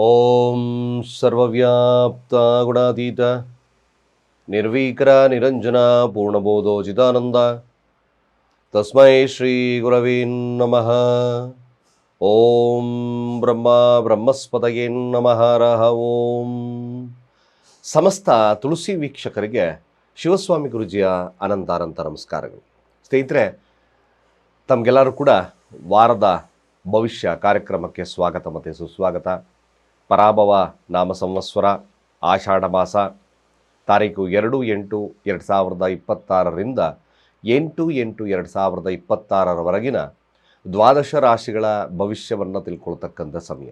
ಓಂ ಸರ್ವವ್ಯಾಪ್ತ ಗುಣಾತೀತ ನಿರ್ವೀಕರ ನಿರಂಜನ ಪೂರ್ಣಬೋಧೋ ಚಿದಾನಂದ ತಸ್ಮೈ ಶ್ರೀ ಗುರವೇ ನಮಃ. ಓಂ ಬ್ರಹ್ಮಸ್ಪತಯೇ ನಮಃ ರಹ ಓಂ. ಸಮಸ್ತ ತುಳಸಿ ವೀಕ್ಷಕರಿಗೆ ಶಿವಸ್ವಾಮಿ ಗುರುಜಿಯ ಅನಂತ ನಮಸ್ಕಾರಗಳು. ಸ್ನೇಹಿತರೆ, ತಮಗೆಲ್ಲರೂ ಕೂಡ ವಾರದ ಭವಿಷ್ಯ ಕಾರ್ಯಕ್ರಮಕ್ಕೆ ಸ್ವಾಗತ ಮತ್ತು ಸುಸ್ವಾಗತ. ಪರಾಭವ ನಾಮ ಸಂವತ್ಸರ ಆಷಾಢ ಮಾಸ ತಾರೀಕು 2/8/2026ರಿಂದ 8/8/2026 ದ್ವಾದಶ ರಾಶಿಗಳ ಭವಿಷ್ಯವನ್ನು ತಿಳ್ಕೊಳ್ತಕ್ಕಂಥ ಸಮಯ.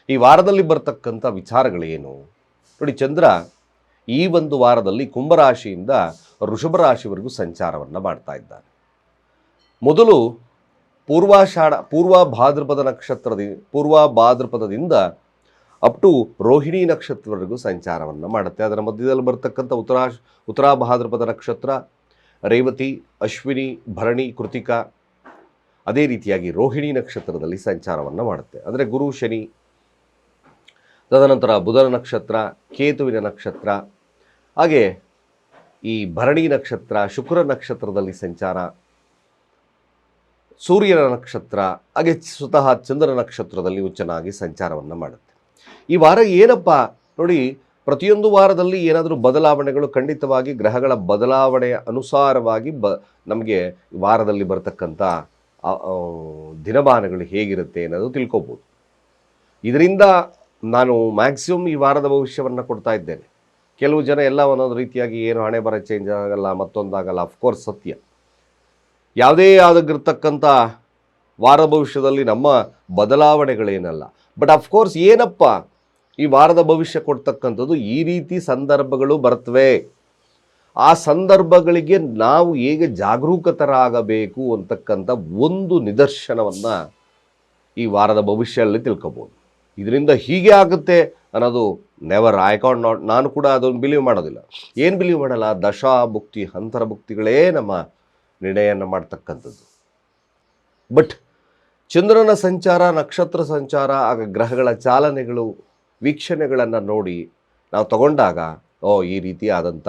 ಈ ವಾರದಲ್ಲಿ ಬರ್ತಕ್ಕಂಥ ವಿಚಾರಗಳೇನು ನೋಡಿ. ಚಂದ್ರ ಈ ಒಂದು ವಾರದಲ್ಲಿ ಕುಂಭರಾಶಿಯಿಂದ ವೃಷಭ ರಾಶಿವರೆಗೂ ಸಂಚಾರವನ್ನು ಮಾಡ್ತಾ ಇದ್ದಾನೆ. ಮೊದಲು ಪೂರ್ವ ಭಾದ್ರಪದದಿಂದ ಅಪ್ ಟು ರೋಹಿಣಿ ನಕ್ಷತ್ರವರೆಗೂ ಸಂಚಾರವನ್ನು ಮಾಡುತ್ತೆ. ಅದರ ಮಧ್ಯದಲ್ಲಿ ಬರ್ತಕ್ಕಂಥ ಉತ್ತರಾ ಭಾದ್ರಪದ ನಕ್ಷತ್ರ, ರೇವತಿ, ಅಶ್ವಿನಿ, ಭರಣಿ, ಕೃತಿಕ, ಅದೇ ರೀತಿಯಾಗಿ ರೋಹಿಣಿ ನಕ್ಷತ್ರದಲ್ಲಿ ಸಂಚಾರವನ್ನು ಮಾಡುತ್ತೆ. ಅಂದರೆ ಗುರು, ಶನಿ, ತದನಂತರ ಬುಧನ ನಕ್ಷತ್ರ, ಕೇತುವಿನ ನಕ್ಷತ್ರ, ಹಾಗೆ ಈ ಭರಣಿ ನಕ್ಷತ್ರ, ಶುಕ್ರ ನಕ್ಷತ್ರದಲ್ಲಿ ಸಂಚಾರ, ಸೂರ್ಯನ ನಕ್ಷತ್ರ, ಹಾಗೆ ಸ್ವತಃ ಚಂದ್ರನ ನಕ್ಷತ್ರದಲ್ಲಿ ಚೆನ್ನಾಗಿ ಸಂಚಾರವನ್ನು ಮಾಡುತ್ತೆ. ಈ ವಾರ ಏನಪ್ಪ ನೋಡಿ, ಪ್ರತಿಯೊಂದು ವಾರದಲ್ಲಿ ಏನಾದರೂ ಬದಲಾವಣೆಗಳು ಖಂಡಿತವಾಗಿ ಗ್ರಹಗಳ ಬದಲಾವಣೆಯ ಅನುಸಾರವಾಗಿ ನಮಗೆ ವಾರದಲ್ಲಿ ಬರ್ತಕ್ಕಂಥ ದಿನಮಾನಗಳು ಹೇಗಿರುತ್ತೆ ಅನ್ನೋದು ತಿಳ್ಕೊಬೋದು. ಇದರಿಂದ ನಾನು ಮ್ಯಾಕ್ಸಿಮಮ್ ಈ ವಾರದ ಭವಿಷ್ಯವನ್ನು ಕೊಡ್ತಾ ಇದ್ದೇನೆ. ಕೆಲವು ಜನ ಎಲ್ಲ ಒಂದೊಂದು ರೀತಿಯಾಗಿ ಏನು ಹಣೆ ಬರ ಚೇಂಜ್ ಆಗಲ್ಲ, ಮತ್ತೊಂದಾಗಲ್ಲ. ಅಫ್ಕೋರ್ಸ್ ಸತ್ಯ. ಯಾವುದೇ ಆಗಿರ್ತಕ್ಕಂಥ ವಾರ ಭವಿಷ್ಯದಲ್ಲಿ ನಮ್ಮ ಬದಲಾವಣೆಗಳೇನಲ್ಲ. ಬಟ್ ಅಫ್ಕೋರ್ಸ್ ಏನಪ್ಪ ಈ ವಾರದ ಭವಿಷ್ಯ ಕೊಡ್ತಕ್ಕಂಥದ್ದು, ಈ ರೀತಿ ಸಂದರ್ಭಗಳು ಬರ್ತವೆ. ಆ ಸಂದರ್ಭಗಳಿಗೆ ನಾವು ಹೇಗೆ ಜಾಗರೂಕತರಾಗಬೇಕು ಅಂತಕ್ಕಂಥ ಒಂದು ನಿದರ್ಶನವನ್ನು ಈ ವಾರದ ಭವಿಷ್ಯದಲ್ಲಿ ತಿಳ್ಕೊಬೋದು. ಇದರಿಂದ ಹೀಗೆ ಆಗುತ್ತೆ ಅನ್ನೋದು ನೆವರ್, ಐ ಕಾಂಟ್ ನಾಟ್. ನಾನು ಕೂಡ ಅದನ್ನು ಬಿಲೀವ್ ಮಾಡೋದಿಲ್ಲ. ಏನು ಬಿಲೀವ್ ಮಾಡಲ್ಲ, ದಶಾಭುಕ್ತಿ ಅಂತರ್ಭುಕ್ತಿಗಳೇ ನಮ್ಮ ನಿರ್ಣಯವನ್ನು ಮಾಡ್ತಕ್ಕಂಥದ್ದು. ಬಟ್ ಚಂದ್ರನ ಸಂಚಾರ, ನಕ್ಷತ್ರ ಸಂಚಾರ, ಆಗ ಗ್ರಹಗಳ ಚಾಲನೆಗಳು, ವೀಕ್ಷಣೆಗಳನ್ನು ನೋಡಿ ನಾವು ತಗೊಂಡಾಗ ಈ ರೀತಿಯಾದಂಥ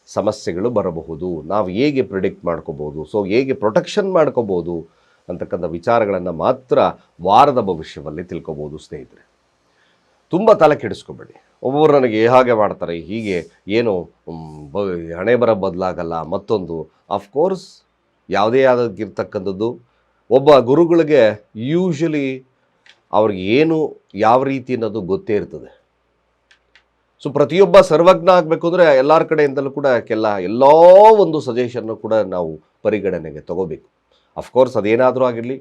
ಸಮಸ್ಯೆಗಳು ಬರಬಹುದು, ನಾವು ಹೇಗೆ ಪ್ರಿಡಿಕ್ಟ್ ಮಾಡ್ಕೋಬೋದು, ಸೊ ಹೇಗೆ ಪ್ರೊಟೆಕ್ಷನ್ ಮಾಡ್ಕೋಬೋದು ಅಂತಕ್ಕಂಥ ವಿಚಾರಗಳನ್ನು ಮಾತ್ರ ವಾರದ ಭವಿಷ್ಯದಲ್ಲಿ ತಿಳ್ಕೊಬೋದು. ಸ್ನೇಹಿತರೆ, ತುಂಬ ತಲೆ ಕೆಡಿಸ್ಕೊಬೇಡಿ. ಒಬ್ಬೊಬ್ಬರು ನನಗೆ ಹಾಗೆ ಮಾಡ್ತಾರೆ, ಹೀಗೆ ಏನು ಹಣೆ ಬರ ಬದಲಾಗಲ್ಲ, ಮತ್ತೊಂದು. ಅಫ್ಕೋರ್ಸ್ ಯಾವುದೇ ಆಗಿರ್ತಕ್ಕಂಥದ್ದು ಒಬ್ಬ ಗುರುಗಳಿಗೆ ಯೂಶಲಿ ಅವ್ರಿಗೆ ಏನು ಯಾವ ರೀತಿ ಅನ್ನೋದು ಗೊತ್ತೇ ಇರ್ತದೆ. ಸೊ ಪ್ರತಿಯೊಬ್ಬ ಸರ್ವಜ್ಞ ಆಗಬೇಕು ಅಂದರೆ ಎಲ್ಲರ ಕಡೆಯಿಂದಲೂ ಕೂಡ ಎಲ್ಲೋ ಒಂದು ಸಜೆಷನ್ನು ಕೂಡ ನಾವು ಪರಿಗಣನೆಗೆ ತಗೋಬೇಕು. ಅಫ್ಕೋರ್ಸ್ ಅದೇನಾದರೂ ಆಗಿರಲಿ,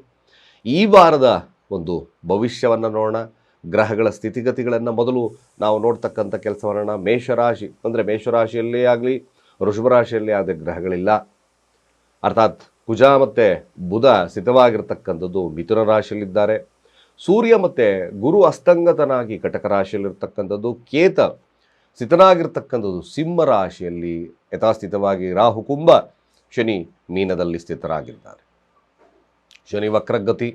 ಈ ವಾರದ ಒಂದು ಭವಿಷ್ಯವನ್ನು ನೋಡೋಣ. ಗ್ರಹಗಳ ಸ್ಥಿತಿಗತಿಗಳನ್ನು ಮೊದಲು ನಾವು ನೋಡ್ತಕ್ಕಂಥ ಕೆಲಸವನ್ನು ಮೇಷರಾಶಿ, ಅಂದರೆ ಮೇಷರಾಶಿಯಲ್ಲೇ ಆಗಲಿ ವೃಷಭ ರಾಶಿಯಲ್ಲೇ ಆಗದೆ ಗ್ರಹಗಳಿಲ್ಲ. ಅರ್ಥಾತ್ ಕುಜ ಮತ್ತು ಬುಧ ಸ್ಥಿತವಾಗಿರ್ತಕ್ಕಂಥದ್ದು ಮಿಥುನ ರಾಶಿಯಲ್ಲಿದ್ದಾರೆ. ಸೂರ್ಯ ಮತ್ತು ಗುರು ಅಸ್ತಂಗತನಾಗಿ ಕಟಕ ರಾಶಿಯಲ್ಲಿರ್ತಕ್ಕಂಥದ್ದು. ಕೇತ ಸ್ಥಿತನಾಗಿರ್ತಕ್ಕಂಥದ್ದು ಸಿಂಹ ರಾಶಿಯಲ್ಲಿ ಯಥಾಸ್ಥಿತವಾಗಿ. ರಾಹು ಕುಂಭ, ಶನಿ ಮೀನದಲ್ಲಿ ಸ್ಥಿತರಾಗಿದ್ದಾರೆ. ಶನಿ ವಕ್ರಗತಿ,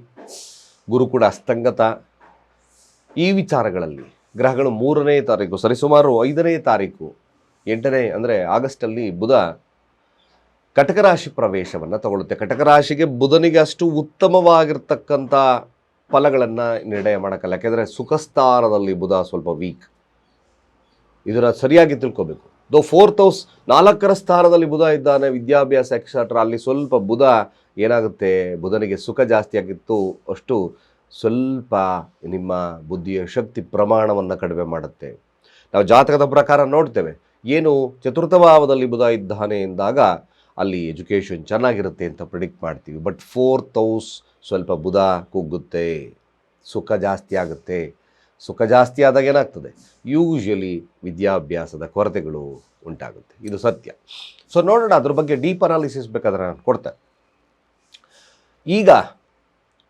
ಗುರು ಕೂಡ ಅಸ್ತಂಗತ. ಈ ವಿಚಾರಗಳಲ್ಲಿ ಗ್ರಹಗಳು 3ನೇ ತಾರೀಕು, ಸರಿಸುಮಾರು 5ನೇ ತಾರೀಕು, 8ನೇ ಅಂದರೆ ಆಗಸ್ಟಲ್ಲಿ ಬುಧ ಕಟಕ ರಾಶಿ ಪ್ರವೇಶವನ್ನು ತಗೊಳ್ಳುತ್ತೆ. ಕಟಕ ರಾಶಿಗೆ ಬುಧನಿಗೆ ಅಷ್ಟು ಉತ್ತಮವಾಗಿರ್ತಕ್ಕಂಥ ಫಲಗಳನ್ನು ನಿರ್ಣಯ ಮಾಡೋಕ್ಕಲ್ಲ. ಯಾಕೆಂದರೆ ಸುಖಸ್ಥಾನದಲ್ಲಿ ಬುಧ ಸ್ವಲ್ಪ ವೀಕ್. ಇದನ್ನು ಸರಿಯಾಗಿ ತಿಳ್ಕೊಬೇಕು. 4th ಹೌಸ್ 4ರ ಸ್ಥಾನದಲ್ಲಿ ಬುಧ ಇದ್ದಾನೆ, ವಿದ್ಯಾಭ್ಯಾಸ ಎಕ್ಸೆಟ್ರಾ. ಅಲ್ಲಿ ಸ್ವಲ್ಪ ಬುಧ ಏನಾಗುತ್ತೆ, ಬುಧನಿಗೆ ಸುಖ ಜಾಸ್ತಿ ಆಗಿತ್ತು, ಅಷ್ಟು ಸ್ವಲ್ಪ ನಿಮ್ಮ ಬುದ್ಧಿಯ ಶಕ್ತಿ ಪ್ರಮಾಣವನ್ನು ಕಡಿಮೆ ಮಾಡುತ್ತೆ. ನಾವು ಜಾತಕದ ಪ್ರಕಾರ ನೋಡ್ತೇವೆ, ಏನು ಚತುರ್ಥ ಭಾವದಲ್ಲಿ ಬುಧ ಇದ್ದಾನೆ ಎಂದಾಗ ಅಲ್ಲಿ ಎಜುಕೇಷನ್ ಚೆನ್ನಾಗಿರುತ್ತೆ ಅಂತ ಪ್ರಿಡಿಕ್ಟ್ ಮಾಡ್ತೀವಿ. ಬಟ್ 4th ಹೌಸ್ ಸ್ವಲ್ಪ ಬುಧ ಕುಗ್ಗುತ್ತೆ, ಸುಖ ಜಾಸ್ತಿ ಆಗುತ್ತೆ. ಸುಖ ಜಾಸ್ತಿ ಆದಾಗ ಏನಾಗ್ತದೆ, ಯೂಶ್ವಲಿ ವಿದ್ಯಾಭ್ಯಾಸದ ಕೊರತೆಗಳು ಉಂಟಾಗುತ್ತೆ. ಇದು ಸತ್ಯ. ಸೊ ನೋಡೋಣ, ಅದ್ರ ಬಗ್ಗೆ ಡೀಪ್ ಅನಾಲಿಸಿಸ್ ಬೇಕಾದ್ರೆ ನಾನು ಕೊಡ್ತೇನೆ. ಈಗ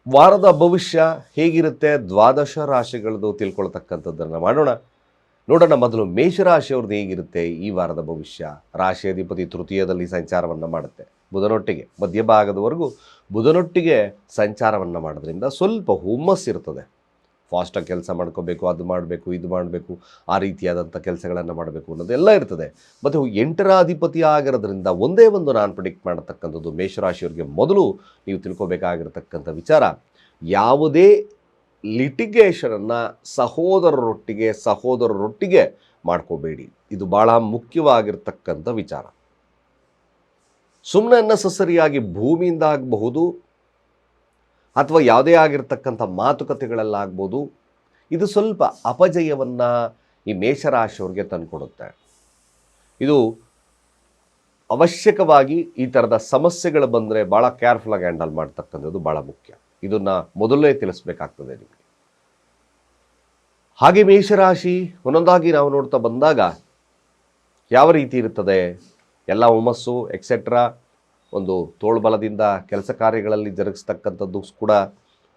ವಾರದ ಭವಿಷ್ಯ ಹೇಗಿರುತ್ತೆ, ದ್ವಾದಶ ರಾಶಿಗಳದ್ದು ತಿಳ್ಕೊಳ್ತಕ್ಕಂಥದ್ದನ್ನು ನೋಡೋಣ. ಮೊದಲು ಮೇಷರಾಶಿಯವ್ರದ್ದು ಹೇಗಿರುತ್ತೆ ಈ ವಾರದ ಭವಿಷ್ಯ. ರಾಶಿ ಅಧಿಪತಿ ತೃತೀಯದಲ್ಲಿ ಸಂಚಾರವನ್ನು ಮಾಡುತ್ತೆ ಬುಧನೊಟ್ಟಿಗೆ, ಮಧ್ಯಭಾಗದವರೆಗೂ ಬುಧನೊಟ್ಟಿಗೆ ಸಂಚಾರವನ್ನು ಮಾಡೋದ್ರಿಂದ ಸ್ವಲ್ಪ ಹುಮ್ಮಸ್ಸಿರ್ತದೆ. ಫಾಸ್ಟಾಗಿ ಕೆಲಸ ಮಾಡ್ಕೋಬೇಕು, ಅದು ಮಾಡಬೇಕು, ಇದು ಮಾಡಬೇಕು, ಆ ರೀತಿಯಾದಂಥ ಕೆಲಸಗಳನ್ನು ಮಾಡಬೇಕು ಅನ್ನೋದೆಲ್ಲ ಇರ್ತದೆ. ಮತ್ತು 8ರ ಅಧಿಪತಿ ಆಗಿರೋದ್ರಿಂದ ಒಂದೇ ಒಂದು ನಾನು ಪ್ರಿಡಿಕ್ಟ್ ಮಾಡತಕ್ಕಂಥದ್ದು ಮೇಷರಾಶಿಯವರಿಗೆ ಮೊದಲು ನೀವು ತಿಳ್ಕೊಬೇಕಾಗಿರ್ತಕ್ಕಂಥ ವಿಚಾರ, ಯಾವುದೇ ಲಿಟಿಗೇಷನನ್ನು ಸಹೋದರರೊಟ್ಟಿಗೆ ಮಾಡ್ಕೋಬೇಡಿ. ಇದು ಭಾಳ ಮುಖ್ಯವಾಗಿರ್ತಕ್ಕಂಥ ವಿಚಾರ. ಸುಮ್ಮನೆ ಅನ್ನೆಸೆಸರಿಯಾಗಿ ಭೂಮಿಯಿಂದ ಆಗಬಹುದು ಅಥವಾ ಯಾವುದೇ ಆಗಿರ್ತಕ್ಕಂಥ ಮಾತುಕತೆಗಳಲ್ಲಾಗ್ಬೋದು, ಇದು ಸ್ವಲ್ಪ ಅಪಜಯವನ್ನು ಈ ಮೇಷರಾಶಿಯವ್ರಿಗೆ ತಂದುಕೊಡುತ್ತೆ. ಇದು ಅವಶ್ಯಕವಾಗಿ ಈ ಥರದ ಸಮಸ್ಯೆಗಳು ಬಂದರೆ ಭಾಳ ಕೇರ್ಫುಲ್ಲಾಗಿ ಹ್ಯಾಂಡಲ್ ಮಾಡ್ತಕ್ಕಂಥದ್ದು ಭಾಳ ಮುಖ್ಯ. ಇದನ್ನು ಮೊದಲೇ ತಿಳಿಸ್ಬೇಕಾಗ್ತದೆ ನಿಮಗೆ. ಹಾಗೆ ಮೇಷರಾಶಿ ಒಂದೊಂದಾಗಿ ನಾವು ನೋಡ್ತಾ ಬಂದಾಗ ಯಾವ ರೀತಿ ಇರುತ್ತದೆ, ಎಲ್ಲ ಹುಮ್ಮಸ್ಸು ಎಕ್ಸೆಟ್ರಾ, ಒಂದು ತೋಳ್ಬಲದಿಂದ ಕೆಲಸ ಕಾರ್ಯಗಳಲ್ಲಿ ಜರುಗಿಸ್ತಕ್ಕಂಥದ್ದು ಕೂಡ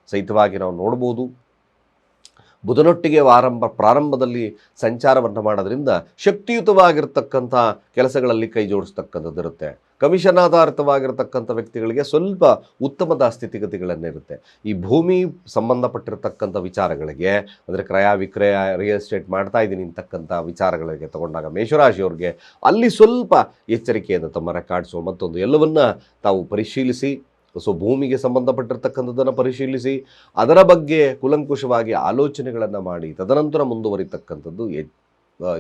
ಸಹಿತವಾಗಿ ನಾವು ನೋಡ್ಬೋದು. ಬುಧನೊಟ್ಟಿಗೆ ಪ್ರಾರಂಭದಲ್ಲಿ ಸಂಚಾರವನ್ನು ಮಾಡೋದ್ರಿಂದ ಶಕ್ತಿಯುತವಾಗಿರ್ತಕ್ಕಂಥ ಕೆಲಸಗಳಲ್ಲಿ ಕೈ ಜೋಡಿಸ್ತಕ್ಕಂಥದ್ದು ಇರುತ್ತೆ. ಕಮಿಷನ್ ಆಧಾರಿತವಾಗಿರ್ತಕ್ಕಂಥ ವ್ಯಕ್ತಿಗಳಿಗೆ ಸ್ವಲ್ಪ ಉತ್ತಮದ ಸ್ಥಿತಿಗತಿಗಳನ್ನಿರುತ್ತೆ. ಈ ಭೂಮಿ ಸಂಬಂಧಪಟ್ಟಿರ್ತಕ್ಕಂಥ ವಿಚಾರಗಳಿಗೆ, ಅಂದರೆ ಕ್ರಯ ವಿಕ್ರಯ ರಿಯಲ್ ಎಸ್ಟೇಟ್ ಮಾಡ್ತಾ ಇದ್ದೀನಿ ಅಂತಕ್ಕಂಥ ವಿಚಾರಗಳಿಗೆ ತಗೊಂಡಾಗ ಮೇಷರಾಶಿಯವ್ರಿಗೆ ಅಲ್ಲಿ ಸ್ವಲ್ಪ ಎಚ್ಚರಿಕೆಯಿಂದ ತಮ್ಮ ರೆಕಾರ್ಡ್ಸು ಮತ್ತೊಂದು ಎಲ್ಲವನ್ನ ತಾವು ಪರಿಶೀಲಿಸಿ, ಸೊ ಭೂಮಿಗೆ ಸಂಬಂಧಪಟ್ಟಿರ್ತಕ್ಕಂಥದ್ದನ್ನು ಪರಿಶೀಲಿಸಿ ಅದರ ಬಗ್ಗೆ ಕೂಲಂಕುಷವಾಗಿ ಆಲೋಚನೆಗಳನ್ನು ಮಾಡಿ ತದನಂತರ ಮುಂದುವರಿತಕ್ಕಂಥದ್ದು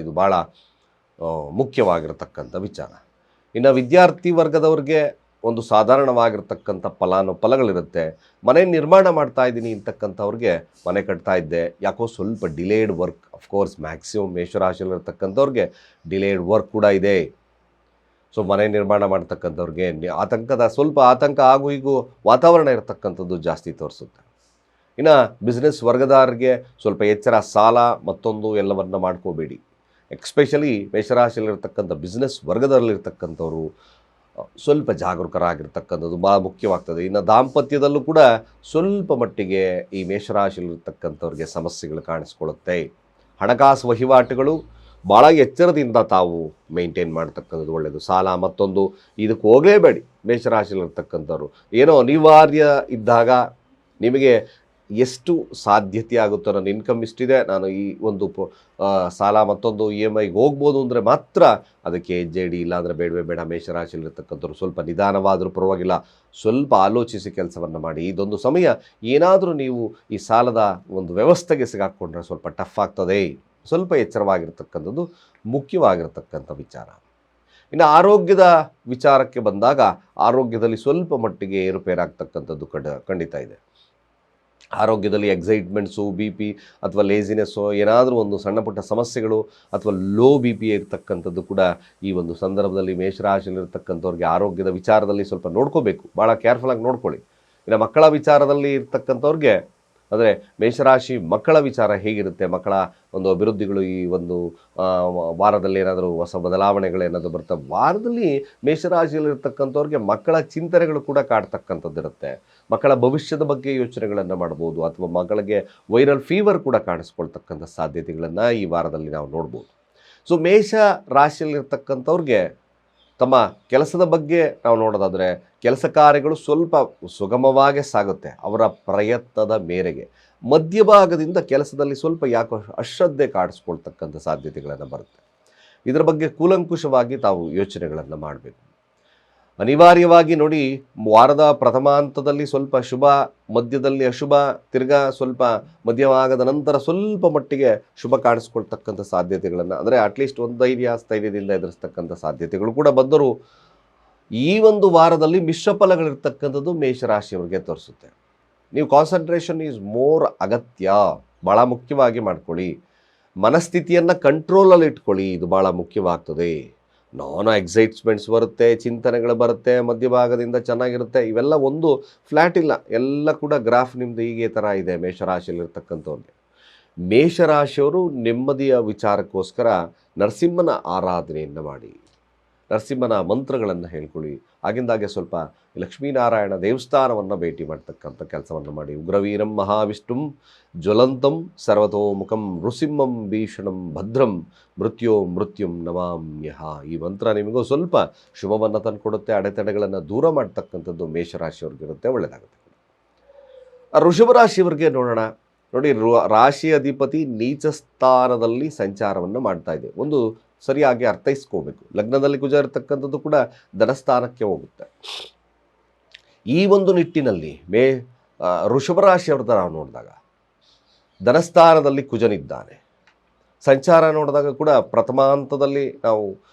ಇದು ಭಾಳ ಮುಖ್ಯವಾಗಿರತಕ್ಕಂಥ ವಿಚಾರ. ಇನ್ನು ವಿದ್ಯಾರ್ಥಿ ವರ್ಗದವ್ರಿಗೆ ಒಂದು ಸಾಧಾರಣವಾಗಿರ್ತಕ್ಕಂಥ ಫಲಗಳಿರುತ್ತೆ. ಮನೆ ನಿರ್ಮಾಣ ಮಾಡ್ತಾ ಇದ್ದೀನಿ ಅಂತಕ್ಕಂಥವ್ರಿಗೆ, ಮನೆ ಕಟ್ತಾ ಇದ್ದೆ ಯಾಕೋ ಸ್ವಲ್ಪ ಡಿಲೇಡ್ ವರ್ಕ್, ಅಫ್ಕೋರ್ಸ್ ಮ್ಯಾಕ್ಸಿಮಮ್ ಮೇಷರಾಶಿಯಲ್ಲಿರ್ತಕ್ಕಂಥವ್ರಿಗೆ ಡಿಲೇಡ್ ವರ್ಕ್ ಕೂಡ ಇದೆ. ಸೊ ಮನೆ ನಿರ್ಮಾಣ ಮಾಡ್ತಕ್ಕಂಥವ್ರಿಗೆ ಸ್ವಲ್ಪ ಆತಂಕ ಆಗು ಹೀಗೂ ವಾತಾವರಣ ಇರತಕ್ಕಂಥದ್ದು ಜಾಸ್ತಿ ತೋರಿಸುತ್ತೆ. ಇನ್ನು ಬಿಸ್ನೆಸ್ ವರ್ಗದಾರರಿಗೆ ಸ್ವಲ್ಪ ಎಚ್ಚರ, ಸಾಲ ಮತ್ತೊಂದು ಎಲ್ಲವನ್ನ ಮಾಡ್ಕೋಬೇಡಿ. ಎಕ್ಸ್ಪೆಷಲಿ ಮೇಷರಾಶಿಯಲ್ಲಿರ್ತಕ್ಕಂಥ ಬಿಸ್ನೆಸ್ ವರ್ಗದಲ್ಲಿರ್ತಕ್ಕಂಥವ್ರು ಸ್ವಲ್ಪ ಜಾಗರೂಕರಾಗಿರ್ತಕ್ಕಂಥದ್ದು ಭಾಳ ಮುಖ್ಯವಾಗ್ತದೆ. ಇನ್ನು ದಾಂಪತ್ಯದಲ್ಲೂ ಕೂಡ ಸ್ವಲ್ಪ ಮಟ್ಟಿಗೆ ಈ ಮೇಷರಾಶಿಯಲ್ಲಿರ್ತಕ್ಕಂಥವ್ರಿಗೆ ಸಮಸ್ಯೆಗಳು ಕಾಣಿಸ್ಕೊಳ್ಳುತ್ತೆ. ಹಣಕಾಸು ವಹಿವಾಟುಗಳು ಭಾಳ ಎಚ್ಚರದಿಂದ ತಾವು ಮೇಂಟೈನ್ ಮಾಡ್ತಕ್ಕಂಥದ್ದು ಒಳ್ಳೆಯದು. ಸಾಲ ಮತ್ತೊಂದು ಇದಕ್ಕೆ ಹೋಗಲೇಬೇಡಿ ಮೇಷರಾಶಿಯಲ್ಲಿರ್ತಕ್ಕಂಥವ್ರು. ಏನೋ ಅನಿವಾರ್ಯ ಇದ್ದಾಗ ನಿಮಗೆ ಎಷ್ಟು ಸಾಧ್ಯತೆ ಆಗುತ್ತೋ, ನನ್ನ ಇನ್ಕಮ್ ಇಷ್ಟಿದೆ, ನಾನು ಈ ಒಂದು ಸಾಲ ಮತ್ತೊಂದು EMIಗೆ ಹೋಗ್ಬೋದು ಅಂದರೆ ಮಾತ್ರ ಅದಕ್ಕೆ ಹೆಜ್ಜೆ ಇಲ್ಲಾಂದರೆ ಬೇಡವೇ ಬೇಡ. ಮೇಷರಾಶಿಯಲ್ಲಿರ್ತಕ್ಕಂಥವ್ರು ಸ್ವಲ್ಪ ನಿಧಾನವಾದರೂ ಪರವಾಗಿಲ್ಲ, ಸ್ವಲ್ಪ ಆಲೋಚಿಸಿ ಕೆಲಸವನ್ನು ಮಾಡಿ. ಇದೊಂದು ಸಮಯ ಏನಾದರೂ ನೀವು ಈ ಸಾಲದ ಒಂದು ವ್ಯವಸ್ಥೆಗೆ ಸಿಗಾಕ್ಕೊಂಡ್ರೆ ಸ್ವಲ್ಪ ಟಫ್ ಆಗ್ತದೆ. ಸ್ವಲ್ಪ ಎಚ್ಚರವಾಗಿರ್ತಕ್ಕಂಥದ್ದು ಮುಖ್ಯವಾಗಿರ್ತಕ್ಕಂಥ ವಿಚಾರ. ಇನ್ನು ಆರೋಗ್ಯದ ವಿಚಾರಕ್ಕೆ ಬಂದಾಗ ಆರೋಗ್ಯದಲ್ಲಿ ಸ್ವಲ್ಪ ಮಟ್ಟಿಗೆ ಏರುಪೇರಾಗ್ತಕ್ಕಂಥದ್ದು ಖಂಡಿತ ಇದೆ. ಆರೋಗ್ಯದಲ್ಲಿ ಎಕ್ಸೈಟ್ಮೆಂಟ್ಸು, BP ಅಥವಾ ಲೇಸಿನೆಸ್ಸು, ಏನಾದರೂ ಒಂದು ಸಣ್ಣ ಪುಟ್ಟ ಸಮಸ್ಯೆಗಳು ಅಥವಾ ಲೋ BP ಇರ್ತಕ್ಕಂಥದ್ದು ಕೂಡ ಈ ಒಂದು ಸಂದರ್ಭದಲ್ಲಿ ಮೇಷರಾಶಿಯಲ್ಲಿರ್ತಕ್ಕಂಥವ್ರಿಗೆ ಆರೋಗ್ಯದ ವಿಚಾರದಲ್ಲಿ ಸ್ವಲ್ಪ ನೋಡ್ಕೋಬೇಕು. ಭಾಳ ಕೇರ್ಫುಲ್ಲಾಗಿ ನೋಡ್ಕೊಳ್ಳಿ. ಇನ್ನು ಮಕ್ಕಳ ವಿಚಾರದಲ್ಲಿ ಇರ್ತಕ್ಕಂಥವ್ರಿಗೆ, ಅಂದರೆ ಮೇಷರಾಶಿ ಮಕ್ಕಳ ವಿಚಾರ ಹೇಗಿರುತ್ತೆ, ಮಕ್ಕಳ ಒಂದು ಅಭಿವೃದ್ಧಿಗಳು ಈ ಒಂದು ವಾರದಲ್ಲಿ ಏನಾದರೂ ಹೊಸ ಬದಲಾವಣೆಗಳೇನಾದರೂ ಬರ್ತವೆ. ವಾರದಲ್ಲಿ ಮೇಷರಾಶಿಯಲ್ಲಿರ್ತಕ್ಕಂಥವ್ರಿಗೆ ಮಕ್ಕಳ ಚಿಂತನೆಗಳು ಕೂಡ ಕಾಡ್ತಕ್ಕಂಥದ್ದು ಇರುತ್ತೆ. ಮಕ್ಕಳ ಭವಿಷ್ಯದ ಬಗ್ಗೆ ಯೋಚನೆಗಳನ್ನು ಮಾಡ್ಬೋದು, ಅಥವಾ ಮಕ್ಕಳಿಗೆ ವೈರಲ್ ಫೀವರ್ ಕೂಡ ಕಾಣಿಸ್ಕೊಳ್ತಕ್ಕಂಥ ಸಾಧ್ಯತೆಗಳನ್ನು ಈ ವಾರದಲ್ಲಿ ನಾವು ನೋಡ್ಬೋದು. ಸೊ ಮೇಷ ರಾಶಿಯಲ್ಲಿರ್ತಕ್ಕಂಥವ್ರಿಗೆ ತಮ್ಮ ಕೆಲಸದ ಬಗ್ಗೆ ನಾವು ನೋಡೋದಾದರೆ ಕೆಲಸ ಕಾರ್ಯಗಳು ಸ್ವಲ್ಪ ಸುಗಮವಾಗಿ ಸಾಗುತ್ತೆ ಅವರ ಪ್ರಯತ್ನದ ಮೇರೆಗೆ. ಮಧ್ಯಭಾಗದಿಂದ ಕೆಲಸದಲ್ಲಿ ಸ್ವಲ್ಪ ಯಾಕೋ ಅಶ್ರದ್ಧೆ ಕಾಡಿಸ್ಕೊಳ್ತಕ್ಕಂಥ ಸಾಧ್ಯತೆಗಳನ್ನು ಬರುತ್ತೆ. ಇದರ ಬಗ್ಗೆ ಕೂಲಂಕುಷವಾಗಿ ತಾವು ಯೋಚನೆಗಳನ್ನು ಮಾಡಬೇಕು. ಅನಿವಾರ್ಯವಾಗಿ ನೋಡಿ, ವಾರದ ಪ್ರಥಮ ಹಂತದಲ್ಲಿ ಸ್ವಲ್ಪ ಶುಭ, ಮಧ್ಯದಲ್ಲಿ ಅಶುಭ, ತಿರ್ಗಾ ಸ್ವಲ್ಪ ಮಧ್ಯವಾಗದ ನಂತರ ಸ್ವಲ್ಪ ಮಟ್ಟಿಗೆ ಶುಭ ಕಾಣಿಸ್ಕೊಳ್ತಕ್ಕಂಥ ಸಾಧ್ಯತೆಗಳನ್ನು, ಅಂದರೆ ಅಟ್ಲೀಸ್ಟ್ ಒಂದು ಸ್ಥೈರ್ಯದಿಂದ ಎದುರಿಸ್ತಕ್ಕಂಥ ಸಾಧ್ಯತೆಗಳು ಕೂಡ ಬಂದರೂ ಈ ಒಂದು ವಾರದಲ್ಲಿ ಮಿಶ್ರ ಫಲಗಳಿರ್ತಕ್ಕಂಥದ್ದು ಮೇಷರಾಶಿಯವರಿಗೆ ತೋರಿಸುತ್ತೆ. ನೀವು ಕಾನ್ಸಂಟ್ರೇಷನ್ ಈಸ್ ಮೋರ್ ಅಗತ್ಯ, ಭಾಳ ಮುಖ್ಯವಾಗಿ ಮಾಡ್ಕೊಳ್ಳಿ. ಮನಸ್ಥಿತಿಯನ್ನು ಕಂಟ್ರೋಲಲ್ಲಿ ಇಟ್ಕೊಳ್ಳಿ, ಇದು ಭಾಳ ಮುಖ್ಯವಾಗ್ತದೆ. ಎಕ್ಸೈಟ್ಮೆಂಟ್ಸ್ ಬರುತ್ತೆ, ಚಿಂತನೆಗಳು ಬರುತ್ತೆ, ಮಧ್ಯಭಾಗದಿಂದ ಚೆನ್ನಾಗಿರುತ್ತೆ. ಇವೆಲ್ಲ ಒಂದು ಫ್ಲ್ಯಾಟ್ ಇಲ್ಲ, ಎಲ್ಲ ಕೂಡ ಗ್ರಾಫ್ ನಿಮ್ಮದು ಹೀಗೆ ಥರ ಇದೆ ಮೇಷರಾಶಿಯಲ್ಲಿರ್ತಕ್ಕಂಥವ್ರಿಗೆ. ಮೇಷರಾಶಿಯವರು ನೆಮ್ಮದಿಯ ವಿಚಾರಕ್ಕೋಸ್ಕರ ನರಸಿಂಹನ ಆರಾಧನೆಯನ್ನು ಮಾಡಿ, ನರಸಿಂಹನ ಮಂತ್ರಗಳನ್ನು ಹೇಳ್ಕೊಳ್ಳಿ. ಆಗಿಂದಾಗೆ ಸ್ವಲ್ಪ ಲಕ್ಷ್ಮೀನಾರಾಯಣ ದೇವಸ್ಥಾನವನ್ನು ಭೇಟಿ ಮಾಡ್ತಕ್ಕಂಥ ಕೆಲಸವನ್ನು ಮಾಡಿ. ಉಗ್ರವೀರಂ ಮಹಾವಿಷ್ಣುಂ ಜ್ವಲಂತಂ ಸರ್ವತೋಮುಖಂ ನೃಸಿಂಹಂ ಭೀಷಣಂ ಭದ್ರಂ ಮೃತ್ಯುಂ ನಮಾಮ್ಯಹ. ಈ ಮಂತ್ರ ನಿಮಗೂ ಸ್ವಲ್ಪ ಶುಭವನ್ನು ತಂದುಕೊಡುತ್ತೆ, ಅಡೆತಡೆಗಳನ್ನು ದೂರ ಮಾಡ್ತಕ್ಕಂಥದ್ದು ಮೇಷರಾಶಿಯವ್ರಿಗಿರುತ್ತೆ, ಒಳ್ಳೆಯದಾಗುತ್ತೆ. ಋಷಭ ರಾಶಿಯವರಿಗೆ ನೋಡೋಣ. ನೋಡಿ, ರಾಶಿ ಅಧಿಪತಿ ನೀಚ ಸ್ಥಾನದಲ್ಲಿ ಸಂಚಾರವನ್ನು ಮಾಡ್ತಾ ಇದೆ. ಒಂದು ಸರಿಯಾಗಿ ಅರ್ಥೈಸ್ಕೋಬೇಕು. ಲಗ್ನದಲ್ಲಿ ಕುಜ ಇರತಕ್ಕಂಥದ್ದು ಕೂಡ ಧನಸ್ಥಾನಕ್ಕೆ ಹೋಗುತ್ತೆ. ಈ ಒಂದು ನಿಟ್ಟಿನಲ್ಲಿ ವೃಷಭ ರಾಶಿಯವ್ರದ್ದು ನಾವು ನೋಡಿದಾಗ ಧನಸ್ಥಾನದಲ್ಲಿ ಕುಜನಿದ್ದಾನೆ. ಸಂಚಾರ ನೋಡಿದಾಗ ಕೂಡ ಪ್ರಥಮ ಹಂತದಲ್ಲಿ ನಾವು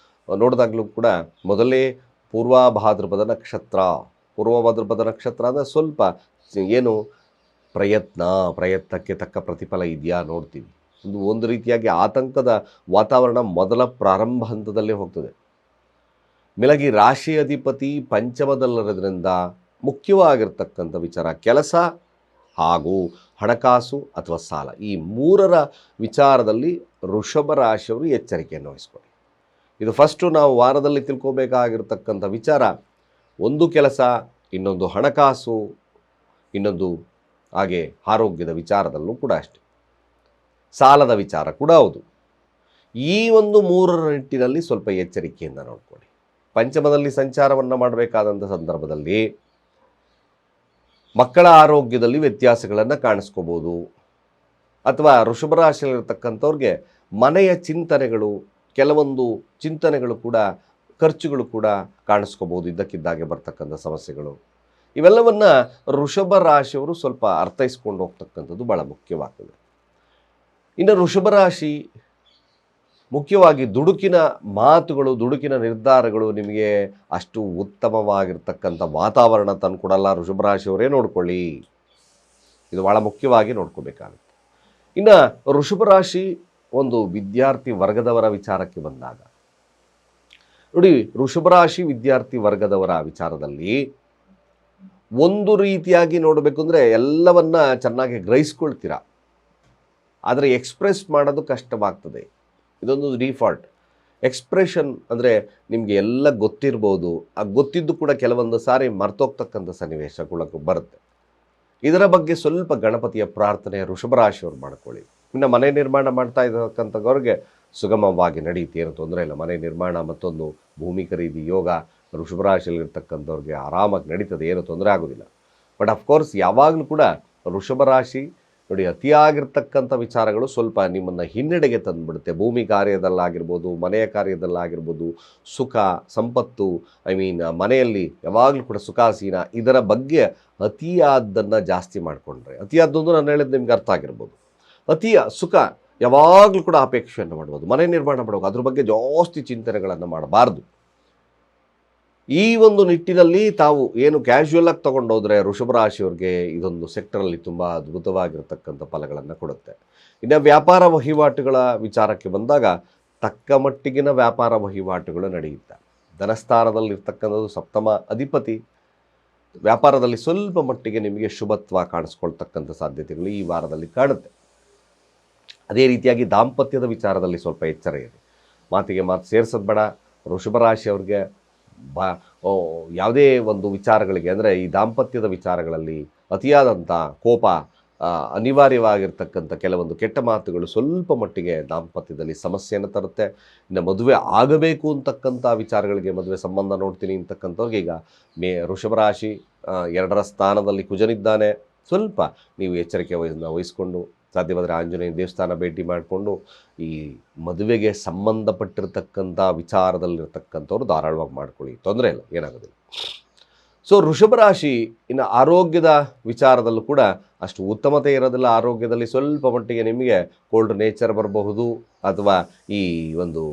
ನೋಡಿದಾಗಲೂ ಕೂಡ ಮೊದಲೇ ಪೂರ್ವ ಭಾದ್ರಪದ ನಕ್ಷತ್ರ ಅಂದರೆ ಸ್ವಲ್ಪ ಏನು ಪ್ರಯತ್ನಕ್ಕೆ ತಕ್ಕ ಪ್ರತಿಫಲ ಇದೆಯಾ ನೋಡ್ತೀವಿ. ಒಂದು ರೀತಿಯಾಗಿ ಆತಂಕದ ವಾತಾವರಣ ಮೊದಲ ಪ್ರಾರಂಭ ಹಂತದಲ್ಲೇ ಹೋಗ್ತದೆ. ಮೇಲಾಗಿ ರಾಶಿ ಅಧಿಪತಿ ಪಂಚಮದಲ್ಲಿರೋದ್ರಿಂದ ಮುಖ್ಯವಾಗಿರ್ತಕ್ಕಂಥ ವಿಚಾರ ಕೆಲಸ ಹಾಗೂ ಹಣಕಾಸು ಅಥವಾ ಸಾಲ, ಈ ಮೂರರ ವಿಚಾರದಲ್ಲಿ ವೃಷಭ ರಾಶಿಯವರು ಎಚ್ಚರಿಕೆಯನ್ನು ವಹಿಸ್ಕೊಳ್ಳಿ. ಇದು ಫಸ್ಟು ನಾವು ವಾರದಲ್ಲಿ ತಿಳ್ಕೋಬೇಕಾಗಿರ್ತಕ್ಕಂಥ ವಿಚಾರ. ಒಂದು ಕೆಲಸ, ಇನ್ನೊಂದು ಹಣಕಾಸು, ಇನ್ನೊಂದು ಹಾಗೆ ಆರೋಗ್ಯದ ವಿಚಾರದಲ್ಲೂ ಕೂಡ ಅಷ್ಟೆ, ಸಾಲದ ವಿಚಾರ ಕೂಡ ಹೌದು. ಈ ಒಂದು ಮೂರರ ನಿಟ್ಟಿನಲ್ಲಿ ಸ್ವಲ್ಪ ಎಚ್ಚರಿಕೆಯಿಂದ ನೋಡ್ಕೊಳ್ಳಿ. ಪಂಚಮದಲ್ಲಿ ಸಂಚಾರವನ್ನು ಮಾಡಬೇಕಾದಂಥ ಸಂದರ್ಭದಲ್ಲಿ ಮಕ್ಕಳ ಆರೋಗ್ಯದಲ್ಲಿ ವ್ಯತ್ಯಾಸಗಳನ್ನು ಕಾಣಿಸ್ಕೋಬೋದು. ಅಥವಾ ವೃಷಭ ರಾಶಿಯಲ್ಲಿರ್ತಕ್ಕಂಥವ್ರಿಗೆ ಮನೆಯ ಚಿಂತನೆಗಳು, ಕೆಲವೊಂದು ಚಿಂತನೆಗಳು ಕೂಡ, ಖರ್ಚುಗಳು ಕೂಡ ಕಾಣಿಸ್ಕೋಬೋದು. ಇದ್ದಕ್ಕಿದ್ದಾಗೆ ಬರ್ತಕ್ಕಂಥ ಸಮಸ್ಯೆಗಳು, ಇವೆಲ್ಲವನ್ನು ವೃಷಭ ರಾಶಿಯವರು ಸ್ವಲ್ಪ ಅರ್ಥೈಸ್ಕೊಂಡು ಹೋಗ್ತಕ್ಕಂಥದ್ದು ಭಾಳ ಮುಖ್ಯವಾಗ್ತದೆ. ಇನ್ನು ವೃಷಭ ರಾಶಿ ಮುಖ್ಯವಾಗಿ ದುಡುಕಿನ ಮಾತುಗಳು, ದುಡುಕಿನ ನಿರ್ಧಾರಗಳು ನಿಮಗೆ ಅಷ್ಟು ಉತ್ತಮವಾಗಿರ್ತಕ್ಕಂಥ ವಾತಾವರಣ ತಂದುಕೊಡಲ್ಲ. ವೃಷಭ ರಾಶಿಯವರೇ ನೋಡ್ಕೊಳ್ಳಿ, ಇದು ಭಾಳ ಮುಖ್ಯವಾಗಿ ನೋಡ್ಕೋಬೇಕಾಗುತ್ತೆ. ಇನ್ನು ವೃಷಭ ರಾಶಿ ಒಂದು ವಿದ್ಯಾರ್ಥಿ ವರ್ಗದವರ ವಿಚಾರಕ್ಕೆ ಬಂದಾಗ ನೋಡಿ, ವೃಷಭ ರಾಶಿ ವಿದ್ಯಾರ್ಥಿ ವರ್ಗದವರ ವಿಚಾರದಲ್ಲಿ ಒಂದು ರೀತಿಯಾಗಿ ನೋಡಬೇಕು ಅಂದರೆ ಎಲ್ಲವನ್ನ ಚೆನ್ನಾಗಿ ಗ್ರಹಿಸ್ಕೊಳ್ತೀರಾ, ಆದರೆ ಎಕ್ಸ್ಪ್ರೆಸ್ ಮಾಡೋದು ಕಷ್ಟವಾಗ್ತದೆ. ಇದೊಂದು ಡಿಫಾಲ್ಟ್ ಎಕ್ಸ್ಪ್ರೆಷನ್. ಅಂದರೆ ನಿಮಗೆ ಎಲ್ಲ ಗೊತ್ತಿರ್ಬೋದು, ಆ ಗೊತ್ತಿದ್ದು ಕೂಡ ಕೆಲವೊಂದು ಸಾರಿ ಮರ್ತೋಗ್ತಕ್ಕಂಥ ಸನ್ನಿವೇಶಗಳು ಬರುತ್ತೆ. ಇದರ ಬಗ್ಗೆ ಸ್ವಲ್ಪ ಗಣಪತಿಯ ಪ್ರಾರ್ಥನೆ ವೃಷಭ ರಾಶಿಯವ್ರು ಮಾಡ್ಕೊಳ್ಳಿ. ಇನ್ನು ಮನೆ ನಿರ್ಮಾಣ ಮಾಡ್ತಾ ಇರತಕ್ಕಂಥವ್ರಿಗೆ ಸುಗಮವಾಗಿ ನಡೆಯುತ್ತೆ, ಏನು ತೊಂದರೆ ಇಲ್ಲ. ಮನೆ ನಿರ್ಮಾಣ ಮತ್ತೊಂದು ಭೂಮಿ ಖರೀದಿ ಯೋಗ ವೃಷಭ ರಾಶಿಯಲ್ಲಿರ್ತಕ್ಕಂಥವ್ರಿಗೆ ಆರಾಮಾಗಿ ನಡೀತದೆ, ಏನು ತೊಂದರೆ ಆಗೋದಿಲ್ಲ. ಬಟ್ ಅಫ್ಕೋರ್ಸ್ ಯಾವಾಗಲೂ ಕೂಡ ವೃಷಭ ರಾಶಿ ನೋಡಿ, ಅತಿಯಾಗಿರ್ತಕ್ಕಂಥ ವಿಚಾರಗಳು ಸ್ವಲ್ಪ ನಿಮ್ಮನ್ನು ಹಿನ್ನಡೆಗೆ ತಂದುಬಿಡುತ್ತೆ. ಭೂಮಿ ಕಾರ್ಯದಲ್ಲಾಗಿರ್ಬೋದು, ಮನೆಯ ಕಾರ್ಯದಲ್ಲಾಗಿರ್ಬೋದು, ಸುಖ ಸಂಪತ್ತು, ಮನೆಯಲ್ಲಿ ಯಾವಾಗಲೂ ಕೂಡ ಸುಖಾಸೀನ, ಇದರ ಬಗ್ಗೆ ಅತಿಯಾದ್ದನ್ನು ಜಾಸ್ತಿ ಮಾಡಿಕೊಂಡ್ರೆ, ಅತಿಯಾದ್ದೊಂದು ನಾನು ಹೇಳಿದ್ದು ನಿಮ್ಗೆ ಅರ್ಥ ಆಗಿರ್ಬೋದು. ಅತಿಯ ಸುಖ ಯಾವಾಗಲೂ ಕೂಡ ಅಪೇಕ್ಷೆಯನ್ನು ಮಾಡ್ಬೋದು, ಮನೆ ನಿರ್ಮಾಣ ಮಾಡುವಾಗ ಅದ್ರ ಬಗ್ಗೆ ಜಾಸ್ತಿ ಚಿಂತನೆಗಳನ್ನು ಮಾಡಬಾರ್ದು. ಈ ಒಂದು ನಿಟ್ಟಿನಲ್ಲಿ ತಾವು ಏನು ಕ್ಯಾಶುವಲ್ ಆಗಿ ತೊಗೊಂಡೋದ್ರೆ ವೃಷಭ ರಾಶಿಯವ್ರಿಗೆ ಇದೊಂದು ಸೆಕ್ಟರಲ್ಲಿ ತುಂಬ ಅದ್ಭುತವಾಗಿರ್ತಕ್ಕಂಥ ಫಲಗಳನ್ನು ಕೊಡುತ್ತೆ. ಇನ್ನು ವ್ಯಾಪಾರ ವಹಿವಾಟುಗಳ ವಿಚಾರಕ್ಕೆ ಬಂದಾಗ ತಕ್ಕ ಮಟ್ಟಿಗಿನ ವ್ಯಾಪಾರ ವಹಿವಾಟುಗಳು ನಡೆಯುತ್ತೆ. ಧನಸ್ಥಾನದಲ್ಲಿರ್ತಕ್ಕಂಥದ್ದು ಸಪ್ತಮ ಅಧಿಪತಿ, ವ್ಯಾಪಾರದಲ್ಲಿ ಸ್ವಲ್ಪ ಮಟ್ಟಿಗೆ ನಿಮಗೆ ಶುಭತ್ವ ಕಾಣಿಸ್ಕೊಳ್ತಕ್ಕಂಥ ಸಾಧ್ಯತೆಗಳು ಈ ವಾರದಲ್ಲಿ ಕಾಣುತ್ತೆ. ಅದೇ ರೀತಿಯಾಗಿ ದಾಂಪತ್ಯದ ವಿಚಾರದಲ್ಲಿ ಸ್ವಲ್ಪ ಎಚ್ಚರ ಇದೆ. ಮಾತಿಗೆ ಮಾತು ಸೇರಿಸೋದು ಬೇಡ. ವೃಷಭ ರಾಶಿಯವ್ರಿಗೆ ಯಾವುದೇ ಒಂದು ವಿಚಾರಗಳಿಗೆ ಅಂದರೆ ಈ ದಾಂಪತ್ಯದ ವಿಚಾರಗಳಲ್ಲಿ ಅತಿಯಾದಂಥ ಕೋಪ, ಅನಿವಾರ್ಯವಾಗಿರ್ತಕ್ಕಂಥ ಕೆಲವೊಂದು ಕೆಟ್ಟ ಮಾತುಗಳು ಸ್ವಲ್ಪ ಮಟ್ಟಿಗೆ ದಾಂಪತ್ಯದಲ್ಲಿ ಸಮಸ್ಯೆಯನ್ನು ತರುತ್ತೆ. ಇನ್ನು ಮದುವೆ ಆಗಬೇಕು ಅಂತಕ್ಕಂಥ ವಿಚಾರಗಳಿಗೆ, ಮದುವೆ ಸಂಬಂಧ ನೋಡ್ತೀನಿ ಅಂತಕ್ಕಂಥವ್ರಿಗೆ ಈಗ ವೃಷಭ ರಾಶಿ 2ರ ಸ್ಥಾನದಲ್ಲಿ ಕುಜನಿದ್ದಾನೆ. ಸ್ವಲ್ಪ ನೀವು ಎಚ್ಚರಿಕೆ ವಹಿಸ್ಕೊಂಡು ಸಾಧ್ಯವಾದರೆ ಆಂಜನೇಯ ದೇವಸ್ಥಾನ ಭೇಟಿ ಮಾಡಿಕೊಂಡು ಈ ಮದುವೆಗೆ ಸಂಬಂಧಪಟ್ಟಿರ್ತಕ್ಕಂಥ ವಿಚಾರದಲ್ಲಿರ್ತಕ್ಕಂಥವ್ರು ಧಾರಾಳವಾಗಿ ಮಾಡ್ಕೊಳ್ಳಿ, ತೊಂದರೆ ಇಲ್ಲ, ಏನಾಗೋದಿಲ್ಲ. ಸೊ ವೃಷಭ ರಾಶಿ ಇನ್ನು ಆರೋಗ್ಯದ ವಿಚಾರದಲ್ಲೂ ಕೂಡ ಅಷ್ಟು ಉತ್ತಮತೆ ಇರೋದಿಲ್ಲ. ಆರೋಗ್ಯದಲ್ಲಿ ಸ್ವಲ್ಪ ಮಟ್ಟಿಗೆ ನಿಮಗೆ ಕೋಲ್ಡ್ ನೇಚರ್ ಬರಬಹುದು, ಅಥವಾ ಈ ಒಂದು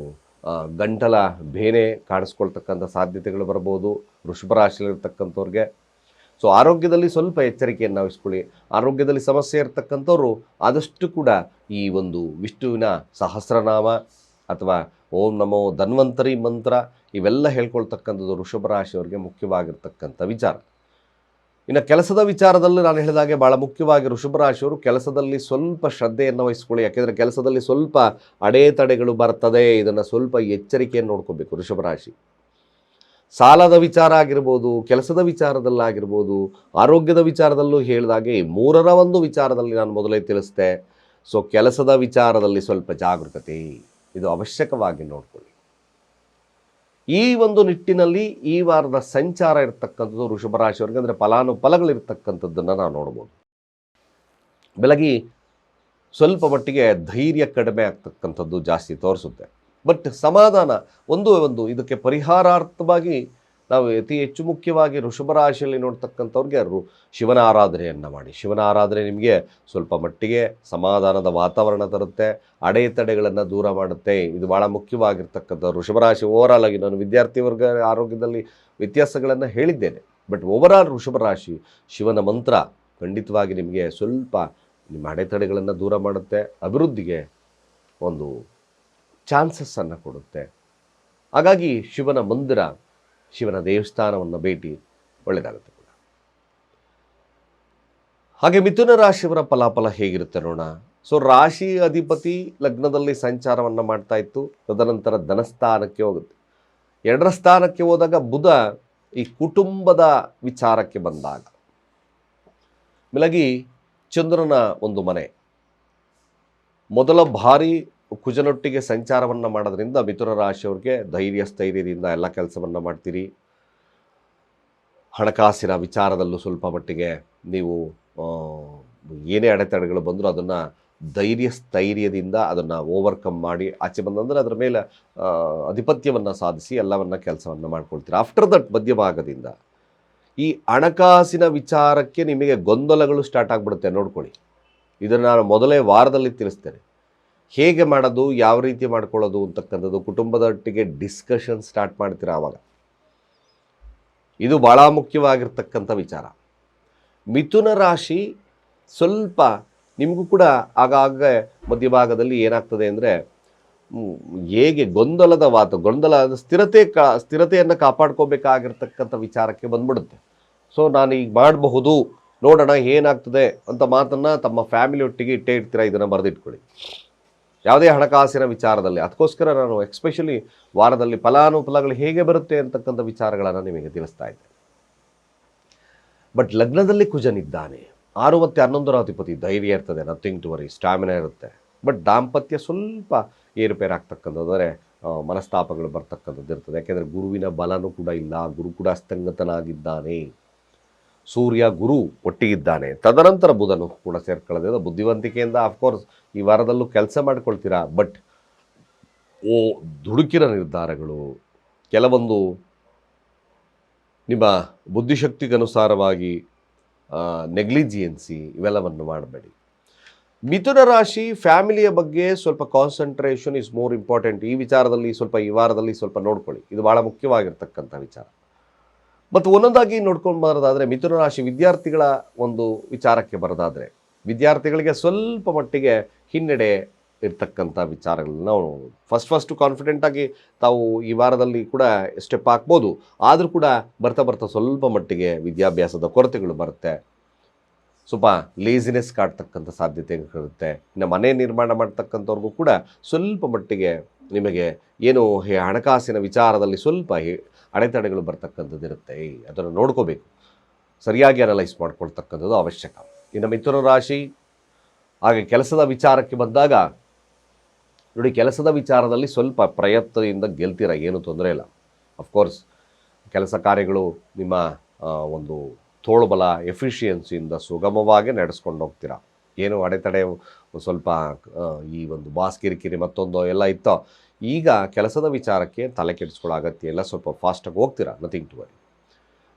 ಗಂಟಲ ಬೇನೆ ಕಾಣಿಸ್ಕೊಳ್ತಕ್ಕಂಥ ಸಾಧ್ಯತೆಗಳು ಬರ್ಬೋದು ವೃಷಭ ರಾಶಿಯಲ್ಲಿರ್ತಕ್ಕಂಥವ್ರಿಗೆ. ಸೊ ಆರೋಗ್ಯದಲ್ಲಿ ಸ್ವಲ್ಪ ಎಚ್ಚರಿಕೆಯನ್ನು ವಹಿಸ್ಕೊಳ್ಳಿ. ಆರೋಗ್ಯದಲ್ಲಿ ಸಮಸ್ಯೆ ಇರತಕ್ಕಂಥವ್ರು ಆದಷ್ಟು ಕೂಡ ಈ ಒಂದು ವಿಷ್ಣುವಿನ ಸಹಸ್ರನಾಮ ಅಥವಾ ಓಂ ನಮೋ ಧನ್ವಂತರಿ ಮಂತ್ರ ಇವೆಲ್ಲ ಹೇಳ್ಕೊಳ್ತಕ್ಕಂಥದ್ದು ವೃಷಭ ರಾಶಿಯವರಿಗೆ ಮುಖ್ಯವಾಗಿರ್ತಕ್ಕಂಥ ವಿಚಾರ. ಇನ್ನು ಕೆಲಸದ ವಿಚಾರದಲ್ಲಿ ನಾನು ಹೇಳಿದಾಗೆ ಭಾಳ ಮುಖ್ಯವಾಗಿ ವೃಷಭ ರಾಶಿಯವರು ಕೆಲಸದಲ್ಲಿ ಸ್ವಲ್ಪ ಶ್ರದ್ಧೆಯನ್ನು ವಹಿಸ್ಕೊಳ್ಳಿ. ಯಾಕೆಂದರೆ ಕೆಲಸದಲ್ಲಿ ಸ್ವಲ್ಪ ಅಡೆತಡೆಗಳು ಬರ್ತದೆ, ಇದನ್ನು ಸ್ವಲ್ಪ ಎಚ್ಚರಿಕೆಯನ್ನು ನೋಡ್ಕೋಬೇಕು ವೃಷಭ ರಾಶಿ. ಸಾಲದ ವಿಚಾರ ಆಗಿರ್ಬೋದು, ಕೆಲಸದ ವಿಚಾರದಲ್ಲಾಗಿರ್ಬೋದು, ಆರೋಗ್ಯದ ವಿಚಾರದಲ್ಲೂ ಹೇಳಿದಾಗೆ ಮೂರರ ಒಂದು ವಿಚಾರದಲ್ಲಿ ನಾನು ಮೊದಲೇ ತಿಳಿಸ್ದೆ. ಸೊ ಕೆಲಸದ ವಿಚಾರದಲ್ಲಿ ಸ್ವಲ್ಪ ಜಾಗರೂಕತೆ ಇದು ಅವಶ್ಯಕವಾಗಿ ನೋಡ್ಕೊಳ್ಳಿ. ಈ ಒಂದು ನಿಟ್ಟಿನಲ್ಲಿ ಈ ವಾರದ ಸಂಚಾರ ಇರತಕ್ಕಂಥದ್ದು ವೃಷಭ ರಾಶಿಯವರಿಗೆ ಅಂದರೆ ಫಲಾನುಫಲಗಳಿರ್ತಕ್ಕಂಥದ್ದನ್ನು ನಾವು ನೋಡ್ಬೋದು. ಬೆಳಗ್ಗೆ ಸ್ವಲ್ಪ ಮಟ್ಟಿಗೆ ಧೈರ್ಯ ಕಡಿಮೆ ಆಗ್ತಕ್ಕಂಥದ್ದು ಜಾಸ್ತಿ ತೋರಿಸುತ್ತೆ. ಬಟ್ ಸಮಾಧಾನ ಒಂದು ಇದಕ್ಕೆ ಪರಿಹಾರಾರ್ಥವಾಗಿ ನಾವು ಅತಿ ಹೆಚ್ಚು ಮುಖ್ಯವಾಗಿ ವೃಷಭ ರಾಶಿಯಲ್ಲಿ ನೋಡ್ತಕ್ಕಂಥವ್ರಿಗೆ ಶಿವನ ಆರಾಧನೆಯನ್ನು ಮಾಡಿ. ಶಿವನ ಆರಾಧನೆ ನಿಮಗೆ ಸ್ವಲ್ಪ ಮಟ್ಟಿಗೆ ಸಮಾಧಾನದ ವಾತಾವರಣ ತರುತ್ತೆ, ಅಡೆತಡೆಗಳನ್ನು ದೂರ ಮಾಡುತ್ತೆ. ಇದು ಭಾಳ ಮುಖ್ಯವಾಗಿರ್ತಕ್ಕಂಥ ವೃಷಭ ರಾಶಿ. ಓವರಾಲ್ ಆಗಿ ನಾನು ವಿದ್ಯಾರ್ಥಿ ವರ್ಗ ಆರೋಗ್ಯದಲ್ಲಿ ವ್ಯತ್ಯಾಸಗಳನ್ನು ಹೇಳಿದ್ದೇನೆ. ಬಟ್ ಓವರಾಲ್ ವೃಷಭ ರಾಶಿ ಶಿವನ ಮಂತ್ರ ಖಂಡಿತವಾಗಿ ನಿಮಗೆ ಸ್ವಲ್ಪ ನಿಮ್ಮ ಅಡೆತಡೆಗಳನ್ನು ದೂರ ಮಾಡುತ್ತೆ, ಅಭಿವೃದ್ಧಿಗೆ ಒಂದು ಚಾನ್ಸಸ್ಸನ್ನು ಕೊಡುತ್ತೆ. ಹಾಗಾಗಿ ಶಿವನ ಮಂದಿರ, ಶಿವನ ದೇವಸ್ಥಾನವನ್ನು ಭೇಟಿ ಒಳ್ಳೆಯದಾಗುತ್ತೆ ಕೂಡ. ಹಾಗೆ ಮಿಥುನ ರಾಶಿಯವರ ಫಲಾಫಲ ಹೇಗಿರುತ್ತೆ ನೋಡೋಣ. ಸೊ ರಾಶಿ ಅಧಿಪತಿ ಲಗ್ನದಲ್ಲಿ ಸಂಚಾರವನ್ನು ಮಾಡ್ತಾ ಇತ್ತು, ತದನಂತರ ಧನಸ್ಥಾನಕ್ಕೆ ಹೋಗುತ್ತೆ. 2ರ ಸ್ಥಾನಕ್ಕೆ ಹೋದಾಗ ಬುಧ ಈ ಕುಟುಂಬದ ವಿಚಾರಕ್ಕೆ ಬಂದಾಗ, ಮೇಲಾಗಿ ಚಂದ್ರನ ಒಂದು ಮನೆ ಮೊದಲ ಬಾರಿ ಕುಜನೊಟ್ಟಿಗೆ ಸಂಚಾರವನ್ನು ಮಾಡೋದ್ರಿಂದ ಮಿಥುನ ರಾಶಿಯವ್ರಿಗೆ ಧೈರ್ಯ ಸ್ಥೈರ್ಯದಿಂದ ಎಲ್ಲ ಕೆಲಸವನ್ನು ಮಾಡ್ತೀರಿ. ಹಣಕಾಸಿನ ವಿಚಾರದಲ್ಲೂ ಸ್ವಲ್ಪ ಮಟ್ಟಿಗೆ ನೀವು ಏನೇ ಅಡೆತಡೆಗಳು ಬಂದರೂ ಅದನ್ನು ಧೈರ್ಯ ಸ್ಥೈರ್ಯದಿಂದ ಅದನ್ನು ಓವರ್ಕಮ್ ಮಾಡಿ ಆಚೆ ಬಂದಂದರೆ ಅದರ ಮೇಲೆ ಆಧಿಪತ್ಯವನ್ನು ಸಾಧಿಸಿ ಎಲ್ಲವನ್ನ ಕೆಲಸವನ್ನು ಮಾಡ್ಕೊಳ್ತೀರಿ. ಆಫ್ಟರ್ ದಟ್ ಮಧ್ಯಭಾಗದಿಂದ ಈ ಹಣಕಾಸಿನ ವಿಚಾರಕ್ಕೆ ನಿಮಗೆ ಗೊಂದಲಗಳು ಸ್ಟಾರ್ಟ್ ಆಗಿಬಿಡುತ್ತೆ. ನೋಡ್ಕೊಳ್ಳಿ, ಇದನ್ನು ನಾನು ಮೊದಲೇ ವಾರದಲ್ಲಿ ತಿಳಿಸ್ತೇನೆ. ಹೇಗೆ ಮಾಡೋದು, ಯಾವ ರೀತಿ ಮಾಡ್ಕೊಳ್ಳೋದು ಅಂತಕ್ಕಂಥದ್ದು ಕುಟುಂಬದೊಟ್ಟಿಗೆ ಡಿಸ್ಕಷನ್ ಸ್ಟಾರ್ಟ್ ಮಾಡ್ತೀರಾ ಆವಾಗ. ಇದು ಭಾಳ ಮುಖ್ಯವಾಗಿರ್ತಕ್ಕಂಥ ವಿಚಾರ. ಮಿಥುನ ರಾಶಿ ಸ್ವಲ್ಪ ನಿಮಗೂ ಕೂಡ ಆಗಾಗ ಮಧ್ಯಭಾಗದಲ್ಲಿ ಏನಾಗ್ತದೆ ಅಂದರೆ ಹೇಗೆ ಗೊಂದಲ ಸ್ಥಿರತೆಯನ್ನು ಕಾಪಾಡ್ಕೋಬೇಕಾಗಿರ್ತಕ್ಕಂಥ ವಿಚಾರಕ್ಕೆ ಬಂದ್ಬಿಡುತ್ತೆ. ಸೊ ನಾನು ಈಗ ಮಾಡಬಹುದು, ನೋಡೋಣ ಏನಾಗ್ತದೆ ಅಂತ ಮಾತನ್ನು ತಮ್ಮ ಫ್ಯಾಮಿಲಿ ಒಟ್ಟಿಗೆ ಇಟ್ಟೇ ಇಡ್ತೀರಾ. ಇದನ್ನು ಬರೆದಿಟ್ಕೊಳ್ಳಿ ಯಾವುದೇ ಹಣಕಾಸಿನ ವಿಚಾರದಲ್ಲಿ. ಅದಕ್ಕೋಸ್ಕರ ನಾನು ಎಕ್ಸ್ಪೆಷಲಿ ವಾರದಲ್ಲಿ ಫಲಾನುಫಲಗಳು ಹೇಗೆ ಬರುತ್ತೆ ಅಂತಕ್ಕಂಥ ವಿಚಾರಗಳನ್ನು ನಿಮಗೆ ತಿಳಿಸ್ತಾ ಇದ್ದೆ. ಬಟ್ ಲಗ್ನದಲ್ಲಿ ಕುಜನಿದ್ದಾನೆ, 6 ಮತ್ತು 11ರ ಅಧಿಪತಿ. ಧೈರ್ಯ ಇರ್ತದೆ, ನಥಿಂಗ್ ಟು ವರಿ, ಸ್ಟ್ಯಾಮಿನಾ ಇರುತ್ತೆ. ಬಟ್ ದಾಂಪತ್ಯ ಸ್ವಲ್ಪ ಏರುಪೇರು ಆಗ್ತಕ್ಕಂಥದ್ದು, ಅಂದರೆ ಮನಸ್ತಾಪಗಳು ಬರ್ತಕ್ಕಂಥದ್ದು ಇರ್ತದೆ. ಯಾಕೆಂದರೆ ಗುರುವಿನ ಬಲನೂ ಕೂಡ ಇಲ್ಲ, ಗುರು ಕೂಡ ಅಸ್ತಂಗತನಾಗಿದ್ದಾನೆ. ಸೂರ್ಯ ಗುರು ಒಟ್ಟಿಗಿದ್ದಾನೆ, ತದನಂತರ ಬುಧನು ಕೂಡ ಸೇರ್ಕೊಳ್ಳೋದ್ರಿಂದ ಬುದ್ಧಿವಂತಿಕೆಯಿಂದ ಅಫ್ಕೋರ್ಸ್ ಈ ವಾರದಲ್ಲೂ ಕೆಲಸ ಮಾಡ್ಕೊಳ್ತೀರಾ. ಬಟ್ ದುಡುಕಿನ ನಿರ್ಧಾರಗಳು, ಕೆಲವೊಂದು ನಿಮ್ಮ ಬುದ್ಧಿಶಕ್ತಿಗನುಸಾರವಾಗಿ ನೆಗ್ಲಿಜಿಯನ್ಸಿ, ಇವೆಲ್ಲವನ್ನು ಮಾಡಬೇಡಿ. ಮಿಥುನ ರಾಶಿ ಫ್ಯಾಮಿಲಿಯ ಬಗ್ಗೆ ಸ್ವಲ್ಪ ಕಾನ್ಸಂಟ್ರೇಷನ್ ಇಸ್ ಮೋರ್ ಇಂಪಾರ್ಟೆಂಟ್. ಈ ವಿಚಾರದಲ್ಲಿ ಸ್ವಲ್ಪ ಈ ವಾರದಲ್ಲಿ ಸ್ವಲ್ಪ ನೋಡ್ಕೊಳ್ಳಿ, ಇದು ಭಾಳ ಮುಖ್ಯವಾಗಿರ್ತಕ್ಕಂಥ ವಿಚಾರ. ಮತ್ತು ಒಂದೊಂದಾಗಿ ನೋಡ್ಕೊಂಡು ಬರೋದಾದರೆ ಮಿಥುನ ರಾಶಿ ವಿದ್ಯಾರ್ಥಿಗಳ ಒಂದು ವಿಚಾರಕ್ಕೆ ಬರೋದಾದರೆ, ವಿದ್ಯಾರ್ಥಿಗಳಿಗೆ ಸ್ವಲ್ಪ ಮಟ್ಟಿಗೆ ಹಿನ್ನಡೆ ಇರ್ತಕ್ಕಂಥ ವಿಚಾರಗಳನ್ನ ನಾವು ಫಸ್ಟ್ ಕಾನ್ಫಿಡೆಂಟಾಗಿ ತಾವು ಈ ವಾರದಲ್ಲಿ ಕೂಡ ಸ್ಟೆಪ್ ಹಾಕ್ಬೋದು. ಆದರೂ ಕೂಡ ಬರ್ತಾ ಸ್ವಲ್ಪ ಮಟ್ಟಿಗೆ ವಿದ್ಯಾಭ್ಯಾಸದ ಕೊರತೆಗಳು ಬರುತ್ತೆ, ಸ್ವಲ್ಪ ಲೇಸಿನೆಸ್ ಕಾಡ್ತಕ್ಕಂಥ ಸಾಧ್ಯತೆ ಇರುತ್ತೆ. ಇನ್ನು ಮನೆ ನಿರ್ಮಾಣ ಮಾಡ್ತಕ್ಕಂಥವ್ರಿಗೂ ಕೂಡ ಸ್ವಲ್ಪ ಮಟ್ಟಿಗೆ ನಿಮಗೆ ಏನು ಹಣಕಾಸಿನ ವಿಚಾರದಲ್ಲಿ ಸ್ವಲ್ಪ ಅಡೆತಡೆಗಳು ಬರ್ತಕ್ಕಂಥದ್ದು ಇರುತ್ತೆ. ಅದನ್ನು ನೋಡ್ಕೋಬೇಕು, ಸರಿಯಾಗಿ ಅನಲೈಸ್ ಮಾಡ್ಕೊಳ್ತಕ್ಕಂಥದ್ದು ಅವಶ್ಯಕ. ಇನ್ನು ಮಿಥುನ ರಾಶಿ ಹಾಗೆ ಕೆಲಸದ ವಿಚಾರಕ್ಕೆ ಬಂದಾಗ ನೋಡಿ, ಕೆಲಸದ ವಿಚಾರದಲ್ಲಿ ಸ್ವಲ್ಪ ಪ್ರಯತ್ನದಿಂದ ಗೆಲ್ತೀರ, ಏನೂ ತೊಂದರೆ ಇಲ್ಲ. ಅಫ್ಕೋರ್ಸ್ ಕೆಲಸ ಕಾರ್ಯಗಳು ನಿಮ್ಮ ಒಂದು ತೋಳುಬಲ ಎಫಿಷಿಯನ್ಸಿಯಿಂದ ಸುಗಮವಾಗಿ ನಡೆಸ್ಕೊಂಡು ಹೋಗ್ತೀರಾ. ಏನು ಅಡೆತಡೆ ಸ್ವಲ್ಪ ಈ ಒಂದು ಬಾಸ್ ಕಿರಿಕಿರಿ ಮತ್ತೊಂದು ಎಲ್ಲ ಇತ್ತೋ, ಈಗ ಕೆಲಸದ ವಿಚಾರಕ್ಕೆ ತಲೆ ಕೆಡಿಸ್ಕೊಳ್ಳೋ ಅಗತ್ಯ ಎಲ್ಲ, ಸ್ವಲ್ಪ ಫಾಸ್ಟಾಗಿ ಹೋಗ್ತೀರಾ, ನಥಿಂಗ್ ಟು ವರಿ.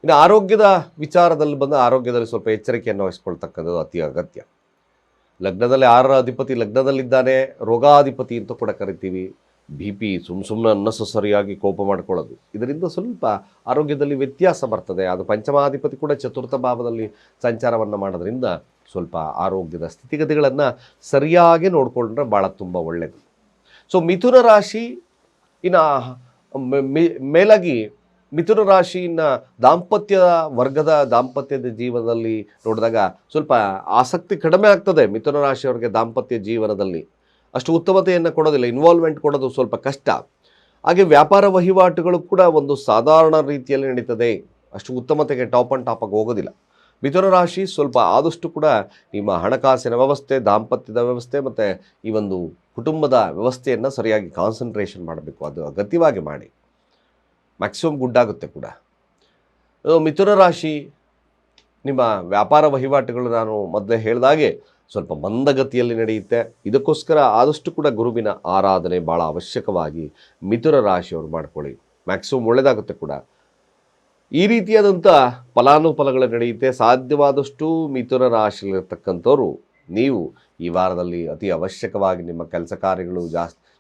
ಇನ್ನು ಆರೋಗ್ಯದ ವಿಚಾರದಲ್ಲಿ ಬಂದ ಆರೋಗ್ಯದಲ್ಲಿ ಸ್ವಲ್ಪ ಎಚ್ಚರಿಕೆಯನ್ನು ವಹಿಸ್ಕೊಳ್ತಕ್ಕಂಥದ್ದು ಅತಿ ಅಗತ್ಯ. ಲಗ್ನದಲ್ಲಿ 6ರ ಅಧಿಪತಿ ಲಗ್ನದಲ್ಲಿದ್ದಾನೆ, ರೋಗಾಧಿಪತಿ ಅಂತ ಕೂಡ ಕರಿತೀವಿ. BP ಸುಮ್ಮನೆ ಅನ್ನೆಸರಿಯಾಗಿ ಕೋಪ ಮಾಡ್ಕೊಳ್ಳೋದು, ಇದರಿಂದ ಸ್ವಲ್ಪ ಆರೋಗ್ಯದಲ್ಲಿ ವ್ಯತ್ಯಾಸ ಬರ್ತದೆ. ಅದು ಪಂಚಮಾಧಿಪತಿ ಕೂಡ 4ಥ ಭಾವದಲ್ಲಿ ಸಂಚಾರವನ್ನು ಮಾಡೋದ್ರಿಂದ ಸ್ವಲ್ಪ ಆರೋಗ್ಯದ ಸ್ಥಿತಿಗತಿಗಳನ್ನು ಸರಿಯಾಗಿ ನೋಡಿಕೊಂಡ್ರೆ ಭಾಳ ತುಂಬ ಒಳ್ಳೆಯದು. ಸೊ ಮಿಥುನ ರಾಶಿ ಇನ್ನು ಮೇಲಾಗಿ ಮಿಥುನ ರಾಶಿನ ದಾಂಪತ್ಯದ ಜೀವನದಲ್ಲಿ ನೋಡಿದಾಗ ಸ್ವಲ್ಪ ಆಸಕ್ತಿ ಕಡಿಮೆ ಆಗ್ತದೆ. ಮಿಥುನ ರಾಶಿಯವರಿಗೆ ದಾಂಪತ್ಯ ಜೀವನದಲ್ಲಿ ಅಷ್ಟು ಉತ್ತಮತೆಯನ್ನು ಕೊಡೋದಿಲ್ಲ, ಇನ್ವಾಲ್ವ್ಮೆಂಟ್ ಕೊಡೋದು ಸ್ವಲ್ಪ ಕಷ್ಟ. ಹಾಗೆ ವ್ಯಾಪಾರ ವಹಿವಾಟುಗಳು ಕೂಡ ಒಂದು ಸಾಧಾರಣ ರೀತಿಯಲ್ಲಿ ನಡೀತದೆ, ಅಷ್ಟು ಉತ್ತಮತೆಗೆ ಟಾಪ್ ಆಗಿ ಹೋಗೋದಿಲ್ಲ. ಮಿಥುನ ರಾಶಿ ಸ್ವಲ್ಪ ಆದಷ್ಟು ಕೂಡ ನಿಮ್ಮ ಹಣಕಾಸಿನ ವ್ಯವಸ್ಥೆ, ದಾಂಪತ್ಯದ ವ್ಯವಸ್ಥೆ ಮತ್ತು ಈ ಒಂದು ಕುಟುಂಬದ ವ್ಯವಸ್ಥೆಯನ್ನು ಸರಿಯಾಗಿ ಕಾನ್ಸಂಟ್ರೇಷನ್ ಮಾಡಬೇಕು. ಅದು ಅಗತ್ಯವಾಗಿ ಮಾಡಿ, ಮ್ಯಾಕ್ಸಿಮಮ್ ಗುಡ್ಡಾಗುತ್ತೆ ಕೂಡ. ಮಿಥುನ ರಾಶಿ ನಿಮ್ಮ ವ್ಯಾಪಾರ ವಹಿವಾಟುಗಳು ನಾನು ಮೊದಲೇ ಹೇಳಿದಾಗೆ ಸ್ವಲ್ಪ ಮಂದಗತಿಯಲ್ಲಿ ನಡೆಯುತ್ತೆ. ಇದಕ್ಕೋಸ್ಕರ ಆದಷ್ಟು ಕೂಡ ಗುರುವಿನ ಆರಾಧನೆ ಭಾಳ ಅವಶ್ಯಕವಾಗಿ ಮಿಥುನ ರಾಶಿಯವರು ಮಾಡ್ಕೊಳ್ಳಿ. ಮ್ಯಾಕ್ಸಿಮಮ್ ಒಳ್ಳೆಯದಾಗುತ್ತೆ ಕೂಡ. ಈ ರೀತಿಯಾದಂಥ ಫಲಾನುಫಲಗಳು ನಡೆಯುತ್ತೆ. ಸಾಧ್ಯವಾದಷ್ಟು ಮಿಥುನ ರಾಶಿಯಲ್ಲಿರ್ತಕ್ಕಂಥವ್ರು ನೀವು ಈ ವಾರದಲ್ಲಿ ಅತಿ ಅವಶ್ಯಕವಾಗಿ ನಿಮ್ಮ ಕೆಲಸ ಕಾರ್ಯಗಳು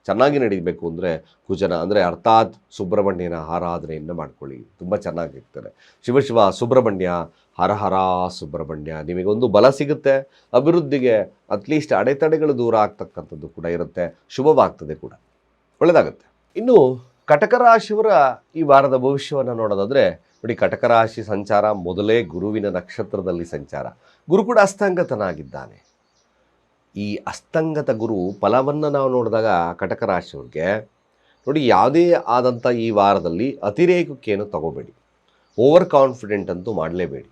ಚೆನ್ನಾಗಿ ನಡೀಬೇಕು ಅಂದರೆ ಕುಜನ ಅಂದರೆ ಅರ್ಥಾತ್ ಸುಬ್ರಹ್ಮಣ್ಯನ ಆರಾಧನೆಯನ್ನು ಮಾಡ್ಕೊಳ್ಳಿ. ತುಂಬ ಚೆನ್ನಾಗಿರ್ತಾರೆ. ಶಿವ ಸುಬ್ರಹ್ಮಣ್ಯ, ಹರ ಹರ ಸುಬ್ರಹ್ಮಣ್ಯ, ನಿಮಗೊಂದು ಬಲ ಸಿಗುತ್ತೆ. ಅಭಿವೃದ್ಧಿಗೆ ಅಟ್ಲೀಸ್ಟ್ ಅಡೆತಡೆಗಳು ದೂರ ಆಗ್ತಕ್ಕಂಥದ್ದು ಕೂಡ ಇರುತ್ತೆ. ಶುಭವಾಗ್ತದೆ ಕೂಡ, ಒಳ್ಳೆಯದಾಗುತ್ತೆ. ಇನ್ನು ಕಟಕ ರಾಶಿಯವರ ಈ ವಾರದ ಭವಿಷ್ಯವನ್ನು ನೋಡೋದಾದರೆ ನೋಡಿ, ಕಟಕ ರಾಶಿ ಸಂಚಾರ ಮೊದಲೇ ಗುರುವಿನ ನಕ್ಷತ್ರದಲ್ಲಿ ಸಂಚಾರ. ಗುರು ಕೂಡ ಅಸ್ತಂಗತನಾಗಿದ್ದಾನೆ. ಈ ಅಸ್ತಂಗತ ಗುರು ಫಲವನ್ನು ನಾವು ನೋಡಿದಾಗ ಕಟಕ ರಾಶಿಯವ್ರಿಗೆ ನೋಡಿ, ಯಾವುದೇ ಆದಂಥ ಈ ವಾರದಲ್ಲಿ ಅತಿರೇಕಕ್ಕೇನು ತಗೋಬೇಡಿ. ಓವರ್ ಕಾನ್ಫಿಡೆಂಟ್ ಅಂತೂ ಮಾಡಲೇಬೇಡಿ.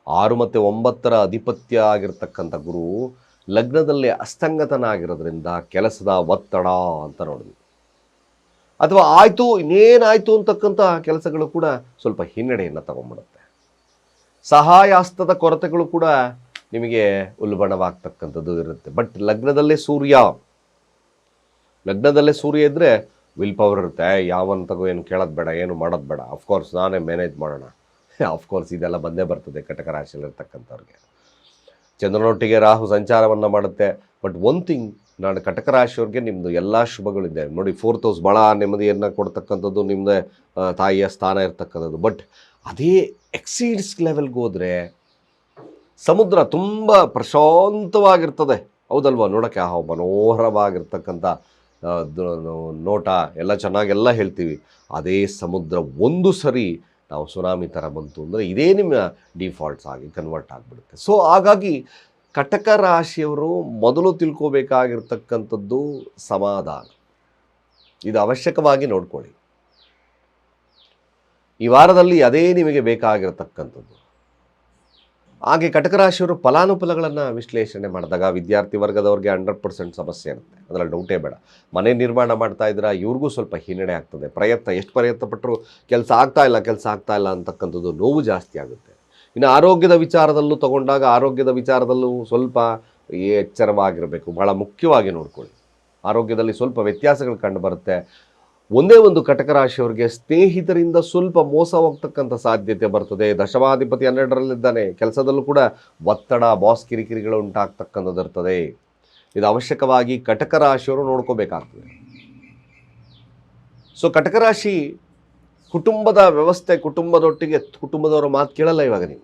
6 ಮತ್ತು 9ರ ಅಧಿಪತ್ಯ ಆಗಿರ್ತಕ್ಕಂಥ ಗುರು ಲಗ್ನದಲ್ಲಿ ಅಸ್ತಂಗತನಾಗಿರೋದ್ರಿಂದ ಕೆಲಸದ ಒತ್ತಡ ಅಂತ ನೋಡಿದ್ವಿ. ಅಥವಾ ಆಯಿತು ಇನ್ನೇನಾಯಿತು ಅಂತಕ್ಕಂಥ ಕೆಲಸಗಳು ಕೂಡ ಸ್ವಲ್ಪ ಹಿನ್ನಡೆಯನ್ನು ತಗೊಂಡ್ಬಿಡುತ್ತೆ. ಸಹಾಯಾಸ್ತದ ಕೊರತೆಗಳು ಕೂಡ ನಿಮಗೆ ಉಲ್ಬಣವಾಗ್ತಕ್ಕಂಥದ್ದು ಇರುತ್ತೆ. ಬಟ್ ಲಗ್ನದಲ್ಲೇ ಸೂರ್ಯ ಇದ್ದರೆ ವಿಲ್ ಪವರ್ ಇರುತ್ತೆ. ಯಾವಂತಗೂ ಏನು ಕೇಳೋದು ಬೇಡ, ಏನು ಮಾಡೋದು ಬೇಡ, ಅಫ್ಕೋರ್ಸ್ ನಾನೇ ಮ್ಯಾನೇಜ್ ಮಾಡೋಣ. ಅಫ್ಕೋರ್ಸ್ ಇದೆಲ್ಲ ಬಂದೇ ಬರ್ತದೆ ಕಟಕ ರಾಶಿಯಲ್ಲಿರ್ತಕ್ಕಂಥವ್ರಿಗೆ. ಚಂದ್ರನೊಟ್ಟಿಗೆ ರಾಹು ಸಂಚಾರವನ್ನು ಮಾಡುತ್ತೆ. ಬಟ್ ಒನ್ ಥಿಂಗ್, ನಾನು ಕಟಕ ರಾಶಿಯವ್ರಿಗೆ ನಿಮ್ಮದು ಎಲ್ಲ ಶುಭಗಳಿದೆ ನೋಡಿ. 4th ಹೌಸ್ ಭಾಳ ನೆಮ್ಮದಿಯನ್ನು ಕೊಡ್ತಕ್ಕಂಥದ್ದು, ನಿಮ್ಮದೇ ತಾಯಿಯ ಸ್ಥಾನ ಇರ್ತಕ್ಕಂಥದ್ದು. ಬಟ್ ಅದೇ ಎಕ್ಸೀಡ್ಸ್ ಲೆವೆಲ್ಗೆ ಹೋದರೆ ಸಮುದ್ರ ತುಂಬ ಪ್ರಶಾಂತವಾಗಿರ್ತದೆ, ಹೌದಲ್ವ? ನೋಡೋಕ್ಕೆ ಮನೋಹರವಾಗಿರ್ತಕ್ಕಂಥ ನೋಟ ಎಲ್ಲ ಚೆನ್ನಾಗೆಲ್ಲ ಹೇಳ್ತೀವಿ. ಅದೇ ಸಮುದ್ರ ಒಂದು ಸರಿ ನಾವು ಸುನಾಮಿ ಥರ ಬಂತು ಅಂದರೆ ಇದೇ ನಿಮ್ಮ ಡಿಫಾಲ್ಟ್ಸ್ ಆಗಿ ಕನ್ವರ್ಟ್ ಆಗಿಬಿಡುತ್ತೆ. ಸೊ ಹಾಗಾಗಿ ಕಟಕ ರಾಶಿಯವರು ಮೊದಲು ತಿಳ್ಕೋಬೇಕಾಗಿರ್ತಕ್ಕಂಥದ್ದು ಸಮಾಧಾನ. ಇದು ಅವಶ್ಯಕವಾಗಿ ನೋಡ್ಕೊಳ್ಳಿ. ಈ ವಾರದಲ್ಲಿ ಅದೇ ನಿಮಗೆ ಬೇಕಾಗಿರತಕ್ಕಂಥದ್ದು. ಹಾಗೆ ಕಟಕ ರಾಶಿಯವರು ಫಲಾನುಫಲಗಳನ್ನು ವಿಶ್ಲೇಷಣೆ ಮಾಡಿದಾಗ ವಿದ್ಯಾರ್ಥಿ ವರ್ಗದವ್ರಿಗೆ 100% ಸಮಸ್ಯೆ ಇರುತ್ತೆ, ಅದರಲ್ಲಿ ಡೌಟೇ ಬೇಡ. ಮನೆ ನಿರ್ಮಾಣ ಮಾಡ್ತಾ ಇದ್ರೆ ಇವ್ರಿಗೂ ಸ್ವಲ್ಪ ಹಿನ್ನಡೆ ಆಗ್ತದೆ. ಎಷ್ಟು ಪ್ರಯತ್ನ ಪಟ್ಟರು ಕೆಲಸ ಆಗ್ತಾ ಇಲ್ಲ ಅಂತಕ್ಕಂಥದ್ದು ನೋವು ಜಾಸ್ತಿ ಆಗುತ್ತೆ. ಇನ್ನು ಆರೋಗ್ಯದ ವಿಚಾರದಲ್ಲೂ ತಗೊಂಡಾಗ ಆರೋಗ್ಯದ ವಿಚಾರದಲ್ಲೂ ಸ್ವಲ್ಪ ಎಚ್ಚರವಾಗಿರಬೇಕು. ಭಾಳ ಮುಖ್ಯವಾಗಿ ನೋಡ್ಕೊಳ್ಳಿ. ಆರೋಗ್ಯದಲ್ಲಿ ಸ್ವಲ್ಪ ವ್ಯತ್ಯಾಸಗಳು ಕಂಡು ಬರುತ್ತೆ. ಒಂದೇ ಒಂದು ಕಟಕ ರಾಶಿಯವರಿಗೆ ಸ್ನೇಹಿತರಿಂದ ಸ್ವಲ್ಪ ಮೋಸ ಹೋಗ್ತಕ್ಕಂಥ ಸಾಧ್ಯತೆ ಬರ್ತದೆ. ದಶಮಾಧಿಪತಿ 12ರಲ್ಲಿದ್ದಾನೆ. ಕೆಲಸದಲ್ಲೂ ಕೂಡ ಒತ್ತಡ, ಬಾಸ್ ಕಿರಿಕಿರಿಗಳು ಉಂಟಾಗ್ತಕ್ಕಂಥದ್ದು ಇರ್ತದೆ. ಇದು ಅವಶ್ಯಕವಾಗಿ ಕಟಕ ರಾಶಿಯವರು ನೋಡ್ಕೋಬೇಕಾಗ್ತದೆ. ಸೊ ಕಟಕ ರಾಶಿ ಕುಟುಂಬದ ವ್ಯವಸ್ಥೆ, ಕುಟುಂಬದವರ ಮಾತು ಕೇಳಲ್ಲ. ಇವಾಗ ನೀವು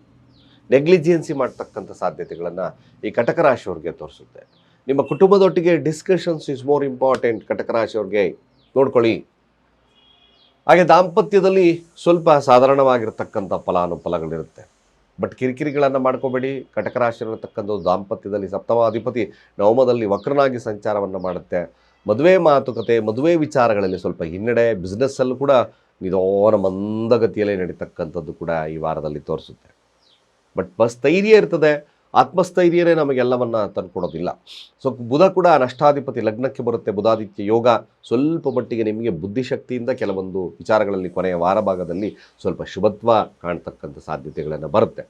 ನೆಗ್ಲಿಜಿಯನ್ಸಿ ಮಾಡ್ತಕ್ಕಂಥ ಸಾಧ್ಯತೆಗಳನ್ನು ಈ ಕಟಕ ರಾಶಿಯವ್ರಿಗೆ ತೋರಿಸುತ್ತೆ. ನಿಮ್ಮ ಕುಟುಂಬದೊಟ್ಟಿಗೆ ಡಿಸ್ಕಷನ್ಸ್ ಇಸ್ ಮೋರ್ ಇಂಪಾರ್ಟೆಂಟ್. ಕಟಕ ರಾಶಿಯವ್ರಿಗೆ ನೋಡ್ಕೊಳ್ಳಿ. ಹಾಗೆ ದಾಂಪತ್ಯದಲ್ಲಿ ಸ್ವಲ್ಪ ಸಾಧಾರಣವಾಗಿರ್ತಕ್ಕಂಥ ಫಲಾನುಫಲಗಳಿರುತ್ತೆ. ಬಟ್ ಕಿರಿಕಿರಿಗಳನ್ನು ಮಾಡ್ಕೋಬೇಡಿ. ಕಟಕ ರಾಶಿಯಲ್ಲಿರ್ತಕ್ಕಂಥ ದಾಂಪತ್ಯದಲ್ಲಿ ಸಪ್ತಮಾಧಿಪತಿ ನವಮದಲ್ಲಿ ವಕ್ರನಾಗಿ ಸಂಚಾರವನ್ನು ಮಾಡುತ್ತೆ. ಮದುವೆ ಮಾತುಕತೆ, ಮದುವೆ ವಿಚಾರಗಳಲ್ಲಿ ಸ್ವಲ್ಪ ಹಿನ್ನಡೆ. ಬಿಸ್ನೆಸ್ಸಲ್ಲೂ ಕೂಡ ನಿಧಾನ ಮಂದಗತಿಯಲ್ಲೇ ನಡೀತಕ್ಕಂಥದ್ದು ಕೂಡ ಈ ವಾರದಲ್ಲಿ ತೋರಿಸುತ್ತೆ. ಬಟ್ ಸ್ಥೈರ್ಯ ಇರ್ತದೆ. ಆತ್ಮಸ್ಥೈರ್ಯನೇ ನಮಗೆಲ್ಲವನ್ನು ತಂದುಕೊಡೋದಿಲ್ಲ. ಸೊ ಬುಧ ಕೂಡ ನಷ್ಟಾಧಿಪತಿ ಲಗ್ನಕ್ಕೆ ಬರುತ್ತೆ. ಬುಧಾದಿತ್ಯ ಯೋಗ ಸ್ವಲ್ಪ ಮಟ್ಟಿಗೆ ನಿಮಗೆ ಬುದ್ಧಿಶಕ್ತಿಯಿಂದ ಕೆಲವೊಂದು ವಿಚಾರಗಳಲ್ಲಿ ಕೊನೆಯ ವಾರ ಭಾಗದಲ್ಲಿ ಸ್ವಲ್ಪ ಶುಭತ್ವ ಕಾಣ್ತಕ್ಕಂಥ ಸಾಧ್ಯತೆಗಳನ್ನು ಬರುತ್ತೆ.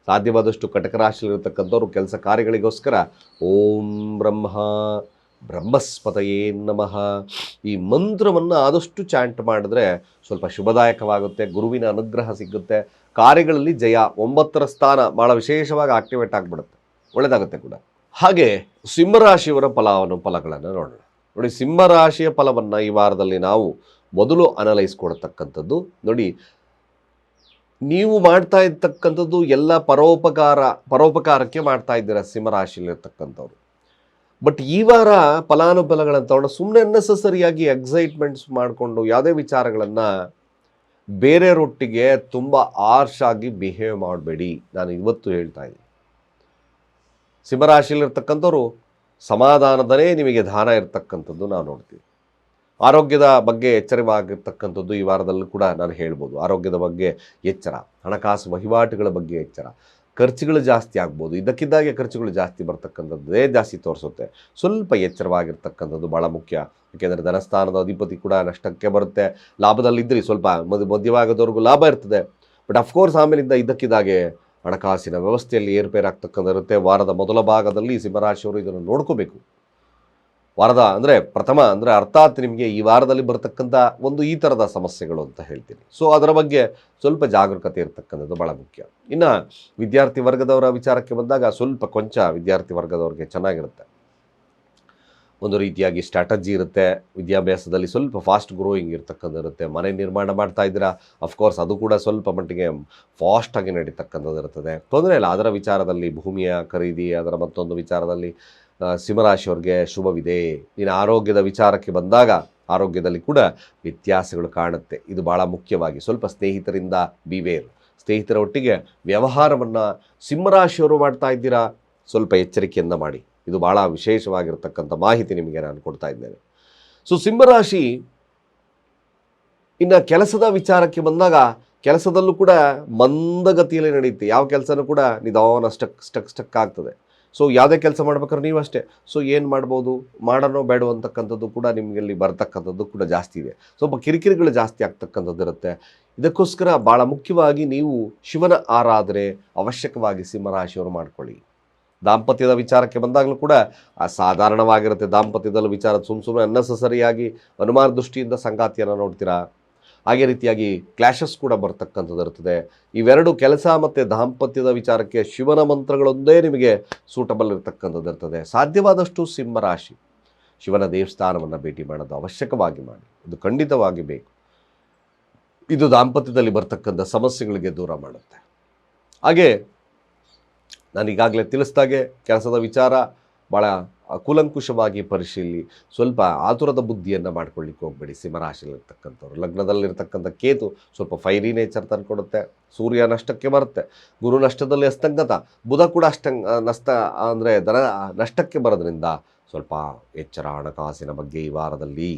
ಸಾಧ್ಯವಾದಷ್ಟು ಕಟಕ ರಾಶಿಯಲ್ಲಿರತಕ್ಕಂಥವ್ರು ಕೆಲಸ ಕಾರ್ಯಗಳಿಗೋಸ್ಕರ ಓಂ ಬ್ರಹ್ಮಸ್ಪತಯೇ ನಮಃ ಈ ಮಂತ್ರವನ್ನು ಆದಷ್ಟು ಚಾಂಟ್ ಮಾಡಿದ್ರೆ ಸ್ವಲ್ಪ ಶುಭದಾಯಕವಾಗುತ್ತೆ. ಗುರುವಿನ ಅನುಗ್ರಹ ಸಿಗುತ್ತೆ. ಕಾರ್ಯಗಳಲ್ಲಿ ಜಯ. 9ರ ಸ್ಥಾನ ಭಾಳ ವಿಶೇಷವಾಗಿ ಆಕ್ಟಿವೇಟ್ ಆಗಿಬಿಡುತ್ತೆ, ಒಳ್ಳೆಯದಾಗುತ್ತೆ ಕೂಡ. ಹಾಗೆ ಸಿಂಹರಾಶಿಯವರ ಫಲಗಳನ್ನು ನೋಡೋಣ. ನೋಡಿ, ಸಿಂಹರಾಶಿಯ ಫಲವನ್ನು ಈ ವಾರದಲ್ಲಿ ನಾವು ಮೊದಲು ಅನಲೈಸ್ ಕೊಡ್ತಕ್ಕಂಥದ್ದು ನೋಡಿ. ನೀವು ಮಾಡ್ತಾ ಇರ್ತಕ್ಕಂಥದ್ದು ಎಲ್ಲ ಪರೋಪಕಾರಕ್ಕೆ ಮಾಡ್ತಾ ಇದ್ದೀರಾ ಸಿಂಹರಾಶಿಯಲ್ಲಿರ್ತಕ್ಕಂಥವ್ರು. ಬಟ್ ಈ ವಾರ ಫಲಾನುಫಲಗಳನ್ನು ತಗೊಂಡು ಸುಮ್ಮನೆ ಅನ್ನೆಸರಿಯಾಗಿ ಎಕ್ಸೈಟ್ಮೆಂಟ್ಸ್ ಮಾಡಿಕೊಂಡು ಯಾವುದೇ ವಿಚಾರಗಳನ್ನು ಬೇರೆಯವರೊಟ್ಟಿಗೆ ತುಂಬ ಆರ್ಶ್ ಆಗಿ ಬಿಹೇವ್ ಮಾಡಬೇಡಿ. ನಾನು ಇವತ್ತು ಹೇಳ್ತಾ ಇದ್ದೀನಿ, ಸಿಂಹರಾಶಿಯಲ್ಲಿರ್ತಕ್ಕಂಥವ್ರು ಸಮಾಧಾನದನೇ ನಿಮಗೆ ದಾನ ಇರ್ತಕ್ಕಂಥದ್ದು ನಾವು ನೋಡ್ತೀವಿ. ಆರೋಗ್ಯದ ಬಗ್ಗೆ ಎಚ್ಚರವಾಗಿರ್ತಕ್ಕಂಥದ್ದು ಈ ವಾರದಲ್ಲೂ ಕೂಡ ನಾನು ಹೇಳ್ಬೋದು. ಆರೋಗ್ಯದ ಬಗ್ಗೆ ಎಚ್ಚರ, ಹಣಕಾಸು ವಹಿವಾಟುಗಳ ಬಗ್ಗೆ ಎಚ್ಚರ. ಖರ್ಚುಗಳು ಜಾಸ್ತಿ ಆಗ್ಬೋದು, ಇದ್ದಕ್ಕಿದ್ದಾಗೆ ಖರ್ಚುಗಳು ಜಾಸ್ತಿ ಬರ್ತಕ್ಕಂಥದ್ದೇ ಜಾಸ್ತಿ ತೋರಿಸುತ್ತೆ. ಸ್ವಲ್ಪ ಎಚ್ಚರವಾಗಿರ್ತಕ್ಕಂಥದ್ದು ಭಾಳ ಮುಖ್ಯ. ಏಕೆಂದರೆ ಧನಸ್ಥಾನದ ಅಧಿಪತಿ ಕೂಡ ನಷ್ಟಕ್ಕೆ ಬರುತ್ತೆ. ಲಾಭದಲ್ಲಿದ್ದರೆ ಸ್ವಲ್ಪ ಮಧ್ಯಭಾಗದವರೆಗೂ ಲಾಭ ಇರ್ತದೆ. ಬಟ್ ಅಫ್ಕೋರ್ಸ್ ಆಮೇಲಿಂದ ಇದ್ದಕ್ಕಿದ್ದಾಗೆ ಹಣಕಾಸಿನ ವ್ಯವಸ್ಥೆಯಲ್ಲಿ ಏರುಪೇರಾಗ್ತಕ್ಕಂಥ ಇರುತ್ತೆ. ವಾರದ ಮೊದಲ ಭಾಗದಲ್ಲಿ ಸಿಂಹರಾಶಿಯವರು ಇದನ್ನು ನೋಡ್ಕೋಬೇಕು. ವಾರದ ಅಂದರೆ ಪ್ರಥಮ ಅಂದರೆ ಅರ್ಥಾತ್ ನಿಮಗೆ ಈ ವಾರದಲ್ಲಿ ಬರತಕ್ಕಂಥ ಒಂದು ಈ ಥರದ ಸಮಸ್ಯೆಗಳು ಅಂತ ಹೇಳ್ತೀನಿ. ಸೊ ಅದರ ಬಗ್ಗೆ ಸ್ವಲ್ಪ ಜಾಗರೂಕತೆ ಇರತಕ್ಕಂಥದ್ದು ಭಾಳ ಮುಖ್ಯ. ಇನ್ನು ವಿದ್ಯಾರ್ಥಿ ವರ್ಗದವರ ವಿಚಾರಕ್ಕೆ ಬಂದಾಗ ಸ್ವಲ್ಪ ಕೊಂಚ ವಿದ್ಯಾರ್ಥಿ ವರ್ಗದವ್ರಿಗೆ ಚೆನ್ನಾಗಿರುತ್ತೆ. ಒಂದು ರೀತಿಯಾಗಿ ಸ್ಟ್ರಾಟಜಿ ಇರುತ್ತೆ. ವಿದ್ಯಾಭ್ಯಾಸದಲ್ಲಿ ಸ್ವಲ್ಪ ಫಾಸ್ಟ್ ಗ್ರೋಯಿಂಗ್ ಇರ್ತಕ್ಕಂಥದ್ದು ಇರುತ್ತೆ. ಮನೆ ನಿರ್ಮಾಣ ಮಾಡ್ತಾ ಇದ್ದೀರಾ, ಅಫ್ಕೋರ್ಸ್ ಅದು ಕೂಡ ಸ್ವಲ್ಪ ಮಟ್ಟಿಗೆ ಫಾಸ್ಟಾಗಿ ನಡೀತಕ್ಕಂಥದ್ದು ಇರ್ತದೆ. ತೊಂದರೆ ಇಲ್ಲ. ಅದರ ವಿಚಾರದಲ್ಲಿ ಭೂಮಿಯ ಖರೀದಿ, ಅದರ ಮತ್ತೊಂದು ವಿಚಾರದಲ್ಲಿ ಸಿಂಹರಾಶಿಯವ್ರಿಗೆ ಶುಭವಿದೆ. ಇನ್ನು ಆರೋಗ್ಯದ ವಿಚಾರಕ್ಕೆ ಬಂದಾಗ ಆರೋಗ್ಯದಲ್ಲಿ ಕೂಡ ವ್ಯತ್ಯಾಸಗಳು ಕಾಣುತ್ತೆ. ಇದು ಭಾಳ ಮುಖ್ಯವಾಗಿ ಸ್ವಲ್ಪ ಸ್ನೇಹಿತರಿಂದ ಬಿವೇರ್. ಸ್ನೇಹಿತರ ಒಟ್ಟಿಗೆ ವ್ಯವಹಾರವನ್ನು ಸಿಂಹರಾಶಿಯವರು ಮಾಡ್ತಾ ಇದ್ದೀರಾ, ಸ್ವಲ್ಪ ಎಚ್ಚರಿಕೆಯಿಂದ ಮಾಡಿ. ಇದು ಭಾಳ ವಿಶೇಷವಾಗಿರ್ತಕ್ಕಂಥ ಮಾಹಿತಿ ನಿಮಗೆ ನಾನು ಕೊಡ್ತಾ ಇದ್ದೇನೆ. ಸೊ ಸಿಂಹರಾಶಿ ಇನ್ನು ಕೆಲಸದ ವಿಚಾರಕ್ಕೆ ಬಂದಾಗ ಕೆಲಸದಲ್ಲೂ ಕೂಡ ಮಂದಗತಿಯಲ್ಲಿ ನಡೆಯುತ್ತೆ. ಯಾವ ಕೆಲಸನೂ ಕೂಡ ನಿಧಾನ ಸ್ಟಕ್ ಆಗ್ತದೆ. ಸೊ ಯಾವುದೇ ಕೆಲಸ ಮಾಡ್ಬೇಕಾದ್ರೆ ನೀವು ಅಷ್ಟೇ. ಸೊ ಏನು ಮಾಡ್ಬೋದು, ಮಾಡೋಣೋ ಬೇಡೋ ಅಂತಕ್ಕಂಥದ್ದು ಕೂಡ ನಿಮಗೆಲ್ಲಿ ಬರ್ತಕ್ಕಂಥದ್ದು ಕೂಡ ಜಾಸ್ತಿ ಇದೆ. ಸ್ವಲ್ಪ ಕಿರಿಕಿರಿಗಳು ಜಾಸ್ತಿ ಆಗ್ತಕ್ಕಂಥದ್ದು ಇರುತ್ತೆ. ಇದಕ್ಕೋಸ್ಕರ ಭಾಳ ಮುಖ್ಯವಾಗಿ ನೀವು ಶಿವನ ಆರಾಧನೆ ಅವಶ್ಯಕವಾಗಿ ಸಿಂಹರಾಶಿಯವರು ಮಾಡ್ಕೊಳ್ಳಿ. ದಾಂಪತ್ಯದ ವಿಚಾರಕ್ಕೆ ಬಂದಾಗಲೂ ಕೂಡ ಸಾಧಾರಣವಾಗಿರುತ್ತೆ. ದಾಂಪತ್ಯದಲ್ಲಿ ವಿಚಾರ ಸುಮ್ಮನೆ ಅನ್ನೆಸೆಸರಿಯಾಗಿ ಅನುಮಾನ ದೃಷ್ಟಿಯಿಂದ ಸಂಗಾತಿಯನ್ನು ನೋಡ್ತೀರಾ. ಹಾಗೆ ರೀತಿಯಾಗಿ ಕ್ಲಾಶಸ್ ಕೂಡ ಬರ್ತಕ್ಕಂಥದ್ದು ಇರ್ತದೆ. ಇವೆರಡು ಕೆಲಸ ಮತ್ತು ದಾಂಪತ್ಯದ ವಿಚಾರಕ್ಕೆ ಶಿವನ ಮಂತ್ರಗಳೊಂದೇ ನಿಮಗೆ ಸೂಟಬಲ್ ಇರತಕ್ಕಂಥದ್ದು ಇರ್ತದೆ. ಸಾಧ್ಯವಾದಷ್ಟು ಸಿಂಹರಾಶಿ ಶಿವನ ದೇವಸ್ಥಾನವನ್ನು ಭೇಟಿ ಮಾಡೋದು ಅವಶ್ಯಕವಾಗಿ ಮಾಡಿ. ಇದು ಖಂಡಿತವಾಗಿ ಬೇಕು. ಇದು ದಾಂಪತ್ಯದಲ್ಲಿ ಬರ್ತಕ್ಕಂಥ ಸಮಸ್ಯೆಗಳಿಗೆ ದೂರ ಮಾಡುತ್ತೆ. ಹಾಗೆ ನಾನು ಈಗಾಗಲೇ ತಿಳಿಸ್ದಾಗೆ ಕೆಲಸದ ವಿಚಾರ ಭಾಳ ಕೂಲಂಕುಷವಾಗಿ ಪರಿಶೀಲಿ. ಸ್ವಲ್ಪ ಆತುರದ ಬುದ್ಧಿಯನ್ನು ಮಾಡ್ಕೊಳ್ಳಿಕ್ಕೆ ಹೋಗಬೇಡಿ ಸಿಂಹರಾಶಿಯಲ್ಲಿರ್ತಕ್ಕಂಥವ್ರು. ಲಗ್ನದಲ್ಲಿರ್ತಕ್ಕಂಥ ಕೇತು ಸ್ವಲ್ಪ ಫೈರಿ ನೇಚರ್ ತಂದುಕೊಡುತ್ತೆ. ಸೂರ್ಯ ನಷ್ಟಕ್ಕೆ ಬರುತ್ತೆ, ಗುರು ನಷ್ಟದಲ್ಲಿ ಅಸ್ತಂಗತ, ಬುಧ ಕೂಡ ನಷ್ಟ ಅಂದರೆ ನಷ್ಟಕ್ಕೆ ಬರೋದ್ರಿಂದ ಸ್ವಲ್ಪ ಎಚ್ಚರ ಹಣಕಾಸಿನ ಬಗ್ಗೆ ಈ ವಾರದಲ್ಲಿ.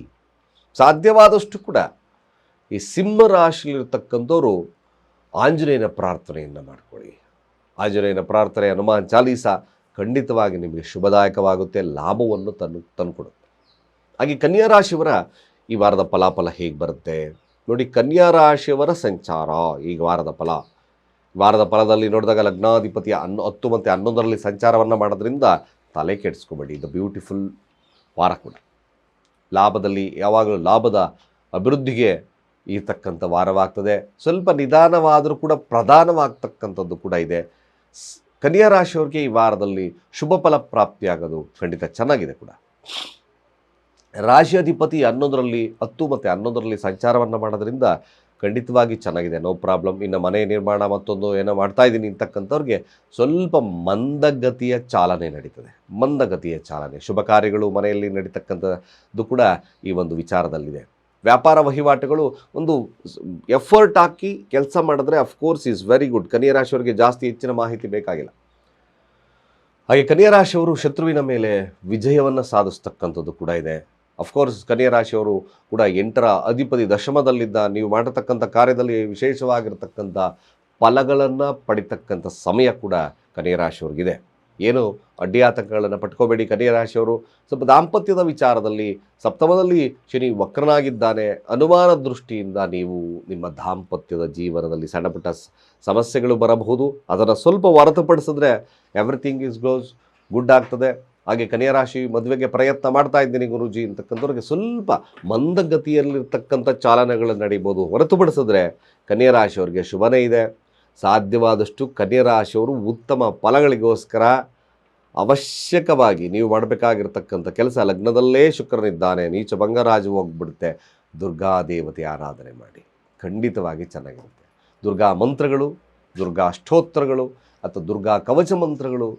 ಸಾಧ್ಯವಾದಷ್ಟು ಕೂಡ ಈ ಸಿಂಹರಾಶಿಯಲ್ಲಿರ್ತಕ್ಕಂಥವ್ರು ಆಂಜನೇಯನ ಪ್ರಾರ್ಥನೆಯನ್ನು ಮಾಡ್ಕೊಳ್ಳಿ. ಆಂಜನೇಯನ ಪ್ರಾರ್ಥನೆ, ಹನುಮಾನ್ ಚಾಲೀಸ ಖಂಡಿತವಾಗಿ ನಿಮಗೆ ಶುಭದಾಯಕವಾಗುತ್ತೆ, ಲಾಭವನ್ನು ತಂದುಕೊಡುತ್ತೆ. ಹಾಗೆ ಕನ್ಯಾ ರಾಶಿಯವರ ಈ ವಾರದ ಫಲಾಫಲ ಹೇಗೆ ಬರುತ್ತೆ ನೋಡಿ. ಕನ್ಯಾ ರಾಶಿಯವರ ಸಂಚಾರ ಈ ವಾರದ ಫಲದಲ್ಲಿ ನೋಡಿದಾಗ ಲಗ್ನಾಧಿಪತಿಯ 10 ಮತ್ತು 11ರಲ್ಲಿ ಸಂಚಾರವನ್ನು ಮಾಡೋದ್ರಿಂದ ತಲೆ ಕೆಡಿಸ್ಕೋಬೇಡಿ. ಇದು ಬ್ಯೂಟಿಫುಲ್ ವಾರ ಕೂಡ. ಲಾಭದಲ್ಲಿ ಯಾವಾಗಲೂ ಲಾಭದ ಅಭಿವೃದ್ಧಿಗೆ ಇರ್ತಕ್ಕಂಥ ವಾರವಾಗ್ತದೆ. ಸ್ವಲ್ಪ ನಿಧಾನವಾದರೂ ಕೂಡ ಪ್ರಧಾನವಾಗ್ತಕ್ಕಂಥದ್ದು ಕೂಡ ಇದೆ. ಕನ್ಯಾ ರಾಶಿಯವ್ರಿಗೆ ಈ ವಾರದಲ್ಲಿ ಶುಭ ಫಲ ಪ್ರಾಪ್ತಿಯಾಗೋದು ಖಂಡಿತ ಚೆನ್ನಾಗಿದೆ ಕೂಡ. ರಾಶಿಯಾಧಿಪತಿ 10 ಮತ್ತು 11ರಲ್ಲಿ ಸಂಚಾರವನ್ನು ಮಾಡೋದ್ರಿಂದ ಖಂಡಿತವಾಗಿ ಚೆನ್ನಾಗಿದೆ, ನೋ ಪ್ರಾಬ್ಲಮ್. ಇನ್ನು ಮನೆ ನಿರ್ಮಾಣ ಮತ್ತೊಂದು ಏನೋ ಮಾಡ್ತಾ ಇದ್ದೀನಿ ಅಂತಕ್ಕಂಥವ್ರಿಗೆ ಸ್ವಲ್ಪ ಮಂದಗತಿಯ ಚಾಲನೆ ನಡೀತದೆ. ಮಂದಗತಿಯ ಚಾಲನೆ, ಶುಭ ಕಾರ್ಯಗಳು ಮನೆಯಲ್ಲಿ ನಡೀತಕ್ಕಂಥದ್ದು ಕೂಡ ಈ ಒಂದು ವಿಚಾರದಲ್ಲಿದೆ. ವ್ಯಾಪಾರ ವಹಿವಾಟುಗಳು ಒಂದು ಎಫರ್ಟ್ ಹಾಕಿ ಕೆಲಸ ಮಾಡಿದ್ರೆ ಅಫ್ಕೋರ್ಸ್ ಈಸ್ ವೆರಿ ಗುಡ್. ಕನ್ಯಾ ರಾಶಿಯವರಿಗೆ ಜಾಸ್ತಿ ಹೆಚ್ಚಿನ ಮಾಹಿತಿ ಬೇಕಾಗಿಲ್ಲ. ಹಾಗೆ ಕನ್ಯಾ ರಾಶಿಯವರು ಶತ್ರುವಿನ ಮೇಲೆ ವಿಜಯವನ್ನು ಸಾಧಿಸ್ತಕ್ಕಂಥದ್ದು ಕೂಡ ಇದೆ. ಅಫ್ಕೋರ್ಸ್ ಕನ್ಯಾ ರಾಶಿಯವರು ಕೂಡ 8ರ ಅಧಿಪತಿ ದಶಮದಲ್ಲಿದ್ದ ನೀವು ಮಾಡತಕ್ಕಂಥ ಕಾರ್ಯದಲ್ಲಿ ವಿಶೇಷವಾಗಿರ್ತಕ್ಕಂಥ ಫಲಗಳನ್ನು ಪಡಿತಕ್ಕಂಥ ಸಮಯ ಕೂಡ ಕನ್ಯಾ ರಾಶಿಯವ್ರಿಗಿದೆ. ಏನು ಅಡ್ಡಿ ಆತಂಕಗಳನ್ನು ಪಟ್ಕೋಬೇಡಿ ಕನ್ಯಾ ರಾಶಿಯವರು. ಸ್ವಲ್ಪ ದಾಂಪತ್ಯದ ವಿಚಾರದಲ್ಲಿ ಸಪ್ತಮದಲ್ಲಿ ಶನಿ ವಕ್ರನಾಗಿದ್ದಾನೆ. ಅನುಮಾನ ದೃಷ್ಟಿಯಿಂದ ನೀವು ನಿಮ್ಮ ದಾಂಪತ್ಯದ ಜೀವನದಲ್ಲಿ ಸಣ್ಣ ಪುಟ್ಟ ಸಮಸ್ಯೆಗಳು ಬರಬಹುದು. ಅದನ್ನು ಸ್ವಲ್ಪ ಹೊರತುಪಡಿಸಿದ್ರೆ ಎವ್ರಿಥಿಂಗ್ ಈಸ್ ಗೋಸ್ ಗುಡ್ ಆಗ್ತದೆ. ಹಾಗೆ ಕನ್ಯಾ ರಾಶಿ ಮದುವೆಗೆ ಪ್ರಯತ್ನ ಮಾಡ್ತಾ ಇದ್ದೀನಿ ಗುರೂಜಿ ಅಂತಕ್ಕಂಥವ್ರಿಗೆ ಸ್ವಲ್ಪ ಮಂದಗತಿಯಲ್ಲಿರ್ತಕ್ಕಂಥ ಚಾಲನೆಗಳು ನಡೀಬೋದು. ಹೊರತುಪಡಿಸಿದ್ರೆ ಕನ್ಯಾ ರಾಶಿಯವರಿಗೆ ಶುಭನೇ ಇದೆ. ಸಾಧ್ಯವಾದಷ್ಟು ಕನ್ಯಾ ರಾಶಿಯವರು ಉತ್ತಮ ಫಲಗಳಿಗೋಸ್ಕರ ಅವಶ್ಯಕವಾಗಿ ನೀವು ಮಾಡಬೇಕಾಗಿರ್ತಕ್ಕಂಥ ಕೆಲಸ, ಲಗ್ನದಲ್ಲೇ ಶುಕ್ರನಿದ್ದಾನೆ, ನೀಚ ಭಂಗರಾಜು ಹೋಗ್ಬಿಡುತ್ತೆ, ದುರ್ಗಾ ದೇವತೆ ಆರಾಧನೆ ಮಾಡಿ, ಖಂಡಿತವಾಗಿ ಚೆನ್ನಾಗಿರುತ್ತೆ. ದುರ್ಗಾ ಮಂತ್ರಗಳು, ದುರ್ಗಾ ಸ್ತೋತ್ರಗಳು ಅಥವಾ ದುರ್ಗಾ ಕವಚ ಮಂತ್ರಗಳು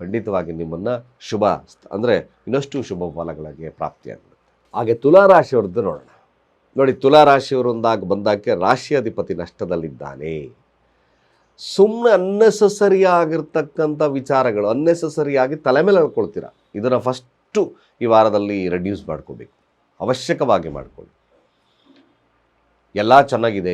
ಖಂಡಿತವಾಗಿ ನಿಮ್ಮನ್ನು ಶುಭ ಅಂದರೆ ಇನ್ನಷ್ಟು ಶುಭ ಫಲಗಳಿಗೆ ಪ್ರಾಪ್ತಿಯಾಗುತ್ತೆ. ಹಾಗೆ ತುಲಾರಾಶಿಯವ್ರದ್ದು ನೋಡೋಣ. ನೋಡಿ, ತುಲಾರಾಶಿಯವರು ಬಂದಾಕೆ ರಾಶಿಯಾಧಿಪತಿ ನಷ್ಟದಲ್ಲಿದ್ದಾನೆ. ಸುಮ್ಮನೆ ಅನ್ನೆಸೆಸರಿ ಆಗಿರ್ತಕ್ಕಂಥ ವಿಚಾರಗಳು ಅನ್ನೆಸೆಸರಿಯಾಗಿ ತಲೆ ಮೇಲೆ ಹೇಳ್ಕೊಳ್ತೀರ. ಇದನ್ನು ಫಸ್ಟು ಈ ವಾರದಲ್ಲಿ ರೆಡ್ಯೂಸ್ ಮಾಡ್ಕೋಬೇಕು, ಅವಶ್ಯಕವಾಗಿ ಮಾಡ್ಕೊಳ್ಳಿ. ಎಲ್ಲ ಚೆನ್ನಾಗಿದೆ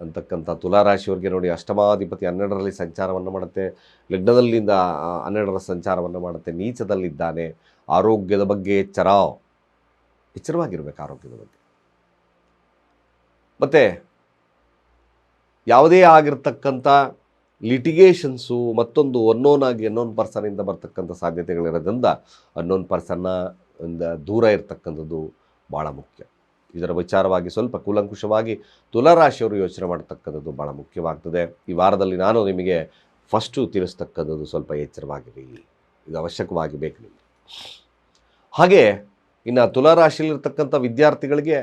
ಅಂತಕ್ಕಂಥ ತುಲಾರಾಶಿಯವ್ರಿಗೆ ನೋಡಿ, ಅಷ್ಟಮಾಧಿಪತಿ 12ರಲ್ಲಿ ಸಂಚಾರವನ್ನು ಮಾಡುತ್ತೆ, ಲಗ್ನದಲ್ಲಿಂದ 12ರ ಸಂಚಾರವನ್ನು ಮಾಡುತ್ತೆ, ನೀಚದಲ್ಲಿದ್ದಾನೆ. ಆರೋಗ್ಯದ ಬಗ್ಗೆ ಎಚ್ಚರವಾಗಿರಬೇಕು ಆರೋಗ್ಯದ ಬಗ್ಗೆ. ಮತ್ತು ಯಾವುದೇ ಆಗಿರ್ತಕ್ಕಂಥ ಲಿಟಿಗೇಷನ್ಸು ಮತ್ತೊಂದು ಅನ್ನೋನ್ ಪರ್ಸನಿಂದ ಬರ್ತಕ್ಕಂಥ ಸಾಧ್ಯತೆಗಳಿರೋದ್ರಿಂದ ಅನ್ನೋನ್ ಪರ್ಸನ್ನ ದೂರ ಇರತಕ್ಕಂಥದ್ದು ಭಾಳ ಮುಖ್ಯ. ಇದರ ವಿಚಾರವಾಗಿ ಸ್ವಲ್ಪ ಕೂಲಂಕುಷವಾಗಿ ತುಲಾರಾಶಿಯವರು ಯೋಚನೆ ಮಾಡತಕ್ಕಂಥದ್ದು ಭಾಳ ಮುಖ್ಯವಾಗ್ತದೆ. ಈ ವಾರದಲ್ಲಿ ನಾನು ನಿಮಗೆ ಫಸ್ಟು ತಿಳಿಸ್ತಕ್ಕಂಥದ್ದು ಸ್ವಲ್ಪ ಎಚ್ಚರವಾಗಿರಿ, ಇದು ಅವಶ್ಯಕವಾಗಿ ಬೇಕು ನಿಮಗೆ. ಹಾಗೆ ಇನ್ನು ತುಲಾರಾಶಿಯಲ್ಲಿರ್ತಕ್ಕಂಥ ವಿದ್ಯಾರ್ಥಿಗಳಿಗೆ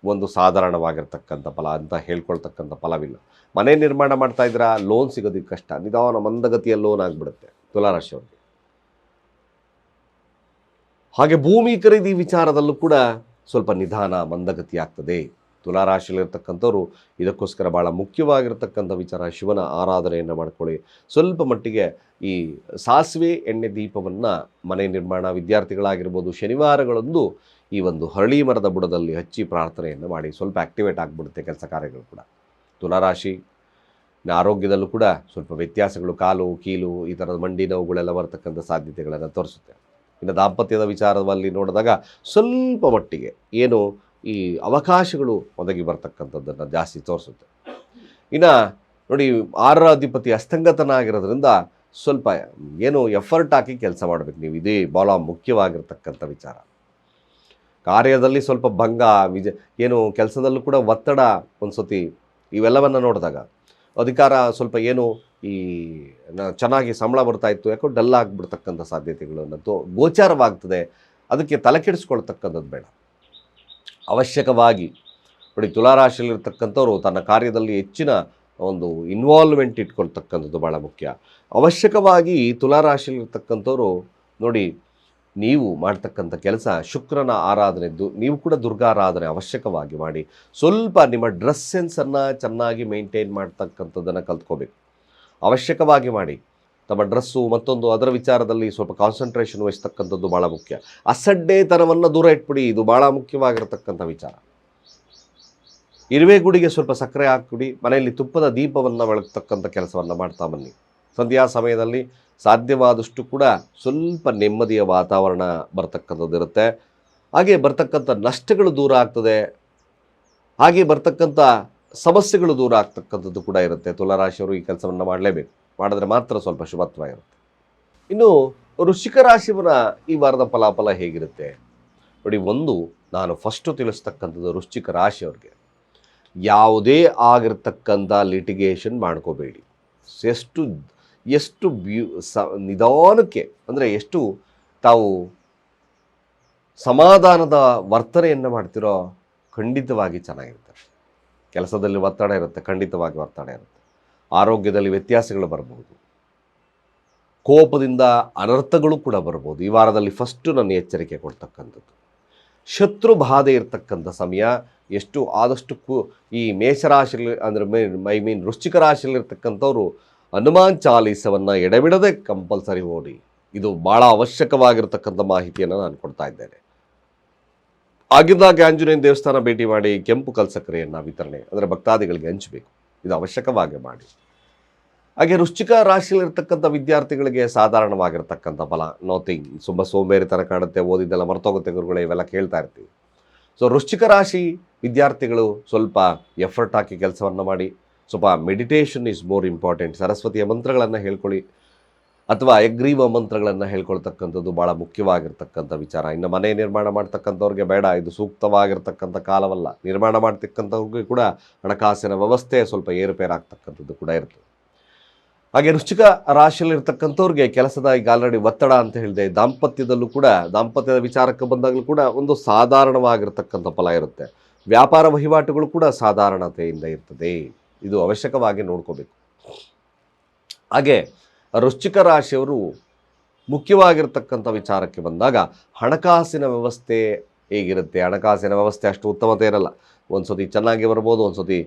ಒಂದು ಸಾಧಾರಣವಾಗಿರ್ತಕ್ಕಂಥ ಫಲ ಅಂತ ಹೇಳ್ಕೊಳ್ತಕ್ಕಂಥ ಫಲವಿಲ್ಲ. ಮನೆ ನಿರ್ಮಾಣ ಮಾಡ್ತಾ ಇದ್ದೀರಾ, ಲೋನ್ ಸಿಗೋದಕ್ಕೆ ಕಷ್ಟ, ನಿಧಾನ ಮಂದಗತಿಯ ಲೋನ್ ಆಗಿಬಿಡುತ್ತೆ ತುಲಾರಾಶಿಯವ್ರಿಗೆ. ಹಾಗೆ ಭೂಮಿ ಖರೀದಿ ವಿಚಾರದಲ್ಲೂ ಕೂಡ ಸ್ವಲ್ಪ ನಿಧಾನ ಮಂದಗತಿ ಆಗ್ತದೆ. ತುಲಾರಾಶಿಯಲ್ಲಿರ್ತಕ್ಕಂಥವ್ರು ಇದಕ್ಕೋಸ್ಕರ ಭಾಳ ಮುಖ್ಯವಾಗಿರ್ತಕ್ಕಂಥ ವಿಚಾರ, ಶಿವನ ಆರಾಧನೆಯನ್ನು ಮಾಡ್ಕೊಳ್ಳಿ. ಸ್ವಲ್ಪ ಮಟ್ಟಿಗೆ ಈ ಸಾಸಿವೆ ಎಣ್ಣೆ ದೀಪವನ್ನು ಮನೆ ನಿರ್ಮಾಣ ವಿದ್ಯಾರ್ಥಿಗಳಾಗಿರ್ಬೋದು ಶನಿವಾರಗಳಂದು ಈ ಒಂದು ಹರಳಿ ಮರದ ಬುಡದಲ್ಲಿ ಹಚ್ಚಿ ಪ್ರಾರ್ಥನೆಯನ್ನು ಮಾಡಿ. ಸ್ವಲ್ಪ ಆ್ಯಕ್ಟಿವೇಟ್ ಆಗಿಬಿಡುತ್ತೆ ಕೆಲಸ ಕಾರ್ಯಗಳು ಕೂಡ. ತುಲಾರಾಶಿ ಆರೋಗ್ಯದಲ್ಲೂ ಕೂಡ ಸ್ವಲ್ಪ ವ್ಯತ್ಯಾಸಗಳು, ಕಾಲು ಕೀಲು ಈ ಥರದ ಮಂಡಿ ನೋವುಗಳೆಲ್ಲ ಬರ್ತಕ್ಕಂಥ ಸಾಧ್ಯತೆಗಳನ್ನು ತೋರಿಸುತ್ತೆ. ಇನ್ನು ದಾಂಪತ್ಯದ ವಿಚಾರದಲ್ಲಿ ನೋಡಿದಾಗ ಸ್ವಲ್ಪ ಮಟ್ಟಿಗೆ ಏನು ಈ ಅವಕಾಶಗಳು ಒದಗಿ ಬರ್ತಕ್ಕಂಥದ್ದನ್ನು ಜಾಸ್ತಿ ತೋರಿಸುತ್ತೆ. ಇನ್ನು ನೋಡಿ, 6ರ ಅಧಿಪತಿ ಅಸ್ತಂಗತನ ಆಗಿರೋದ್ರಿಂದ ಸ್ವಲ್ಪ ಏನು ಎಫರ್ಟ್ ಹಾಕಿ ಕೆಲಸ ಮಾಡಬೇಕು ನೀವು. ಇದೇ ಭಾಳ ಮುಖ್ಯವಾಗಿರ್ತಕ್ಕಂಥ ವಿಚಾರ. ಕಾರ್ಯದಲ್ಲಿ ಸ್ವಲ್ಪ ಭಂಗ, ಏನು ಕೆಲಸದಲ್ಲೂ ಕೂಡ ಒತ್ತಡ ಒಂದು ಸತಿ ಇವೆಲ್ಲವನ್ನು ನೋಡಿದಾಗ ಅಧಿಕಾರ ಸ್ವಲ್ಪ ಏನು ಈ ಚೆನ್ನಾಗಿ ಸಂಬಳ ಬರ್ತಾಯಿತ್ತು, ಯಾಕೋ ಡಲ್ ಆಗಿಬಿಡ್ತಕ್ಕಂಥ ಸಾಧ್ಯತೆಗಳನ್ನು ಗೋಚಾರವಾಗ್ತದೆ. ಅದಕ್ಕೆ ತಲೆ ಕೆಡಿಸ್ಕೊಳ್ತಕ್ಕಂಥದ್ದು ಬೇಡ. ಅವಶ್ಯಕವಾಗಿ ನೋಡಿ, ತುಲಾರಾಶಿಯಲ್ಲಿರ್ತಕ್ಕಂಥವ್ರು ತನ್ನ ಕಾರ್ಯದಲ್ಲಿ ಹೆಚ್ಚಿನ ಒಂದು ಇನ್ವಾಲ್ವ್ಮೆಂಟ್ ಇಟ್ಕೊಳ್ತಕ್ಕಂಥದ್ದು ಭಾಳ ಮುಖ್ಯ. ಅವಶ್ಯಕವಾಗಿ ತುಲಾರಾಶಿಯಲ್ಲಿರ್ತಕ್ಕಂಥವ್ರು ನೋಡಿ, ನೀವು ಮಾಡ್ತಕ್ಕಂಥ ಕೆಲಸ ಶುಕ್ರನ ಆರಾಧನೆದ್ದು, ನೀವು ಕೂಡ ದುರ್ಗಾರಾಧನೆ ಅವಶ್ಯಕವಾಗಿ ಮಾಡಿ. ಸ್ವಲ್ಪ ನಿಮ್ಮ ಡ್ರೆಸ್ ಸೆನ್ಸನ್ನು ಚೆನ್ನಾಗಿ ಮೇಂಟೈನ್ ಮಾಡ್ತಕ್ಕಂಥದ್ದನ್ನು ಕಲ್ತ್ಕೋಬೇಕು, ಅವಶ್ಯಕವಾಗಿ ಮಾಡಿ. ತಮ್ಮ ಡ್ರೆಸ್ಸು ಮತ್ತೊಂದು ಅದರ ವಿಚಾರದಲ್ಲಿ ಸ್ವಲ್ಪ ಕಾನ್ಸಂಟ್ರೇಷನ್ ವಹಿಸ್ತಕ್ಕಂಥದ್ದು ಭಾಳ ಮುಖ್ಯ. ಅಸಡ್ಡೆತನವನ್ನು ದೂರ ಇಟ್ಬಿಡಿ, ಇದು ಭಾಳ ಮುಖ್ಯವಾಗಿರತಕ್ಕಂಥ ವಿಚಾರ. ಇರುವೆ ಗುಡಿಗೆ ಸ್ವಲ್ಪ ಸಕ್ಕರೆ ಹಾಕ್ಬಿಡಿ, ಮನೆಯಲ್ಲಿ ತುಪ್ಪದ ದೀಪವನ್ನು ಬೆಳಗ್ತಕ್ಕಂಥ ಕೆಲಸವನ್ನು ಮಾಡ್ತಾ ಬನ್ನಿ. ಸಂಧ್ಯಾ ಸಮಯದಲ್ಲಿ ಸಾಧ್ಯವಾದಷ್ಟು ಕೂಡ ಸ್ವಲ್ಪ ನೆಮ್ಮದಿಯ ವಾತಾವರಣ ಬರ್ತಕ್ಕಂಥದ್ದು ಇರುತ್ತೆ. ಹಾಗೆ ಬರ್ತಕ್ಕಂಥ ನಷ್ಟಗಳು ದೂರ ಆಗ್ತದೆ, ಹಾಗೆ ಬರ್ತಕ್ಕಂಥ ಸಮಸ್ಯೆಗಳು ದೂರ ಆಗ್ತಕ್ಕಂಥದ್ದು ಕೂಡ ಇರುತ್ತೆ. ತುಲಾರಾಶಿಯವರು ಈ ಕೆಲಸವನ್ನು ಮಾಡಲೇಬೇಕು, ಮಾಡಿದ್ರೆ ಮಾತ್ರ ಸ್ವಲ್ಪ ಶುಭತ್ವ ಇರುತ್ತೆ. ಇನ್ನು ವೃಶ್ಚಿಕ ರಾಶಿಯವರ ಈ ವಾರದ ಫಲಾಫಲ ಹೇಗಿರುತ್ತೆ ನೋಡಿ. ಒಂದು ನಾನು ಫಸ್ಟು ತಿಳಿಸ್ತಕ್ಕಂಥದ್ದು ವೃಶ್ಚಿಕ ರಾಶಿಯವ್ರಿಗೆ, ಯಾವುದೇ ಆಗಿರ್ತಕ್ಕಂಥ ಲಿಟಿಗೇಷನ್ ಮಾಡ್ಕೋಬೇಡಿ. ಎಷ್ಟು ನಿಧಾನಕ್ಕೆ ಅಂದರೆ ಎಷ್ಟು ತಾವು ಸಮಾಧಾನದ ವರ್ತನೆಯನ್ನು ಮಾಡ್ತಿರೋ ಖಂಡಿತವಾಗಿ ಚೆನ್ನಾಗಿರ್ತಾರೆ. ಕೆಲಸದಲ್ಲಿ ಒತ್ತಡ ಇರುತ್ತೆ, ಖಂಡಿತವಾಗಿ ಒತ್ತಡ ಇರುತ್ತೆ. ಆರೋಗ್ಯದಲ್ಲಿ ವ್ಯತ್ಯಾಸಗಳು ಬರ್ಬೋದು, ಕೋಪದಿಂದ ಅನರ್ಥಗಳು ಕೂಡ ಬರ್ಬೋದು. ಈ ವಾರದಲ್ಲಿ ಫಸ್ಟು ನನ್ನ ಎಚ್ಚರಿಕೆ ಕೊಡ್ತಕ್ಕಂಥದ್ದು, ಶತ್ರು ಬಾಧೆ ಇರ್ತಕ್ಕಂಥ ಸಮಯ. ಎಷ್ಟು ಆದಷ್ಟು ಈ ಮೇಷರಾಶಿಯಲ್ಲಿ ಅಂದರೆ ವೃಶ್ಚಿಕ ರಾಶಿಯಲ್ಲಿರ್ತಕ್ಕಂಥವ್ರು ಹನುಮಾನ್ ಚಾಲೀಸವನ್ನು ಎಡೆಬಿಡದೆ ಕಂಪಲ್ಸರಿ ಓದಿ. ಇದು ಭಾಳ ಅವಶ್ಯಕವಾಗಿರ್ತಕ್ಕಂಥ ಮಾಹಿತಿಯನ್ನು ನಾನು ಕೊಡ್ತಾ ಇದ್ದೇನೆ. ಆಗಿದ್ದಾಗ ಆಂಜನೇಯನ ದೇವಸ್ಥಾನ ಭೇಟಿ ಮಾಡಿ ಕೆಂಪು ಕಲ್ಸಕ್ಕರೆಯನ್ನು ವಿತರಣೆ ಅಂದರೆ ಭಕ್ತಾದಿಗಳಿಗೆ ಹಂಚಬೇಕು, ಇದು ಅವಶ್ಯಕವಾಗಿ ಮಾಡಿ. ಹಾಗೆ ವೃಶ್ಚಿಕ ರಾಶಿಯಲ್ಲಿರ್ತಕ್ಕಂಥ ವಿದ್ಯಾರ್ಥಿಗಳಿಗೆ ಸಾಧಾರಣವಾಗಿರ್ತಕ್ಕಂಥ ಫಲ, ನೋಥಿಂಗ್. ತುಂಬ ಸೋಂಬೇರಿತನ ಕಾಣುತ್ತೆ, ಓದಿದ್ದೆಲ್ಲ ಮರ್ತೋಗುತ್ತೆ ಗುರುಗಳೇ, ಇವೆಲ್ಲ ಕೇಳ್ತಾ ಇರ್ತೀವಿ. ಸೊ ವೃಶ್ಚಿಕ ರಾಶಿ ವಿದ್ಯಾರ್ಥಿಗಳು ಸ್ವಲ್ಪ ಎಫರ್ಟ್ ಹಾಕಿ ಕೆಲಸವನ್ನು ಮಾಡಿ. ಸ್ವಲ್ಪ ಮೆಡಿಟೇಷನ್ ಈಸ್ ಮೋರ್ ಇಂಪಾರ್ಟೆಂಟ್. ಸರಸ್ವತಿಯ ಮಂತ್ರಗಳನ್ನು ಹೇಳ್ಕೊಳ್ಳಿ ಅಥವಾ ಯಗ್ರೀವ ಮಂತ್ರಗಳನ್ನು ಹೇಳ್ಕೊಳ್ತಕ್ಕಂಥದ್ದು ಭಾಳ ಮುಖ್ಯವಾಗಿರ್ತಕ್ಕಂಥ ವಿಚಾರ. ಇನ್ನು ಮನೆ ನಿರ್ಮಾಣ ಮಾಡ್ತಕ್ಕಂಥವ್ರಿಗೆ ಬೇಡ, ಇದು ಸೂಕ್ತವಾಗಿರ್ತಕ್ಕಂಥ ಕಾಲವಲ್ಲ. ನಿರ್ಮಾಣ ಮಾಡ್ತಕ್ಕಂಥವ್ರಿಗೆ ಕೂಡ ಹಣಕಾಸಿನ ವ್ಯವಸ್ಥೆ ಸ್ವಲ್ಪ ಏರುಪೇರಾಗ್ತಕ್ಕಂಥದ್ದು ಕೂಡ ಇರ್ತದೆ. ಹಾಗೆ ವೃಶ್ಚಿಕ ರಾಶಿಯಲ್ಲಿರ್ತಕ್ಕಂಥವ್ರಿಗೆ ಕೆಲಸದ ಈಗ ಆಲ್ರೆಡಿ ಒತ್ತಡ ಅಂತ ಹೇಳಿದೆ. ದಾಂಪತ್ಯದಲ್ಲೂ ಕೂಡ, ದಾಂಪತ್ಯದ ವಿಚಾರಕ್ಕೆ ಬಂದಾಗಲೂ ಕೂಡ ಒಂದು ಸಾಧಾರಣವಾಗಿರ್ತಕ್ಕಂಥ ಫಲ ಇರುತ್ತೆ. ವ್ಯಾಪಾರ ವಹಿವಾಟುಗಳು ಕೂಡ ಸಾಧಾರಣತೆಯಿಂದ ಇರ್ತದೆ, ಇದು ಅವಶ್ಯಕವಾಗಿ ನೋಡ್ಕೋಬೇಕು. ಹಾಗೆ ವೃಶ್ಚಿಕ ರಾಶಿಯವರು ಮುಖ್ಯವಾಗಿರ್ತಕ್ಕಂಥ ವಿಚಾರಕ್ಕೆ ಬಂದಾಗ ಹಣಕಾಸಿನ ವ್ಯವಸ್ಥೆ ಹೇಗಿರುತ್ತೆ, ಹಣಕಾಸಿನ ವ್ಯವಸ್ಥೆ ಅಷ್ಟು ಉತ್ತಮತೆ ಇರಲ್ಲ. ಒಂದು ಸತಿ ಚೆನ್ನಾಗಿ ಬರ್ಬೋದು, ಒಂದು ಸತಿ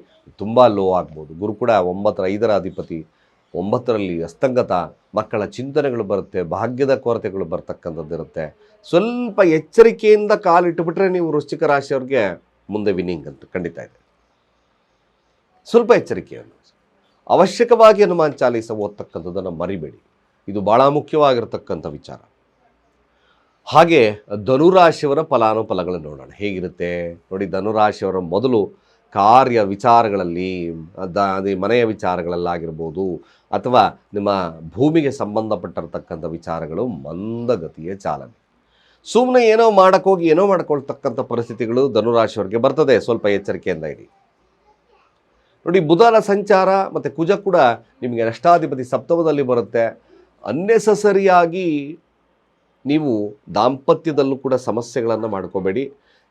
ತುಂಬ ಲೋ ಆಗ್ಬೋದು. ಗುರು ಕೂಡ 5ರ ಅಧಿಪತಿ, 9ರಲ್ಲಿ ಅಸ್ತಂಗತ. ಮಕ್ಕಳ ಚಿಂತನೆಗಳು ಬರುತ್ತೆ, ಭಾಗ್ಯದ ಕೊರತೆಗಳು ಬರ್ತಕ್ಕಂಥದ್ದು ಇರುತ್ತೆ. ಸ್ವಲ್ಪ ಎಚ್ಚರಿಕೆಯಿಂದ ಕಾಲಿಟ್ಟುಬಿಟ್ರೆ ನೀವು ವೃಶ್ಚಿಕ ರಾಶಿಯವ್ರಿಗೆ ಮುಂದೆ ವಿನ್ನಿಂಗ್ ಅಂತ ಖಂಡಿತ ಇದೆ. ಸ್ವಲ್ಪ ಎಚ್ಚರಿಕೆಯನ್ನು ಅವಶ್ಯಕವಾಗಿ ಹನುಮಾನ್ ಚಾಲೀಸ ಓದ್ತಕ್ಕಂಥದ್ದನ್ನು ಮರಿಬೇಡಿ, ಇದು ಭಾಳ ಮುಖ್ಯವಾಗಿರ್ತಕ್ಕಂಥ ವಿಚಾರ. ಹಾಗೆ ಧನುರಾಶಿಯವರ ಫಲಾನುಫಲಗಳನ್ನು ನೋಡೋಣ ಹೇಗಿರುತ್ತೆ ನೋಡಿ. ಧನುರಾಶಿಯವರ ಮೊದಲು ಕಾರ್ಯ ವಿಚಾರಗಳಲ್ಲಿ, ಅದೇ ಮನೆಯ ವಿಚಾರಗಳಲ್ಲಾಗಿರ್ಬೋದು, ಅಥವಾ ನಿಮ್ಮ ಭೂಮಿಗೆ ಸಂಬಂಧಪಟ್ಟಿರ್ತಕ್ಕಂಥ ವಿಚಾರಗಳು ಮಂದಗತಿಯ ಚಾಲನೆ. ಸುಮ್ಮನೆ ಏನೋ ಮಾಡೋಕ್ಕೋಗಿ ಏನೋ ಮಾಡ್ಕೊಳ್ತಕ್ಕಂಥ ಪರಿಸ್ಥಿತಿಗಳು ಧನುರಾಶಿಯವರಿಗೆ ಬರ್ತದೆ. ಸ್ವಲ್ಪ ಎಚ್ಚರಿಕೆಯಿಂದ ಇರಿ. ನೋಡಿ, ಬುಧನ ಸಂಚಾರ ಮತ್ತು ಕುಜ ಕೂಡ ನಿಮಗೆ ಅಷ್ಟಾಧಿಪತಿ ಸಪ್ತಮದಲ್ಲಿ ಬರುತ್ತೆ. ಅನ್ನೆಸಸರಿಯಾಗಿ ನೀವು ದಾಂಪತ್ಯದಲ್ಲೂ ಕೂಡ ಸಮಸ್ಯೆಗಳನ್ನು ಮಾಡ್ಕೋಬೇಡಿ.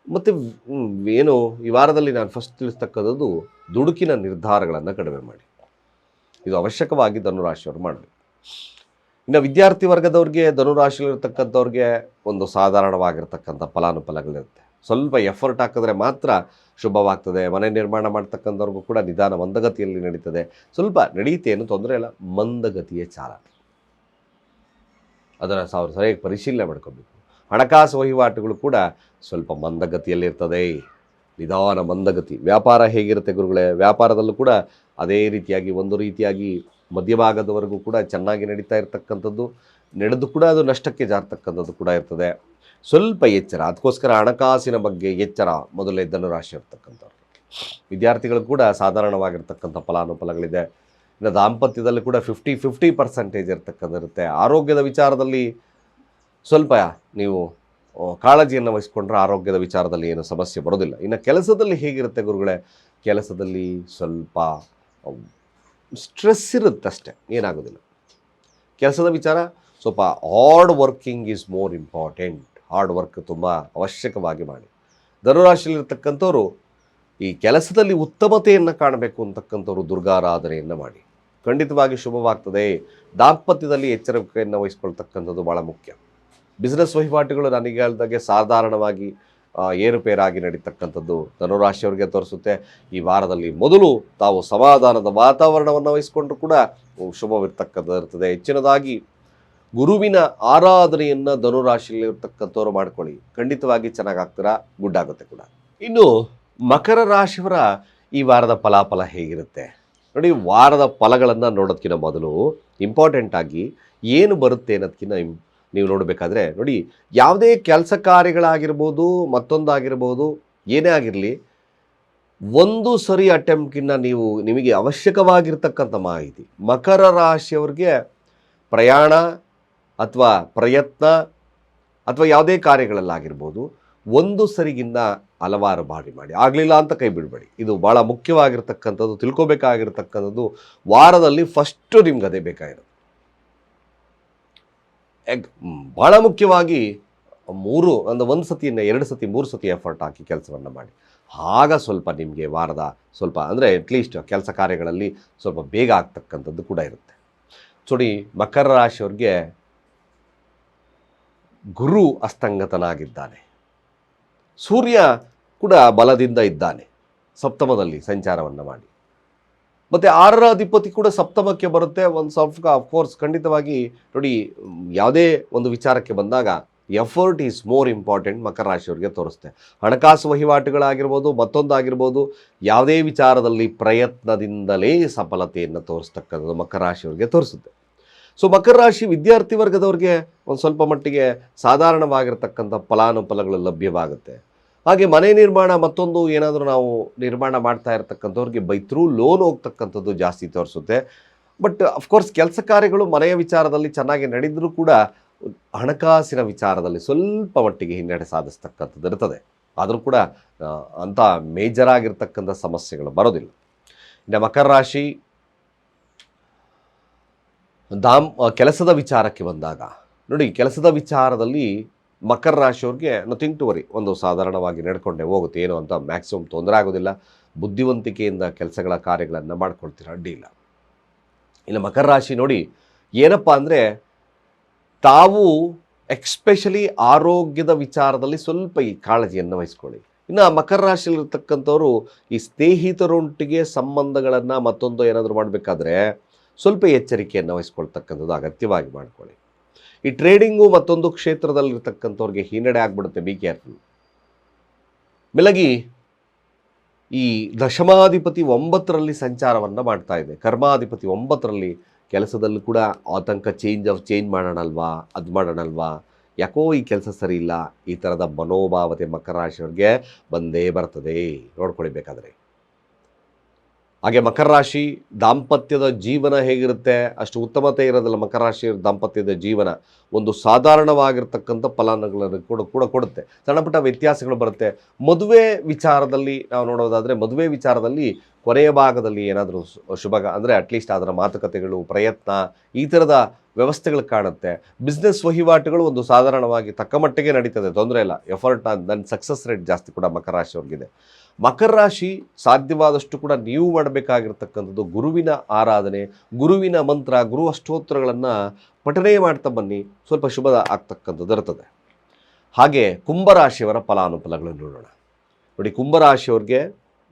ಮತ್ತು ಏನು ಈ ವಾರದಲ್ಲಿ ನಾನು ಫಸ್ಟ್ ತಿಳಿಸ್ತಕ್ಕಂಥದ್ದು, ದುಡುಕಿನ ನಿರ್ಧಾರಗಳನ್ನು ಕಡಿಮೆ ಮಾಡಿ. ಇದು ಅವಶ್ಯಕವಾಗಿ ಧನುರಾಶಿಯವರು ಮಾಡಬೇಕು. ಇನ್ನು ವಿದ್ಯಾರ್ಥಿ ವರ್ಗದವ್ರಿಗೆ, ಧನುರಾಶಿಯಲ್ಲಿರ್ತಕ್ಕಂಥವ್ರಿಗೆ ಒಂದು ಸಾಧಾರಣವಾಗಿರ್ತಕ್ಕಂಥ ಫಲಾನುಫಲಗಳಿರುತ್ತೆ. ಸ್ವಲ್ಪ ಎಫರ್ಟ್ ಹಾಕಿದ್ರೆ ಮಾತ್ರ ಶುಭವಾಗ್ತದೆ. ಮನೆ ನಿರ್ಮಾಣ ಮಾಡ್ತಕ್ಕಂಥವ್ರಿಗೂ ಕೂಡ ನಿಧಾನ ಮಂದಗತಿಯಲ್ಲಿ ನಡೀತದೆ. ಸ್ವಲ್ಪ ನಡೆಯುತ್ತೆ, ಏನು ತೊಂದರೆ ಇಲ್ಲ. ಮಂದಗತಿಯ ಚಾಲನೆ, ಅದನ್ನು ಸರಿಯಾಗಿ ಪರಿಶೀಲನೆ ಮಾಡ್ಕೋಬೇಕು. ಹಣಕಾಸು ವಹಿವಾಟುಗಳು ಕೂಡ ಸ್ವಲ್ಪ ಮಂದಗತಿಯಲ್ಲಿರ್ತದೆ, ನಿಧಾನ ಮಂದಗತಿ. ವ್ಯಾಪಾರ ಹೇಗಿರುತ್ತೆ ಗುರುಗಳೇ? ವ್ಯಾಪಾರದಲ್ಲೂ ಕೂಡ ಅದೇ ರೀತಿಯಾಗಿ ಒಂದು ರೀತಿಯಾಗಿ ಮಧ್ಯಭಾಗದವರೆಗೂ ಕೂಡ ಚೆನ್ನಾಗಿ ನಡೀತಾ ಇರ್ತಕ್ಕಂಥದ್ದು, ನಡೆದು ಕೂಡ ಅದು ನಷ್ಟಕ್ಕೆ ಜಾರ್ತಕ್ಕಂಥದ್ದು ಕೂಡ ಇರ್ತದೆ. ಸ್ವಲ್ಪ ಎಚ್ಚರ. ಅದಕ್ಕೋಸ್ಕರ ಹಣಕಾಸಿನ ಬಗ್ಗೆ ಎಚ್ಚರ ಮೊದಲೇ ಧನುರಾಶಿ ಇರ್ತಕ್ಕಂಥವ್ರು. ವಿದ್ಯಾರ್ಥಿಗಳು ಕೂಡ ಸಾಧಾರಣವಾಗಿರ್ತಕ್ಕಂಥ ಫಲಾನುಫಲಗಳಿದೆ. ಇನ್ನು ದಾಂಪತ್ಯದಲ್ಲಿ ಕೂಡ 50% ಇರ್ತಕ್ಕಂಥಿರುತ್ತೆ. ಆರೋಗ್ಯದ ವಿಚಾರದಲ್ಲಿ ಸ್ವಲ್ಪ ನೀವು ಕಾಳಜಿಯನ್ನು ವಹಿಸ್ಕೊಂಡ್ರೆ ಆರೋಗ್ಯದ ವಿಚಾರದಲ್ಲಿ ಏನು ಸಮಸ್ಯೆ ಬರೋದಿಲ್ಲ. ಇನ್ನು ಕೆಲಸದಲ್ಲಿ ಹೇಗಿರುತ್ತೆ ಗುರುಗಳೇ? ಕೆಲಸದಲ್ಲಿ ಸ್ವಲ್ಪ ಸ್ಟ್ರೆಸ್ ಇರುತ್ತಷ್ಟೇ, ಏನಾಗೋದಿಲ್ಲ. ಕೆಲಸದ ವಿಚಾರ ಸ್ವಲ್ಪ hard working is more important. Hard work ತುಂಬ ಅವಶ್ಯಕವಾಗಿ ಮಾಡಿ. ಧನುರಾಶಿಯಲ್ಲಿರ್ತಕ್ಕಂಥವ್ರು ಈ ಕೆಲಸದಲ್ಲಿ ಉತ್ತಮತೆಯನ್ನು ಕಾಣಬೇಕು ಅಂತಕ್ಕಂಥವ್ರು ದುರ್ಗಾರಾಧನೆಯನ್ನು ಮಾಡಿ. ಖಂಡಿತವಾಗಿ ಶುಭವಾಗ್ತದೆ. ದಾಂಪತ್ಯದಲ್ಲಿ ಎಚ್ಚರಿಕೆಯನ್ನು ವಹಿಸ್ಕೊಳ್ತಕ್ಕಂಥದ್ದು ಭಾಳ ಮುಖ್ಯ. ಬಿಸ್ನೆಸ್ ವಹಿವಾಟುಗಳು ನನಗೆ ಹೇಳಿದಾಗೆ ಸಾಧಾರಣವಾಗಿ ಏರುಪೇರಾಗಿ ನಡೀತಕ್ಕಂಥದ್ದು ಧನುರಾಶಿಯವರಿಗೆ ತೋರಿಸುತ್ತೆ. ಈ ವಾರದಲ್ಲಿ ಮೊದಲು ತಾವು ಸಮಾಧಾನದ ವಾತಾವರಣವನ್ನು ವಹಿಸಿಕೊಂಡ್ರೂ ಕೂಡ ಶುಭವಿರ್ತಕ್ಕಂಥದ್ದು ಇರ್ತದೆ. ಹೆಚ್ಚಿನದಾಗಿ ಗುರುವಿನ ಆರಾಧನೆಯನ್ನು ಧನುರಾಶಿಯಲ್ಲಿರ್ತಕ್ಕಂಥವ್ರು ಮಾಡ್ಕೊಳ್ಳಿ. ಖಂಡಿತವಾಗಿ ಚೆನ್ನಾಗಾಗ್ತೀರಾ, ಗುಡ್ ಆಗುತ್ತೆ ಕೂಡ. ಇನ್ನು ಮಕರ ರಾಶಿಯವರ ಈ ವಾರದ ಫಲಾಫಲ ಹೇಗಿರುತ್ತೆ ನೋಡಿ. ವಾರದ ಫಲಗಳನ್ನು ನೋಡೋದಕ್ಕಿಂತ ಮೊದಲು ಇಂಪಾರ್ಟೆಂಟ್ ಆಗಿ ಏನು ಬರುತ್ತೆ ಅನ್ನೋದಕ್ಕಿಂತ ನೀವು ನೋಡಬೇಕಾದ್ರೆ ನೋಡಿ, ಯಾವುದೇ ಕೆಲಸ ಕಾರ್ಯಗಳಾಗಿರ್ಬೋದು, ಮತ್ತೊಂದಾಗಿರ್ಬೋದು, ಏನೇ ಆಗಿರಲಿ, ಒಂದು ಸರಿ ಅಟೆಂಪ್ಟ್ಗಿನ್ನ ನಿಮಗೆ ಅವಶ್ಯಕವಾಗಿರ್ತಕ್ಕಂಥ ಮಾಹಿತಿ. ಮಕರ ರಾಶಿಯವ್ರಿಗೆ ಪ್ರಯಾಣ ಅಥವಾ ಪ್ರಯತ್ನ ಅಥವಾ ಯಾವುದೇ ಕಾರ್ಯಗಳಲ್ಲಾಗಿರ್ಬೋದು, ಒಂದು ಸರಿಗಿನ್ನ ಹಲವಾರು ಬಾರಿ ಮಾಡಿ. ಆಗಲಿಲ್ಲ ಅಂತ ಕೈ ಬಿಡಬೇಡಿ. ಇದು ಭಾಳ ಮುಖ್ಯವಾಗಿರ್ತಕ್ಕಂಥದ್ದು, ತಿಳ್ಕೊಬೇಕಾಗಿರ್ತಕ್ಕಂಥದ್ದು. ವಾರದಲ್ಲಿ ಫಸ್ಟು ನಿಮ್ಗೆ ಅದೇ ಬೇಕಾಗಿರೋದು. ಭಾಳ ಮುಖ್ಯವಾಗಿ ಒಂದು ಸತಿಯಿಂದ 2 ಸತಿ 3 ಸತಿ ಎಫರ್ಟ್ ಹಾಕಿ ಕೆಲಸವನ್ನು ಮಾಡಿ. ಆಗ ಸ್ವಲ್ಪ ನಿಮಗೆ ವಾರದ ಸ್ವಲ್ಪ ಅಂದರೆ ಅಟ್ಲೀಸ್ಟ್ ಕೆಲಸ ಕಾರ್ಯಗಳಲ್ಲಿ ಸ್ವಲ್ಪ ಬೇಗ ಆಗ್ತಕ್ಕಂಥದ್ದು ಕೂಡ ಇರುತ್ತೆ. ನೋಡಿ, ಮಕರ ರಾಶಿಯವ್ರಿಗೆ ಗುರು ಅಸ್ತಂಗತನಾಗಿದ್ದಾನೆ. ಸೂರ್ಯ ಕೂಡ ಬಲದಿಂದ ಇದ್ದಾನೆ, ಸಪ್ತಮದಲ್ಲಿ ಸಂಚಾರವನ್ನು ಮಾಡಿ. ಮತ್ತು 6ರ ಅಧಿಪತಿ ಕೂಡ ಸಪ್ತಮಕ್ಕೆ ಬರುತ್ತೆ. ಒಂದು ಸ್ವಲ್ಪ ಅಫ್ಕೋರ್ಸ್ ಖಂಡಿತವಾಗಿ ನೋಡಿ, ಯಾವುದೇ ಒಂದು ವಿಚಾರಕ್ಕೆ ಬಂದಾಗ ಎಫರ್ಟ್ ಈಸ್ ಮೋರ್ ಇಂಪಾರ್ಟೆಂಟ್ ಮಕರ ರಾಶಿಯವರಿಗೆ ತೋರಿಸುತ್ತೆ. ಹಣಕಾಸು ವಹಿವಾಟುಗಳಾಗಿರ್ಬೋದು, ಮತ್ತೊಂದಾಗಿರ್ಬೋದು, ಯಾವುದೇ ವಿಚಾರದಲ್ಲಿ ಪ್ರಯತ್ನದಿಂದಲೇ ಸಫಲತೆಯನ್ನು ತೋರಿಸ್ತಕ್ಕಂಥದ್ದು ಮಕರ ರಾಶಿಯವರಿಗೆ ತೋರಿಸುತ್ತೆ. ಸೊ ಮಕರ ರಾಶಿ ವಿದ್ಯಾರ್ಥಿ ವರ್ಗದವ್ರಿಗೆ ಒಂದು ಸ್ವಲ್ಪ ಮಟ್ಟಿಗೆ ಸಾಧಾರಣವಾಗಿರ್ತಕ್ಕಂಥ ಫಲಾನುಫಲಗಳು ಲಭ್ಯವಾಗುತ್ತೆ. ಹಾಗೆ ಮನೆ ನಿರ್ಮಾಣ ಮತ್ತೊಂದು ಏನಾದರೂ ನಾವು ನಿರ್ಮಾಣ ಮಾಡ್ತಾ ಇರ್ತಕ್ಕಂಥವ್ರಿಗೆ ಬೈ ಥ್ರೂ ಲೋನ್ ಹೋಗ್ತಕ್ಕಂಥದ್ದು ಜಾಸ್ತಿ ತೋರಿಸುತ್ತೆ. ಬಟ್ ಅಫ್ಕೋರ್ಸ್ ಕೆಲಸ ಕಾರ್ಯಗಳು ಮನೆಯ ವಿಚಾರದಲ್ಲಿ ಚೆನ್ನಾಗಿ ನಡೆದರೂ ಕೂಡ ಹಣಕಾಸಿನ ವಿಚಾರದಲ್ಲಿ ಸ್ವಲ್ಪ ಮಟ್ಟಿಗೆ ಹಿನ್ನಡೆ ಸಾಧಿಸ್ತಕ್ಕಂಥದ್ದು ಇರ್ತದೆ. ಆದರೂ ಕೂಡ ಅಂಥ ಮೇಜರ್ ಆಗಿರ್ತಕ್ಕಂಥ ಸಮಸ್ಯೆಗಳು ಬರೋದಿಲ್ಲ. ಇನ್ನು ಮಕರ ರಾಶಿ ಕೆಲಸದ ವಿಚಾರಕ್ಕೆ ಬಂದಾಗ ನೋಡಿ, ಕೆಲಸದ ವಿಚಾರದಲ್ಲಿ ಮಕರ ರಾಶಿಯವ್ರಿಗೆ ನಥಿಂಗ್ ಟು ವರಿ, ಒಂದು ಸಾಧಾರಣವಾಗಿ ನಡ್ಕೊಂಡೇ ಹೋಗುತ್ತೆ. ಏನು ಅಂತ ಮ್ಯಾಕ್ಸಿಮಮ್ ತೊಂದರೆ ಆಗೋದಿಲ್ಲ. ಬುದ್ಧಿವಂತಿಕೆಯಿಂದ ಕೆಲಸಗಳ ಕಾರ್ಯಗಳನ್ನು ಮಾಡ್ಕೊಳ್ತೀರ, ಅಡ್ಡಿ ಇಲ್ಲ. ಇನ್ನು ಮಕರ ರಾಶಿ ನೋಡಿ ಏನಪ್ಪ ಅಂದರೆ, ತಾವು ಎಕ್ಸ್ಪೆಷಲಿ ಆರೋಗ್ಯದ ವಿಚಾರದಲ್ಲಿ ಸ್ವಲ್ಪ ಈ ಕಾಳಜಿಯನ್ನು ವಹಿಸ್ಕೊಳ್ಳಿ. ಇನ್ನು ಮಕರ ರಾಶಿಯಲ್ಲಿರ್ತಕ್ಕಂಥವ್ರು ಈ ಸ್ನೇಹಿತರೊಟ್ಟಿಗೆ ಸಂಬಂಧಗಳನ್ನು ಮತ್ತೊಂದು ಏನಾದರೂ ಮಾಡಬೇಕಾದ್ರೆ ಸ್ವಲ್ಪ ಎಚ್ಚರಿಕೆಯನ್ನು ವಹಿಸ್ಕೊಳ್ತಕ್ಕಂಥದ್ದು ಅಗತ್ಯವಾಗಿ ಮಾಡ್ಕೊಳ್ಳಿ. ಈ ಟ್ರೇಡಿಂಗು ಮತ್ತೊಂದು ಕ್ಷೇತ್ರದಲ್ಲಿರ್ತಕ್ಕಂಥವ್ರಿಗೆ ಹಿನ್ನಡೆ ಆಗಿಬಿಡುತ್ತೆ, ಬಿ ಕೇರ್ಫುಲ್. ಮೇಲಾಗಿ ಈ ದಶಮಾಧಿಪತಿ 9ರಲ್ಲಿ ಸಂಚಾರವನ್ನು ಮಾಡ್ತಾ ಇದೆ. ಕರ್ಮಾಧಿಪತಿ 9ರಲ್ಲಿ. ಕೆಲಸದಲ್ಲೂ ಕೂಡ ಆತಂಕ, ಚೇಂಜ್ ಮಾಡೋಣಲ್ವಾ, ಅದು ಮಾಡೋಣಲ್ವಾ, ಯಾಕೋ ಈ ಕೆಲಸ ಸರಿ ಇಲ್ಲ, ಈ ಥರದ ಮನೋಭಾವತೆ ಮಕರ ರಾಶಿಯವ್ರಿಗೆ ಬಂದೇ ಬರ್ತದೆ. ನೋಡ್ಕೊಳ್ಳಿ ಬೇಕಾದರೆ. ಹಾಗೆ ಮಕರ ರಾಶಿ ದಾಂಪತ್ಯದ ಜೀವನ ಹೇಗಿರುತ್ತೆ ಅಷ್ಟು ಉತ್ತಮತೆ ಇರೋದಿಲ್ಲ. ಮಕರ ರಾಶಿ ದಾಂಪತ್ಯದ ಜೀವನ ಒಂದು ಸಾಧಾರಣವಾಗಿರ್ತಕ್ಕಂಥ ಫಲಾನುಗಳನ್ನು ಕೂಡ ಕೊಡುತ್ತೆ. ಸಣ್ಣ ಪುಟ್ಟ ವ್ಯತ್ಯಾಸಗಳು ಬರುತ್ತೆ. ಮದುವೆ ವಿಚಾರದಲ್ಲಿ ನಾವು ನೋಡೋದಾದರೆ, ಮದುವೆ ವಿಚಾರದಲ್ಲಿ ಕೊನೆಯ ಭಾಗದಲ್ಲಿ ಏನಾದರೂ ಶುಭ ಅಂದರೆ ಅಟ್ಲೀಸ್ಟ್ ಅದರ ಮಾತುಕತೆಗಳು, ಪ್ರಯತ್ನ, ಈ ಥರದ ವ್ಯವಸ್ಥೆಗಳು ಕಾಣುತ್ತೆ. ಬಿಸ್ನೆಸ್ ವಹಿವಾಟುಗಳು ಒಂದು ಸಾಧಾರಣವಾಗಿ ತಕ್ಕ ಮಟ್ಟಿಗೆ ನಡೀತದೆ, ತೊಂದರೆ ಇಲ್ಲ. ಎಫರ್ಟ್ ನನ್ನ ಸಕ್ಸಸ್ ರೇಟ್ ಜಾಸ್ತಿ ಕೂಡ ಮಕರ ರಾಶಿಯವ್ರಿಗಿದೆ. ಮಕರ ರಾಶಿ ಸಾಧ್ಯವಾದಷ್ಟು ಕೂಡ ನೀವು ಮಾಡಬೇಕಾಗಿರ್ತಕ್ಕಂಥದ್ದು ಗುರುವಿನ ಆರಾಧನೆ, ಗುರುವಿನ ಮಂತ್ರ, ಗುರು ಅಷ್ಟೋತ್ತರಗಳನ್ನು ಪಠನೆ ಮಾಡ್ತಾ ಬನ್ನಿ, ಸ್ವಲ್ಪ ಶುಭ ಆಗ್ತಕ್ಕಂಥದ್ದು ಇರ್ತದೆ. ಹಾಗೆ ಕುಂಭರಾಶಿಯವರ ಫಲಾನುಫಲಗಳನ್ನು ನೋಡೋಣ. ನೋಡಿ, ಕುಂಭರಾಶಿಯವ್ರಿಗೆ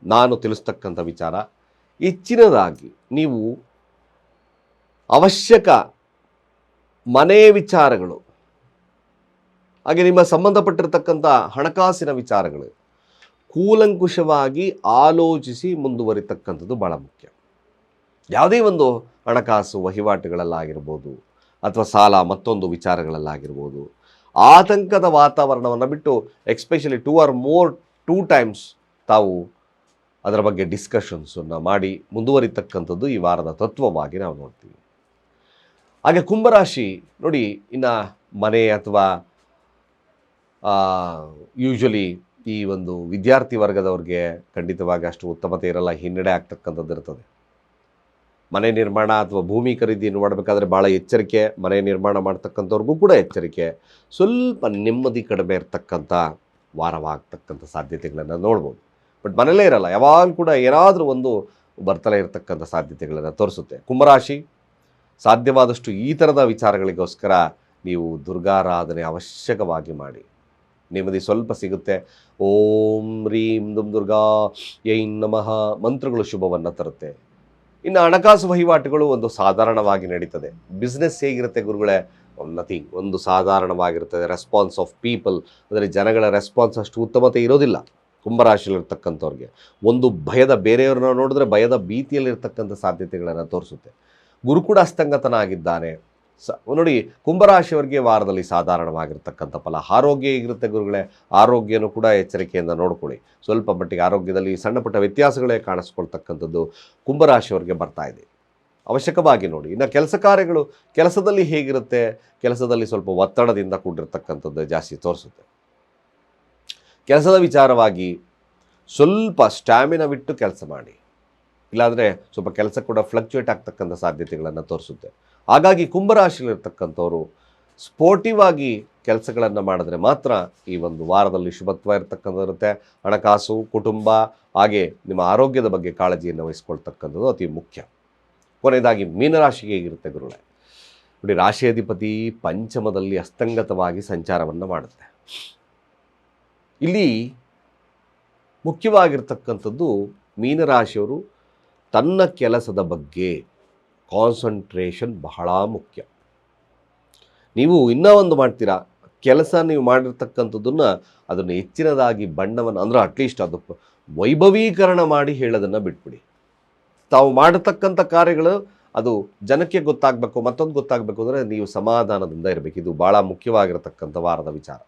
ನಾನು ತಿಳಿಸ್ತಕ್ಕಂಥ ವಿಚಾರ, ಹೆಚ್ಚಿನದಾಗಿ ನೀವು ಅವಶ್ಯಕ ಮನೆ ವಿಚಾರಗಳು, ಹಾಗೆ ನಿಮ್ಮ ಸಂಬಂಧಪಟ್ಟಿರ್ತಕ್ಕಂಥ ಹಣಕಾಸಿನ ವಿಚಾರಗಳು ಕೂಲಂಕುಷವಾಗಿ ಆಲೋಚಿಸಿ ಮುಂದುವರಿತಕ್ಕಂಥದ್ದು ಭಾಳ ಮುಖ್ಯ. ಯಾವುದೇ ಒಂದು ಹಣಕಾಸು ವಹಿವಾಟುಗಳಲ್ಲಾಗಿರ್ಬೋದು ಅಥವಾ ಸಾಲ ಮತ್ತೊಂದು ವಿಚಾರಗಳಲ್ಲಾಗಿರ್ಬೋದು, ಆತಂಕದ ವಾತಾವರಣವನ್ನು ಬಿಟ್ಟು ಎಕ್ಸ್ಪೆಷಲಿ 2 ಟೈಮ್ಸ್ ತಾವು ಅದರ ಬಗ್ಗೆ ಡಿಸ್ಕಷನ್ಸನ್ನು ಮಾಡಿ ಮುಂದುವರಿತಕ್ಕಂಥದ್ದು ಈ ವಾರದ ತತ್ವವಾಗಿ ನಾವು ನೋಡ್ತೀವಿ. ಹಾಗೆ ಕುಂಭರಾಶಿ ನೋಡಿ, ಇನ್ನು ಮನೆ ಅಥವಾ ಯೂಶ್ವಲಿ ಈ ಒಂದು ವಿದ್ಯಾರ್ಥಿ ವರ್ಗದವ್ರಿಗೆ ಖಂಡಿತವಾಗಿ ಅಷ್ಟು ಉತ್ತಮತೆ ಇರಲ್ಲ, ಹಿನ್ನಡೆ ಆಗ್ತಕ್ಕಂಥದ್ದು ಇರ್ತದೆ. ಮನೆ ನಿರ್ಮಾಣ ಅಥವಾ ಭೂಮಿ ಖರೀದಿಯನ್ನು ಮಾಡಬೇಕಾದ್ರೆ ಭಾಳ ಎಚ್ಚರಿಕೆ, ಮನೆ ನಿರ್ಮಾಣ ಮಾಡ್ತಕ್ಕಂಥವ್ರಿಗೂ ಕೂಡ ಎಚ್ಚರಿಕೆ. ಸ್ವಲ್ಪ ನೆಮ್ಮದಿ ಕಡಿಮೆ ಇರ್ತಕ್ಕಂಥ ವಾರವಾಗ್ತಕ್ಕಂಥ ಸಾಧ್ಯತೆಗಳನ್ನು ನೋಡ್ಬೋದು. ಬಟ್ ಮನೇಲೇ ಇರಲ್ಲ, ಯಾವಾಗಲೂ ಕೂಡ ಏನಾದರೂ ಒಂದು ಬರ್ತಲೇ ಇರತಕ್ಕಂಥ ಸಾಧ್ಯತೆಗಳನ್ನು ತೋರಿಸುತ್ತೆ. ಕುಂಭರಾಶಿ ಸಾಧ್ಯವಾದಷ್ಟು ಈ ಥರದ ವಿಚಾರಗಳಿಗೋಸ್ಕರ ನೀವು ದುರ್ಗಾರಾಧನೆ ಅವಶ್ಯಕವಾಗಿ ಮಾಡಿ, ನೆಮ್ಮದಿ ಸ್ವಲ್ಪ ಸಿಗುತ್ತೆ. ಓಂ ರೀಂ ದುಂ ದುರ್ಗಾ ಯೈ ನಮಃ ಮಂತ್ರಗಳು ಶುಭವನ್ನು ತರುತ್ತೆ. ಇನ್ನು ಹಣಕಾಸು ವಹಿವಾಟುಗಳು ಒಂದು ಸಾಧಾರಣವಾಗಿ ನಡೀತದೆ. ಬಿಸ್ನೆಸ್ ಹೇಗಿರುತ್ತೆ ಗುರುಗಳೇ? ನಥಿಂಗ್, ಒಂದು ಸಾಧಾರಣವಾಗಿರ್ತದೆ. ರೆಸ್ಪಾನ್ಸ್ ಆಫ್ ಪೀಪಲ್ ಅಂದರೆ ಜನಗಳ ರೆಸ್ಪಾನ್ಸ್ ಅಷ್ಟು ಉತ್ತಮತೆ ಇರೋದಿಲ್ಲ ಕುಂಭರಾಶಿಯಲ್ಲಿರ್ತಕ್ಕಂಥವ್ರಿಗೆ. ಒಂದು ಭಯದ, ಬೇರೆಯವ್ರನ್ನ ನೋಡಿದ್ರೆ ಭಯದ ಭೀತಿಯಲ್ಲಿರ್ತಕ್ಕಂಥ ಸಾಧ್ಯತೆಗಳನ್ನು ತೋರಿಸುತ್ತೆ. ಗುರು ಕೂಡ ಅಸ್ತಂಗತನ ಆಗಿದ್ದಾನೆ. ನೋಡಿ, ಕುಂಭರಾಶಿಯವರಿಗೆ ವಾರದಲ್ಲಿ ಸಾಧಾರಣವಾಗಿರ್ತಕ್ಕಂಥ ಫಲ. ಆರೋಗ್ಯ ಹೇಗಿರುತ್ತೆ ಗುರುಗಳೇ? ಆರೋಗ್ಯನೂ ಕೂಡ ಎಚ್ಚರಿಕೆಯಿಂದ ನೋಡ್ಕೊಳ್ಳಿ. ಸ್ವಲ್ಪ ಮಟ್ಟಿಗೆ ಆರೋಗ್ಯದಲ್ಲಿ ಸಣ್ಣ ಪುಟ್ಟ ವ್ಯತ್ಯಾಸಗಳೇ ಕಾಣಿಸ್ಕೊಳ್ತಕ್ಕಂಥದ್ದು ಕುಂಭರಾಶಿಯವರಿಗೆ ಬರ್ತಾ ಇದೆ, ಅವಶ್ಯಕವಾಗಿ ನೋಡಿ. ಇನ್ನು ಕೆಲಸ ಕಾರ್ಯಗಳು, ಕೆಲಸದಲ್ಲಿ ಹೇಗಿರುತ್ತೆ? ಕೆಲಸದಲ್ಲಿ ಸ್ವಲ್ಪ ಒತ್ತಡದಿಂದ ಕೂಡಿರ್ತಕ್ಕಂಥದ್ದು ಜಾಸ್ತಿ ತೋರಿಸುತ್ತೆ. ಕೆಲಸದ ವಿಚಾರವಾಗಿ ಸ್ವಲ್ಪ ಸ್ಟ್ಯಾಮಿನಾ ಬಿಟ್ಟು ಕೆಲಸ ಮಾಡಿ, ಇಲ್ಲಾಂದರೆ ಸ್ವಲ್ಪ ಕೆಲಸ ಕೂಡ ಫ್ಲಕ್ಚುಯೇಟ್ ಆಗ್ತಕ್ಕಂಥ ಸಾಧ್ಯತೆಗಳನ್ನು ತೋರಿಸುತ್ತೆ. ಹಾಗಾಗಿ ಕುಂಭರಾಶಿಯಲ್ಲಿರ್ತಕ್ಕಂಥವ್ರು ಸ್ಪೋರ್ಟಿವ್ ಆಗಿ ಕೆಲಸಗಳನ್ನು ಮಾಡಿದ್ರೆ ಮಾತ್ರ ಈ ಒಂದು ವಾರದಲ್ಲಿ ಶುಭತ್ವ ಇರತಕ್ಕಂಥದ್ದಿರುತ್ತೆ. ಹಣಕಾಸು, ಕುಟುಂಬ, ಹಾಗೆ ನಿಮ್ಮ ಆರೋಗ್ಯದ ಬಗ್ಗೆ ಕಾಳಜಿಯನ್ನು ವಹಿಸ್ಕೊಳ್ತಕ್ಕಂಥದ್ದು ಅತಿ ಮುಖ್ಯ. ಕೊನೆಯದಾಗಿ ಮೀನರಾಶಿಗೆ ಹೇಗಿರುತ್ತೆ ಗುರುಗಳೇ? ನೋಡಿ, ರಾಶಿಯಾಧಿಪತಿ ಪಂಚಮದಲ್ಲಿ ಅಸ್ತಂಗತವಾಗಿ ಸಂಚಾರವನ್ನು ಮಾಡುತ್ತೆ. ಇಲ್ಲಿ ಮುಖ್ಯವಾಗಿರ್ತಕ್ಕಂಥದ್ದು ಮೀನರಾಶಿಯವರು ತನ್ನ ಕೆಲಸದ ಬಗ್ಗೆ ಕಾನ್ಸಂಟ್ರೇಷನ್ ಬಹಳ ಮುಖ್ಯ. ನೀವು ಇನ್ನೂ ಒಂದು ಮಾಡ್ತೀರಾ, ಕೆಲಸ ನೀವು ಮಾಡಿರ್ತಕ್ಕಂಥದ್ದನ್ನು ಅದನ್ನು ಹೆಚ್ಚಿನದಾಗಿ ಬಣ್ಣವನ್ನು ಅಂದರೆ ಅಟ್ಲೀಸ್ಟ್ ಅದು ವೈಭವೀಕರಣ ಮಾಡಿ ಹೇಳೋದನ್ನು ಬಿಟ್ಬಿಡಿ. ತಾವು ಮಾಡತಕ್ಕಂಥ ಕಾರ್ಯಗಳು ಅದು ಜನಕ್ಕೆ ಗೊತ್ತಾಗಬೇಕು, ಮತ್ತೊಂದು ಗೊತ್ತಾಗಬೇಕು ಅಂದರೆ ನೀವು ಸಮಾಧಾನದಿಂದ ಇರಬೇಕು. ಇದು ಭಾಳ ಮುಖ್ಯವಾಗಿರತಕ್ಕಂಥ ವಾರದ ವಿಚಾರ.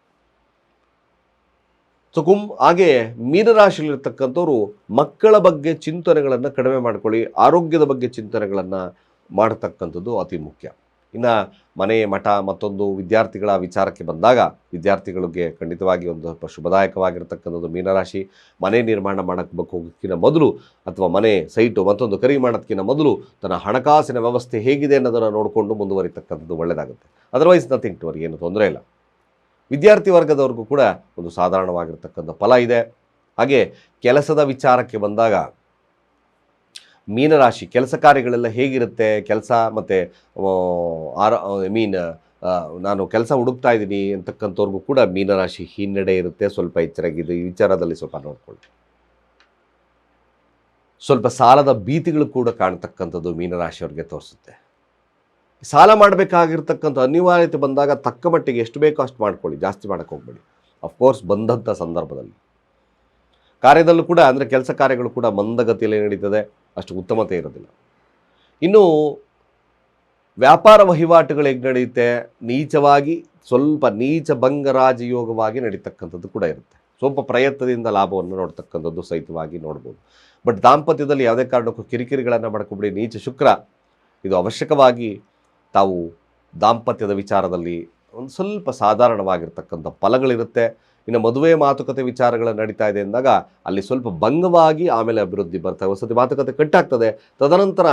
ಸೊ ಹಾಗೆ ಮೀನರಾಶಿಯಲ್ಲಿರ್ತಕ್ಕಂಥವ್ರು ಮಕ್ಕಳ ಬಗ್ಗೆ ಚಿಂತನೆಗಳನ್ನು ಕಡಿಮೆ ಮಾಡ್ಕೊಳ್ಳಿ, ಆರೋಗ್ಯದ ಬಗ್ಗೆ ಚಿಂತನೆಗಳನ್ನು ಮಾಡತಕ್ಕಂಥದ್ದು ಅತಿ ಮುಖ್ಯ. ಇನ್ನು ಮನೆ, ಮಠ, ಮತ್ತೊಂದು ವಿದ್ಯಾರ್ಥಿಗಳ ವಿಚಾರಕ್ಕೆ ಬಂದಾಗ ವಿದ್ಯಾರ್ಥಿಗಳಿಗೆ ಖಂಡಿತವಾಗಿ ಒಂದು ಸ್ವಲ್ಪ ಶುಭದಾಯಕವಾಗಿರ್ತಕ್ಕಂಥದ್ದು ಮೀನರಾಶಿ. ಮನೆ ನಿರ್ಮಾಣ ಮಾಡೋಕ್ಕಿಂತ ಮೊದಲು ಅಥವಾ ಮನೆ ಸೈಟು ಮತ್ತೊಂದು ಖರೀದಿ ಮಾಡೋದಕ್ಕಿಂತ ಮೊದಲು ತನ್ನ ಹಣಕಾಸಿನ ವ್ಯವಸ್ಥೆ ಹೇಗಿದೆ ಅನ್ನೋದನ್ನು ನೋಡಿಕೊಂಡು ಮುಂದುವರಿತಕ್ಕಂಥದ್ದು ಒಳ್ಳೆಯದಾಗುತ್ತೆ. ಅದರ್ವೈಸ್ ನಥಿಂಗ್ ಟು ವರಿ, ಏನು ತೊಂದರೆ ಇಲ್ಲ. ವಿದ್ಯಾರ್ಥಿ ವರ್ಗದವ್ರಿಗೂ ಕೂಡ ಒಂದು ಸಾಧಾರಣವಾಗಿರ್ತಕ್ಕಂಥ ಫಲ ಇದೆ. ಹಾಗೆ ಕೆಲಸದ ವಿಚಾರಕ್ಕೆ ಬಂದಾಗ ಮೀನರಾಶಿ ಕೆಲಸ ಕಾರ್ಯಗಳೆಲ್ಲ ಹೇಗಿರುತ್ತೆ? ಕೆಲಸ ಮತ್ತು ನಾನು ಕೆಲಸ ಹುಡುಕ್ತಾ ಇದ್ದೀನಿ ಅಂತಕ್ಕಂಥವ್ರಿಗೂ ಕೂಡ ಮೀನರಾಶಿ ಹಿನ್ನಡೆ ಇರುತ್ತೆ. ಸ್ವಲ್ಪ ಎಚ್ಚರಾಗಿದೆ, ಈ ವಿಚಾರದಲ್ಲಿ ಸ್ವಲ್ಪ ನೋಡ್ಕೊಳ್ಳಿ. ಸ್ವಲ್ಪ ಸಾಲದ ಭೀತಿಗಳು ಕೂಡ ಕಾಣ್ತಕ್ಕಂಥದ್ದು ಮೀನರಾಶಿಯವ್ರಿಗೆ ತೋರಿಸುತ್ತೆ. ಸಾಲ ಮಾಡಬೇಕಾಗಿರ್ತಕ್ಕಂಥ ಅನಿವಾರ್ಯತೆ ಬಂದಾಗ ತಕ್ಕ ಮಟ್ಟಿಗೆ ಎಷ್ಟು ಬೇಕೋ ಅಷ್ಟು ಮಾಡ್ಕೊಳ್ಳಿ, ಜಾಸ್ತಿ ಮಾಡೋಕ್ಕೆ ಹೋಗಬೇಡಿ. ಅಫ್ಕೋರ್ಸ್ ಬಂದಂಥ ಸಂದರ್ಭದಲ್ಲಿ ಕಾರ್ಯದಲ್ಲೂ ಕೂಡ ಅಂದರೆ ಕೆಲಸ ಕಾರ್ಯಗಳು ಕೂಡ ಮಂದಗತಿಯಲ್ಲಿ ನಡೀತದೆ, ಅಷ್ಟು ಉತ್ತಮತೆ ಇರೋದಿಲ್ಲ. ಇನ್ನು ವ್ಯಾಪಾರ ವಹಿವಾಟುಗಳು ಹೇಗೆ ನಡೆಯುತ್ತೆ? ನೀಚವಾಗಿ, ಸ್ವಲ್ಪ ನೀಚ ಭಂಗರಾಜಯೋಗವಾಗಿ ನಡೀತಕ್ಕಂಥದ್ದು ಕೂಡ ಇರುತ್ತೆ. ಸ್ವಲ್ಪ ಪ್ರಯತ್ನದಿಂದ ಲಾಭವನ್ನು ನೋಡ್ತಕ್ಕಂಥದ್ದು ಸಹಿತವಾಗಿ ನೋಡ್ಬೋದು. ಬಟ್ ದಾಂಪತ್ಯದಲ್ಲಿ ಯಾವುದೇ ಕಾರಣಕ್ಕೂ ಕಿರಿಕಿರಿಗಳನ್ನು ಮಾಡ್ಕೊಬಿಡಿ. ನೀಚ ಶುಕ್ರ ಇದು ಅವಶ್ಯಕವಾಗಿ ತಾವು ದಾಂಪತ್ಯದ ವಿಚಾರದಲ್ಲಿ ಒಂದು ಸ್ವಲ್ಪ ಸಾಧಾರಣವಾಗಿರ್ತಕ್ಕಂಥ ಫಲಗಳಿರುತ್ತೆ. ಇನ್ನು ಮದುವೆ ಮಾತುಕತೆ ವಿಚಾರಗಳು ನಡೀತಾ ಇದೆ ಅಂದಾಗ ಅಲ್ಲಿ ಸ್ವಲ್ಪ ಭಂಗವಾಗಿ ಆಮೇಲೆ ಅಭಿವೃದ್ಧಿ ಬರ್ತವೆ. ಹೊಸತಿ ಮಾತುಕತೆ ಕಟ್ಟಾಗ್ತದೆ, ತದನಂತರ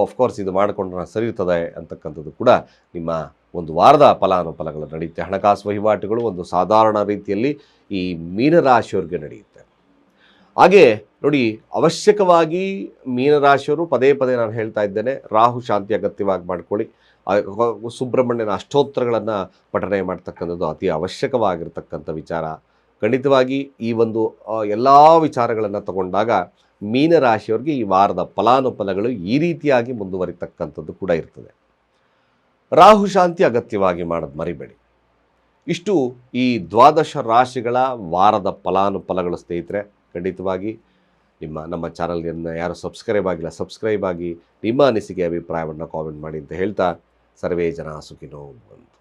ಅಫ್ಕೋರ್ಸ್ ಇದು ಮಾಡಿಕೊಂಡ್ರೆ ಸರಿ ಇರ್ತದೆ ಅಂತಕ್ಕಂಥದ್ದು ಕೂಡ ನಿಮ್ಮ ಒಂದು ವಾರದ ಫಲಾನುಫಲಗಳು ನಡೆಯುತ್ತೆ. ಹಣಕಾಸು ವಹಿವಾಟುಗಳು ಒಂದು ಸಾಧಾರಣ ರೀತಿಯಲ್ಲಿ ಈ ಮೀನರಾಶಿಯವರಿಗೆ ನಡೆಯುತ್ತೆ. ಹಾಗೆ ನೋಡಿ, ಅವಶ್ಯಕವಾಗಿ ಮೀನರಾಶಿಯವರು ಪದೇ ಪದೇ ನಾನು ಹೇಳ್ತಾ ಇದ್ದೇನೆ, ರಾಹು ಶಾಂತಿ ಅಗತ್ಯವಾಗಿ ಮಾಡ್ಕೊಳ್ಳಿ. ಸುಬ್ರಹ್ಮಣ್ಯನ ಅಷ್ಟೋತ್ತರಗಳನ್ನು ಪಠನೆ ಮಾಡ್ತಕ್ಕಂಥದ್ದು ಅತಿ ಅವಶ್ಯಕವಾಗಿರ್ತಕ್ಕಂಥ ವಿಚಾರ. ಖಂಡಿತವಾಗಿ ಈ ಒಂದು ಎಲ್ಲ ವಿಚಾರಗಳನ್ನು ತಗೊಂಡಾಗ ಮೀನರಾಶಿಯವರಿಗೆ ಈ ವಾರದ ಫಲಾನುಫಲಗಳು ಈ ರೀತಿಯಾಗಿ ಮುಂದುವರಿತಕ್ಕಂಥದ್ದು ಕೂಡ ಇರ್ತದೆ. ರಾಹು ಶಾಂತಿ ಅಗತ್ಯವಾಗಿ ಮಾಡೋದು ಮರಿಬೇಡಿ. ಇಷ್ಟು ಈ 12 ರಾಶಿಗಳ ವಾರದ ಫಲಾನುಫಲಗಳು ಸ್ನೇಹಿತರೆ. ಖಂಡಿತವಾಗಿ ನಮ್ಮ ಚಾನಲ್ಯನ್ನು ಯಾರು ಸಬ್ಸ್ಕ್ರೈಬ್ ಆಗಿಲ್ಲ, ಸಬ್ಸ್ಕ್ರೈಬ್ ಆಗಿ ನಿಮ್ಮ ಅನಿಸಿಕೆ ಅಭಿಪ್ರಾಯವನ್ನು ಕಾಮೆಂಟ್ ಮಾಡಿ ಅಂತ ಹೇಳ್ತಾ, ಸರ್ವೇ ಜನ ಸುಖಿನೋ ಭವಂತು.